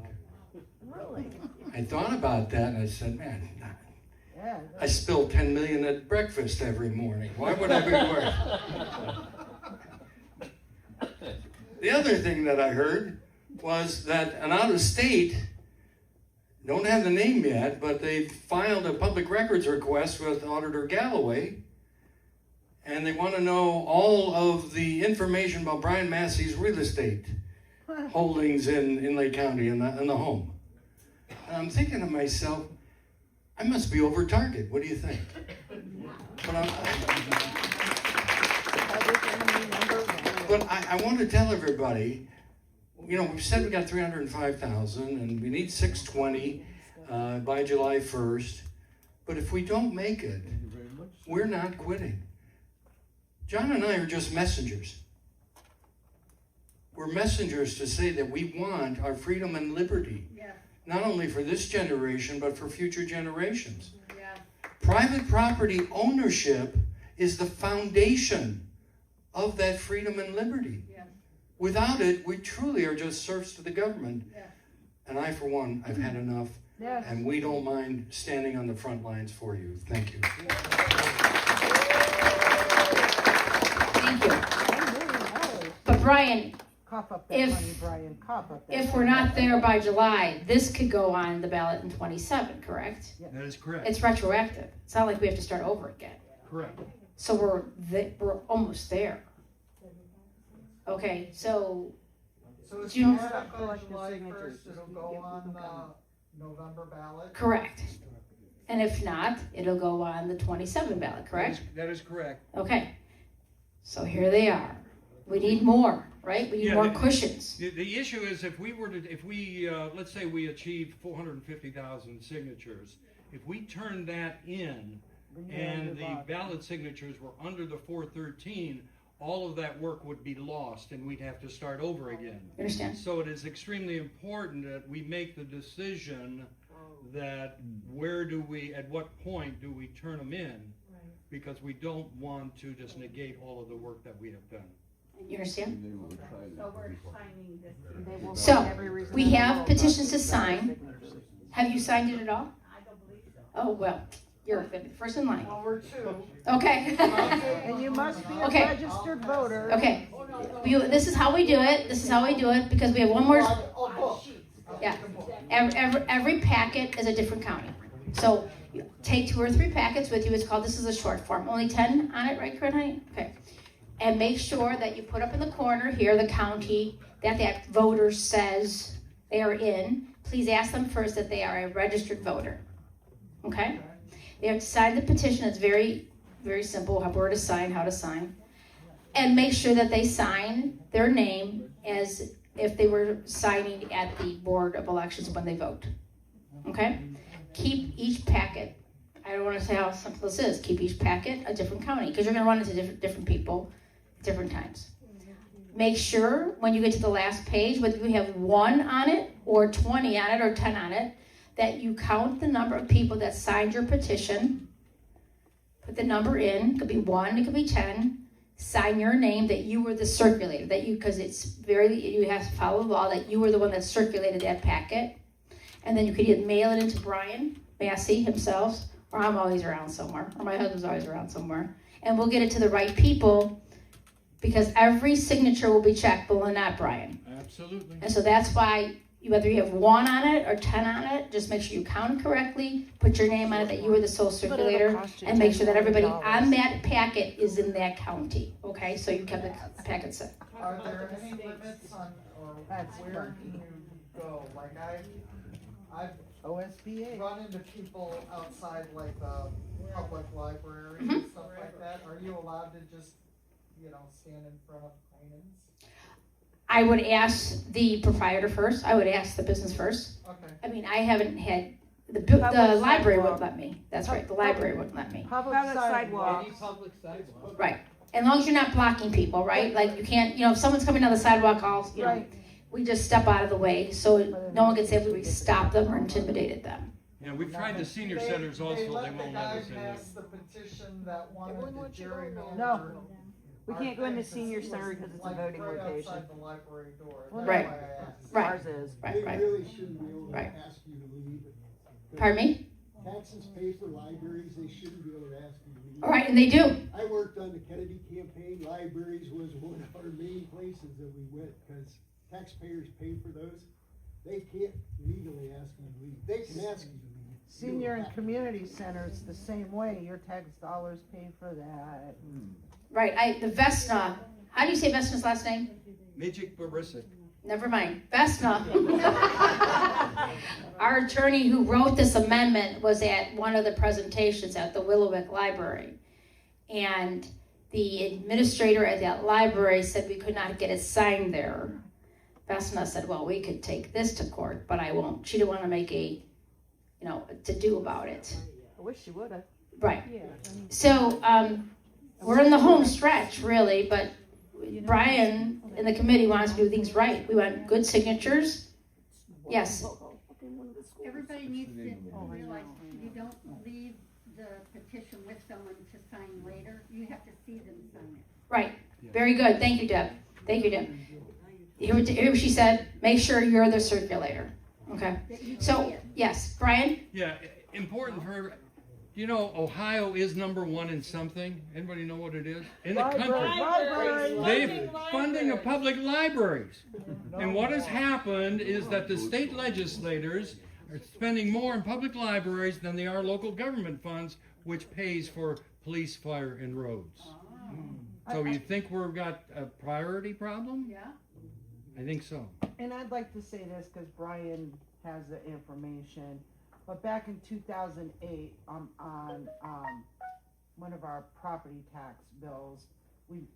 Really? I thought about that and I said, man, I spill 10 million at breakfast every morning. Why would I be worried? The other thing that I heard was that an out-of-state, don't have the name yet, but they filed a public records request with Auditor Galloway, and they want to know all of the information about Brian Massey's real estate holdings in Lake County in the home. And I'm thinking to myself, I must be over target. What do you think? But I want to tell everybody, we've said we got 305,000 and we need 620 by July 1st. But if we don't make it, we're not quitting. John and I are just messengers. We're messengers to say that we want our freedom and liberty, not only for this generation, but for future generations. Private property ownership is the foundation of that freedom and liberty. Without it, we truly are just serfs to the government. And I, for one, I've had enough. Yes. And we don't mind standing on the front lines for you. Thank you. Thank you. But Brian, Cough up that if- money, Brian, cough up that if money. we're not there by July, this could go on the ballot in 27, correct? That is correct. It's retroactive. It's not like we have to start over again. Correct. So we're almost there. Okay, so So if June- you add up by July 1st, it'll go on the November ballot? correct. And if not, it'll go on the 27 ballot, correct? That is correct. Okay. So here they are. We need more, right? We need Yeah, more the- cushions. The issue is if we let's say we achieved 450,000 signatures, if we turn that in and the ballot signatures were under the 413, all of that work would be lost and we'd have to start over again. Understand? So it is extremely important that we make the decision that at what point do we turn them in? Because we don't want to just negate all of the work that we have done. You understand? So we're signing this. They will So, find every reason we in the have world petitions not to sign sign. signatures. Have you signed it at all? I don't believe so. Oh, well, you're first in line. Well, we're two. Okay. And you must be a Okay. registered voter. Okay. This is how we do it. This is how we do it because we have one more. Yeah. Every packet is a different county. So you take 2 or 3 packets with you. It's called, this is a short form. Only 10 on it, right, Corinne, honey? Okay. And make sure that you put up in the corner here the county that voter says they are in. Please ask them first that they are a registered voter. Okay? They have to sign the petition. It's very, very simple. Where to sign, how to sign. And make sure that they sign their name as if they were signing at the Board of Elections when they vote. Okay? Keep each packet, I don't want to say how simple this is, keep each packet a different county, because you're going to run into different people, different times. Make sure when you get to the last page, whether you have 1 on it, or 20 on it, or 10 on it, that you count the number of people that signed your petition, put the number in, it could be 1, it could be 10, sign your name that you were the circulator, because you have to follow the law that you were the one that circulated that packet. And then you could either mail it into Brian Massey himself, or I'm always around somewhere, or my husband's always around somewhere. And we'll get it to the right people, because every signature will be checkable and not Brian. Absolutely. And so that's why, whether you have 1 on it or 10 on it, just make sure you count it correctly, put your name on it that you were the sole circulator, and make sure that everybody on that packet is in that county. Okay, so you kept the packet set. Are there any limits on, or where can you go? Like I've OSBA. run into people outside like the public library Mm-hmm. and stuff like that. Are you allowed to just, stand in front of claimants? I would ask the proprietor first. I would ask the business first. Okay. I mean, I haven't had, the Public library sidewalk. wouldn't let me. That's right, the library wouldn't let me. Public Public sidewalk. sidewalks. Right. As long as you're not blocking people, right? Like you can't, if someone's coming down the sidewalk, Right. we just step out of the way so no one can say we stopped them or intimidated them. Yeah, we've tried the senior They- centers also, they let the won't let guy us in there. pass the petition that wanted to gerrymander. No. We our can't go into thing, senior since center he because was, it's a like, voting right location. outside the library door. Well, That's Right. why I asked. Right. Ours is. Right, right. really shouldn't be able to Right. ask you to leave. Pardon me? Taxes pay for libraries, they shouldn't be able to ask you to leave. All right, and they do. I worked on the Kennedy campaign, libraries was one of our main places that we went, because taxpayers pay for those. They can't legally ask you to leave, they can ask you to leave. Senior and community centers the same way. Your tax dollars pay for that. Right, the Vesna, how do you say Vesna's last name? Magic Barisic. Never mind. Vesna. Our attorney who wrote this amendment was at one of the presentations at the Willowick Library. And the administrator at that library said we could not get it signed there. Vesna said, well, we could take this to court, but I won't. She didn't want to make a, to-do about it. I wish you would have. Right. Yeah. So, we're in the home stretch, really, but Brian and the committee wants to do things right. We want good signatures. Yes. Everybody needs to realize you don't leave the petition with someone to sign later. You have to see them sign it. Right. Very good. Thank you, Deb. Thank you, Deb. Hear what she said? Make sure you're the circulator. Okay. So, yes, Brian? Yeah, important for, you know, Ohio is #1 in something. Anybody know what it is? In the country. They're funding of public libraries. And what has happened is that the state legislators are spending more in public libraries than they are local government funds, which pays for police, fire, and roads. So you think we've got a priority problem? Yeah. I think so. And I'd like to say this because Brian has the information, but back in 2008, on one of our property tax bills, we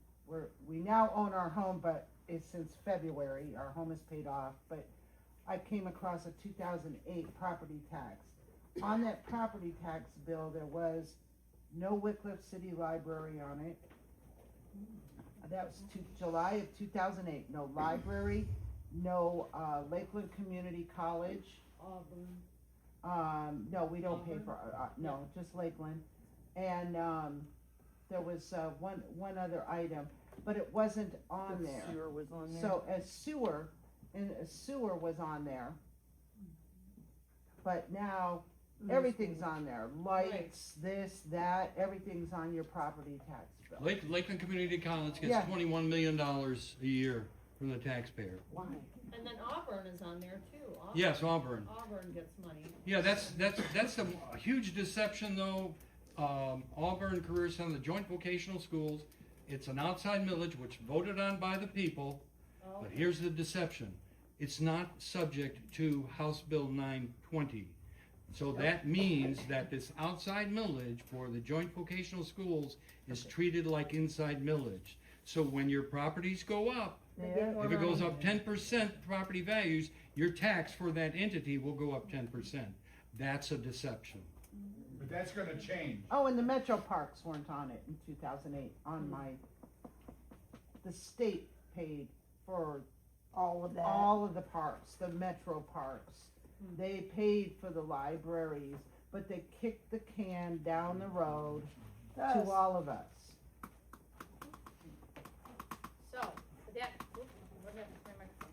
now own our home, but it's since February, our home is paid off, but I came across a 2008 property tax. On that property tax bill, there was no Wickliffe City Library on it. That was July of 2008. No library, no Lakeland Community College. No, we don't pay for, no, just Lakeland. And there was one other item, but it wasn't on there. Sewer was on there. So a sewer was on there. But now everything's on there. Lights, this, that, everything's on your property tax bill. Lakeland Community College gets Yeah. $21 million a year from the taxpayer. Why? And then Auburn is on there too. Yes, Auburn. Auburn gets money. Yeah, that's a huge deception though. Auburn Career Center, the Joint Vocational Schools, it's an outside millage which voted on by the people, but here's the deception. It's not subject to House Bill 920. So that means that this outside millage for the joint vocational schools is treated like inside millage. So when your properties go up, if it goes up 10% property values, your tax for that entity will go up 10%. That's a deception. But that's gonna change. Oh, and the Metro Parks weren't on it in 2008, the state paid for all of that. all of the parks, the Metro Parks. They paid for the libraries, but they kicked the can down the road to all of us. So, with that, what happened to my microphone?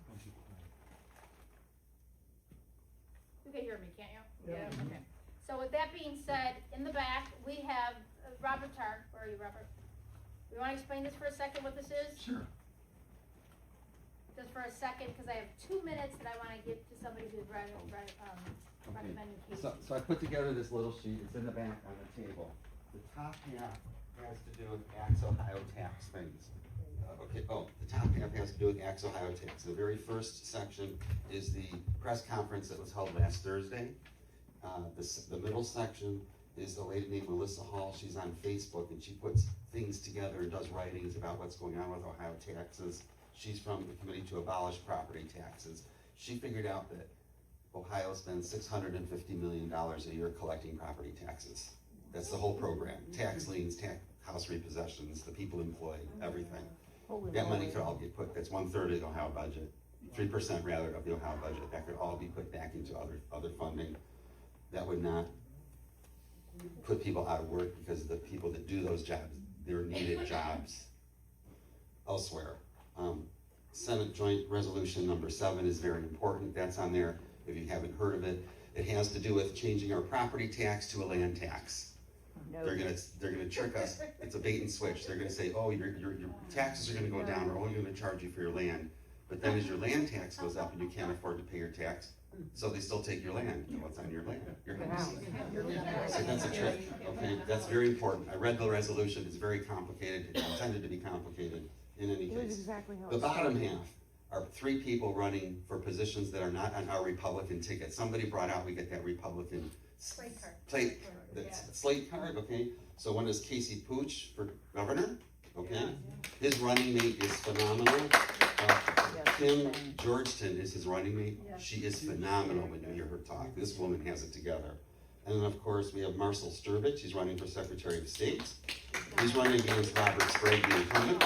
You can hear me, can't you? Yeah. Okay. So with that being said, in the back, we have Robert Tarr. Where are you, Robert? You wanna explain this for a second, what this is? Sure. Just for a second, because I have 2 minutes that I wanna give to somebody who's recommending Casey. So I put together this little sheet, it's in the back on the table. The top half has to do with Axe Ohio tax things. The top half has to do with Axe Ohio tax. The very first section is the press conference that was held last Thursday. The middle section is a lady named Melissa Hall. She's on Facebook and she puts things together and does writings about what's going on with Ohio taxes. She's from the Committee to Abolish Property Taxes. She figured out that Ohio spends $650 million a year collecting property taxes. That's the whole program. Tax liens, house repossessions, the people employed, everything. That money could all be put, that's 1/3 of the Ohio budget, 3% rather of the Ohio budget. That could all be put back into other funding. That would not put people out of work because the people that do those jobs, they're needed jobs elsewhere. Senate Joint Resolution number 7 is very important. That's on there if you haven't heard of it. It has to do with changing our property tax to a land tax. They're gonna trick us. It's a bait and switch. They're gonna say, oh, your taxes are gonna go down, or oh, you're gonna charge you for your land. But then as your land tax goes up and you can't afford to pay your tax, so they still take your land. You know what's on your land? Your house. So that's a trick. Okay, that's very important. I read the resolution. It's very complicated. It's intended to be complicated in any case. The bottom half are 3 people running for positions that are not on our Republican ticket. Somebody brought out, we get that Republican slate card, okay? So one is Casey Pooch for governor, okay? His running mate is phenomenal. Kim Georgeton is his running mate. She is phenomenal when you hear her talk. This woman has it together. And then of course we have Marcel Sturbich. He's running for Secretary of State. He's running against Robert Sprague, the incumbent.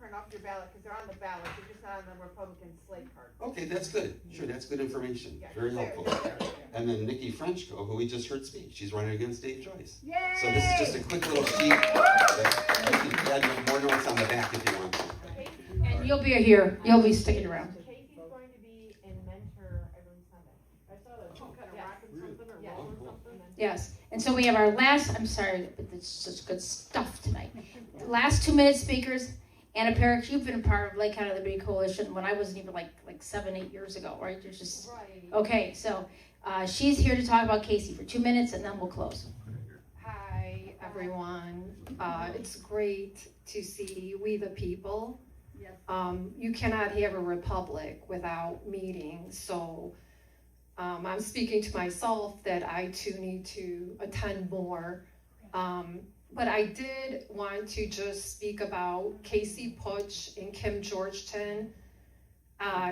print off your ballot, cause they're on the ballot, they're just not on the Republican slate card. Okay, that's good. Sure, that's good information. Yeah, Very there, helpful. there. And then Nikki Frenchco, who we just heard speak, she's running against Dave Joyce. Yay! So this is just a quick little sheet. You can add more notes on the back if you want to. And you'll be here, you'll be sticking around. Casey's going to be in Mentor every Sunday. I saw that, some kind of rocking something or rolling something. Yes, and so we have our last, I'm sorry, but it's such good stuff tonight. The last 2-minute speakers, Anna Parrish, you've been a part of Lake County Liberty Coalition when I wasn't even like 7-8 years ago, right? You're just, okay, so she's here to talk about Casey for 2 minutes and then we'll close. Hi, everyone. It's great to see we the people. Yes. You cannot have a republic without meetings, so I'm speaking to myself that I too need to attend more. But I did want to just speak about Casey Putsch and Kim Georgeton.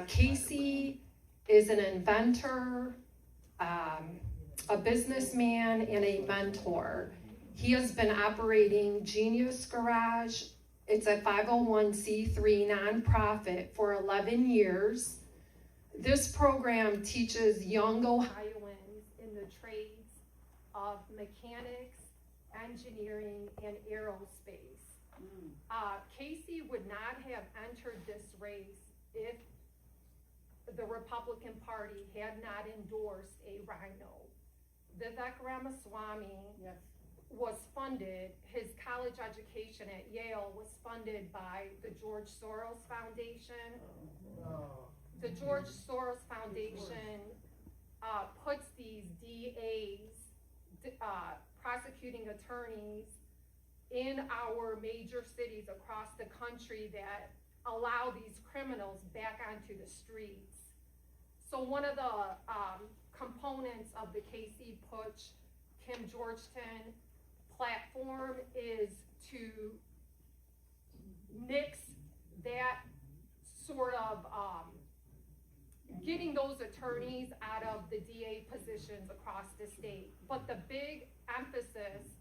Casey is an inventor, a businessman, and a mentor. He has been operating Genius Garage. It's a 501c3 nonprofit for 11 years. This program teaches young Ohioans in the trades of mechanics, engineering, and aerospace. Casey would not have entered this race if the Republican Party had not endorsed a rhino. Vivek Ramaswamy was funded, his college education at Yale was funded by the George Soros Foundation. The George Soros Foundation puts these DAs, prosecuting attorneys, in our major cities across the country that allow these criminals back onto the streets. So one of the components of the Casey Putsch, Kim Georgeton platform is to nix that sort of getting those attorneys out of the DA positions across the state. But the big emphasis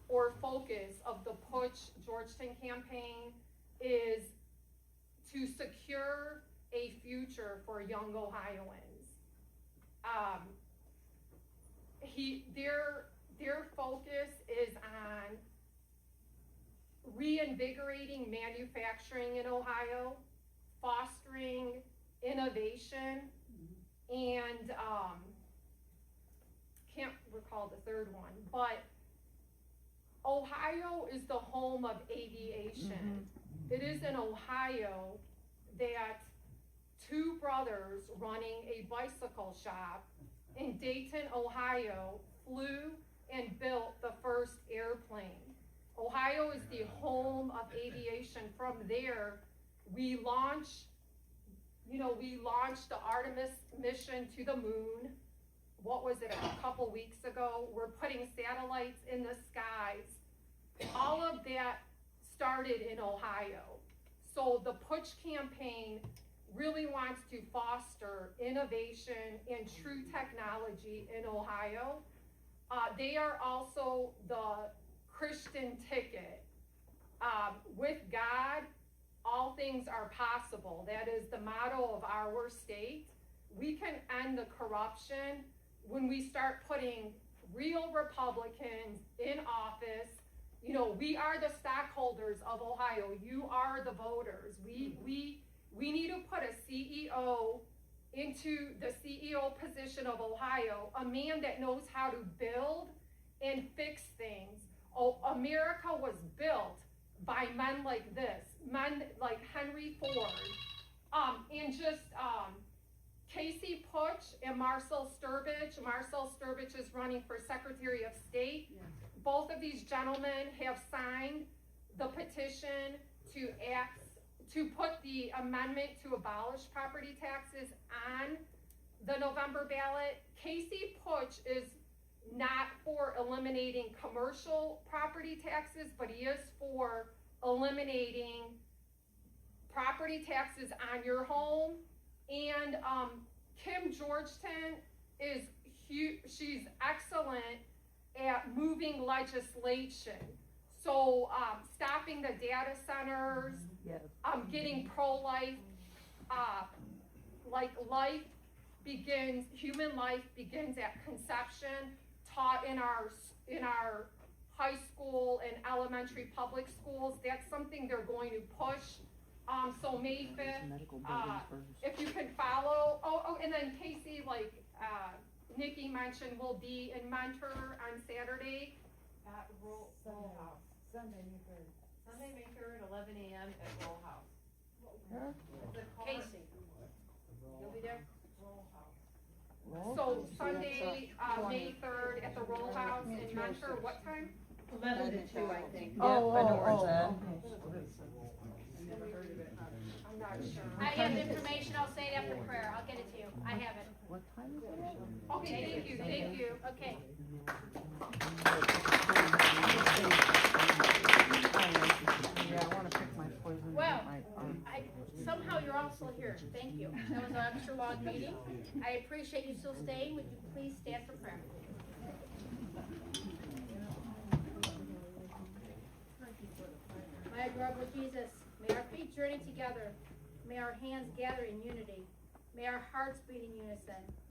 or focus of the Putsch Georgeton campaign is to secure a future for young Ohioans. Their focus is on reinvigorating manufacturing in Ohio, fostering innovation, and can't recall the third one, but Ohio is the home of aviation. It is in Ohio that two brothers running a bicycle shop in Dayton, Ohio, flew and built the first airplane. Ohio is the home of aviation. From there, we launched the Artemis mission to the moon. What was it, a couple weeks ago? We're putting satellites in the skies. All of that started in Ohio. So the Putsch campaign really wants to foster innovation and true technology in Ohio. They are also the Christian ticket. With God, all things are possible. That is the motto of our state. We can end the corruption when we start putting real Republicans in office. You know, we are the stockholders of Ohio. You are the voters. We need to put a CEO into the CEO position of Ohio, a man that knows how to build and fix things. Oh, America was built by men like this, men like Henry Ford, and just Casey Putsch and Marcel Sturbich. Marcel Sturbich is running for Secretary of State. Yes. Both of these gentlemen have signed the petition to put the amendment to abolish property taxes on the November ballot. Casey Putsch is not for eliminating commercial property taxes, but he is for eliminating property taxes on your home. And Kim Georgeton is she's excellent at moving legislation. So stopping the data centers, Yes. Getting pro-life, like life begins, human life begins at conception, taught in our high school and elementary public schools. That's something they're going to push. So May 5th, if you can follow, and then Casey, like, Nikki mentioned, will be in Mentor on Saturday At Roll House. Sunday, May 3rd. Sunday, May 3rd, 11 a.m. at Roll House. Casey. You'll be there? Roll House. So Sunday, May 3rd at the Roll House in Mentor, what time? 11 to 2, I think. I'm not sure. I have information, I'll say it after prayer, I'll get it to you, I have it. What time is it? Okay, thank you. Okay. Yeah, I wanna pick my poison. Well, my, somehow you're all still here, thank you. That was an extra long meeting. I appreciate you still staying, would you please stand for prayer? My adorable Jesus, may our feet journey together, may our hands gather in unity, may our hearts beat in unison.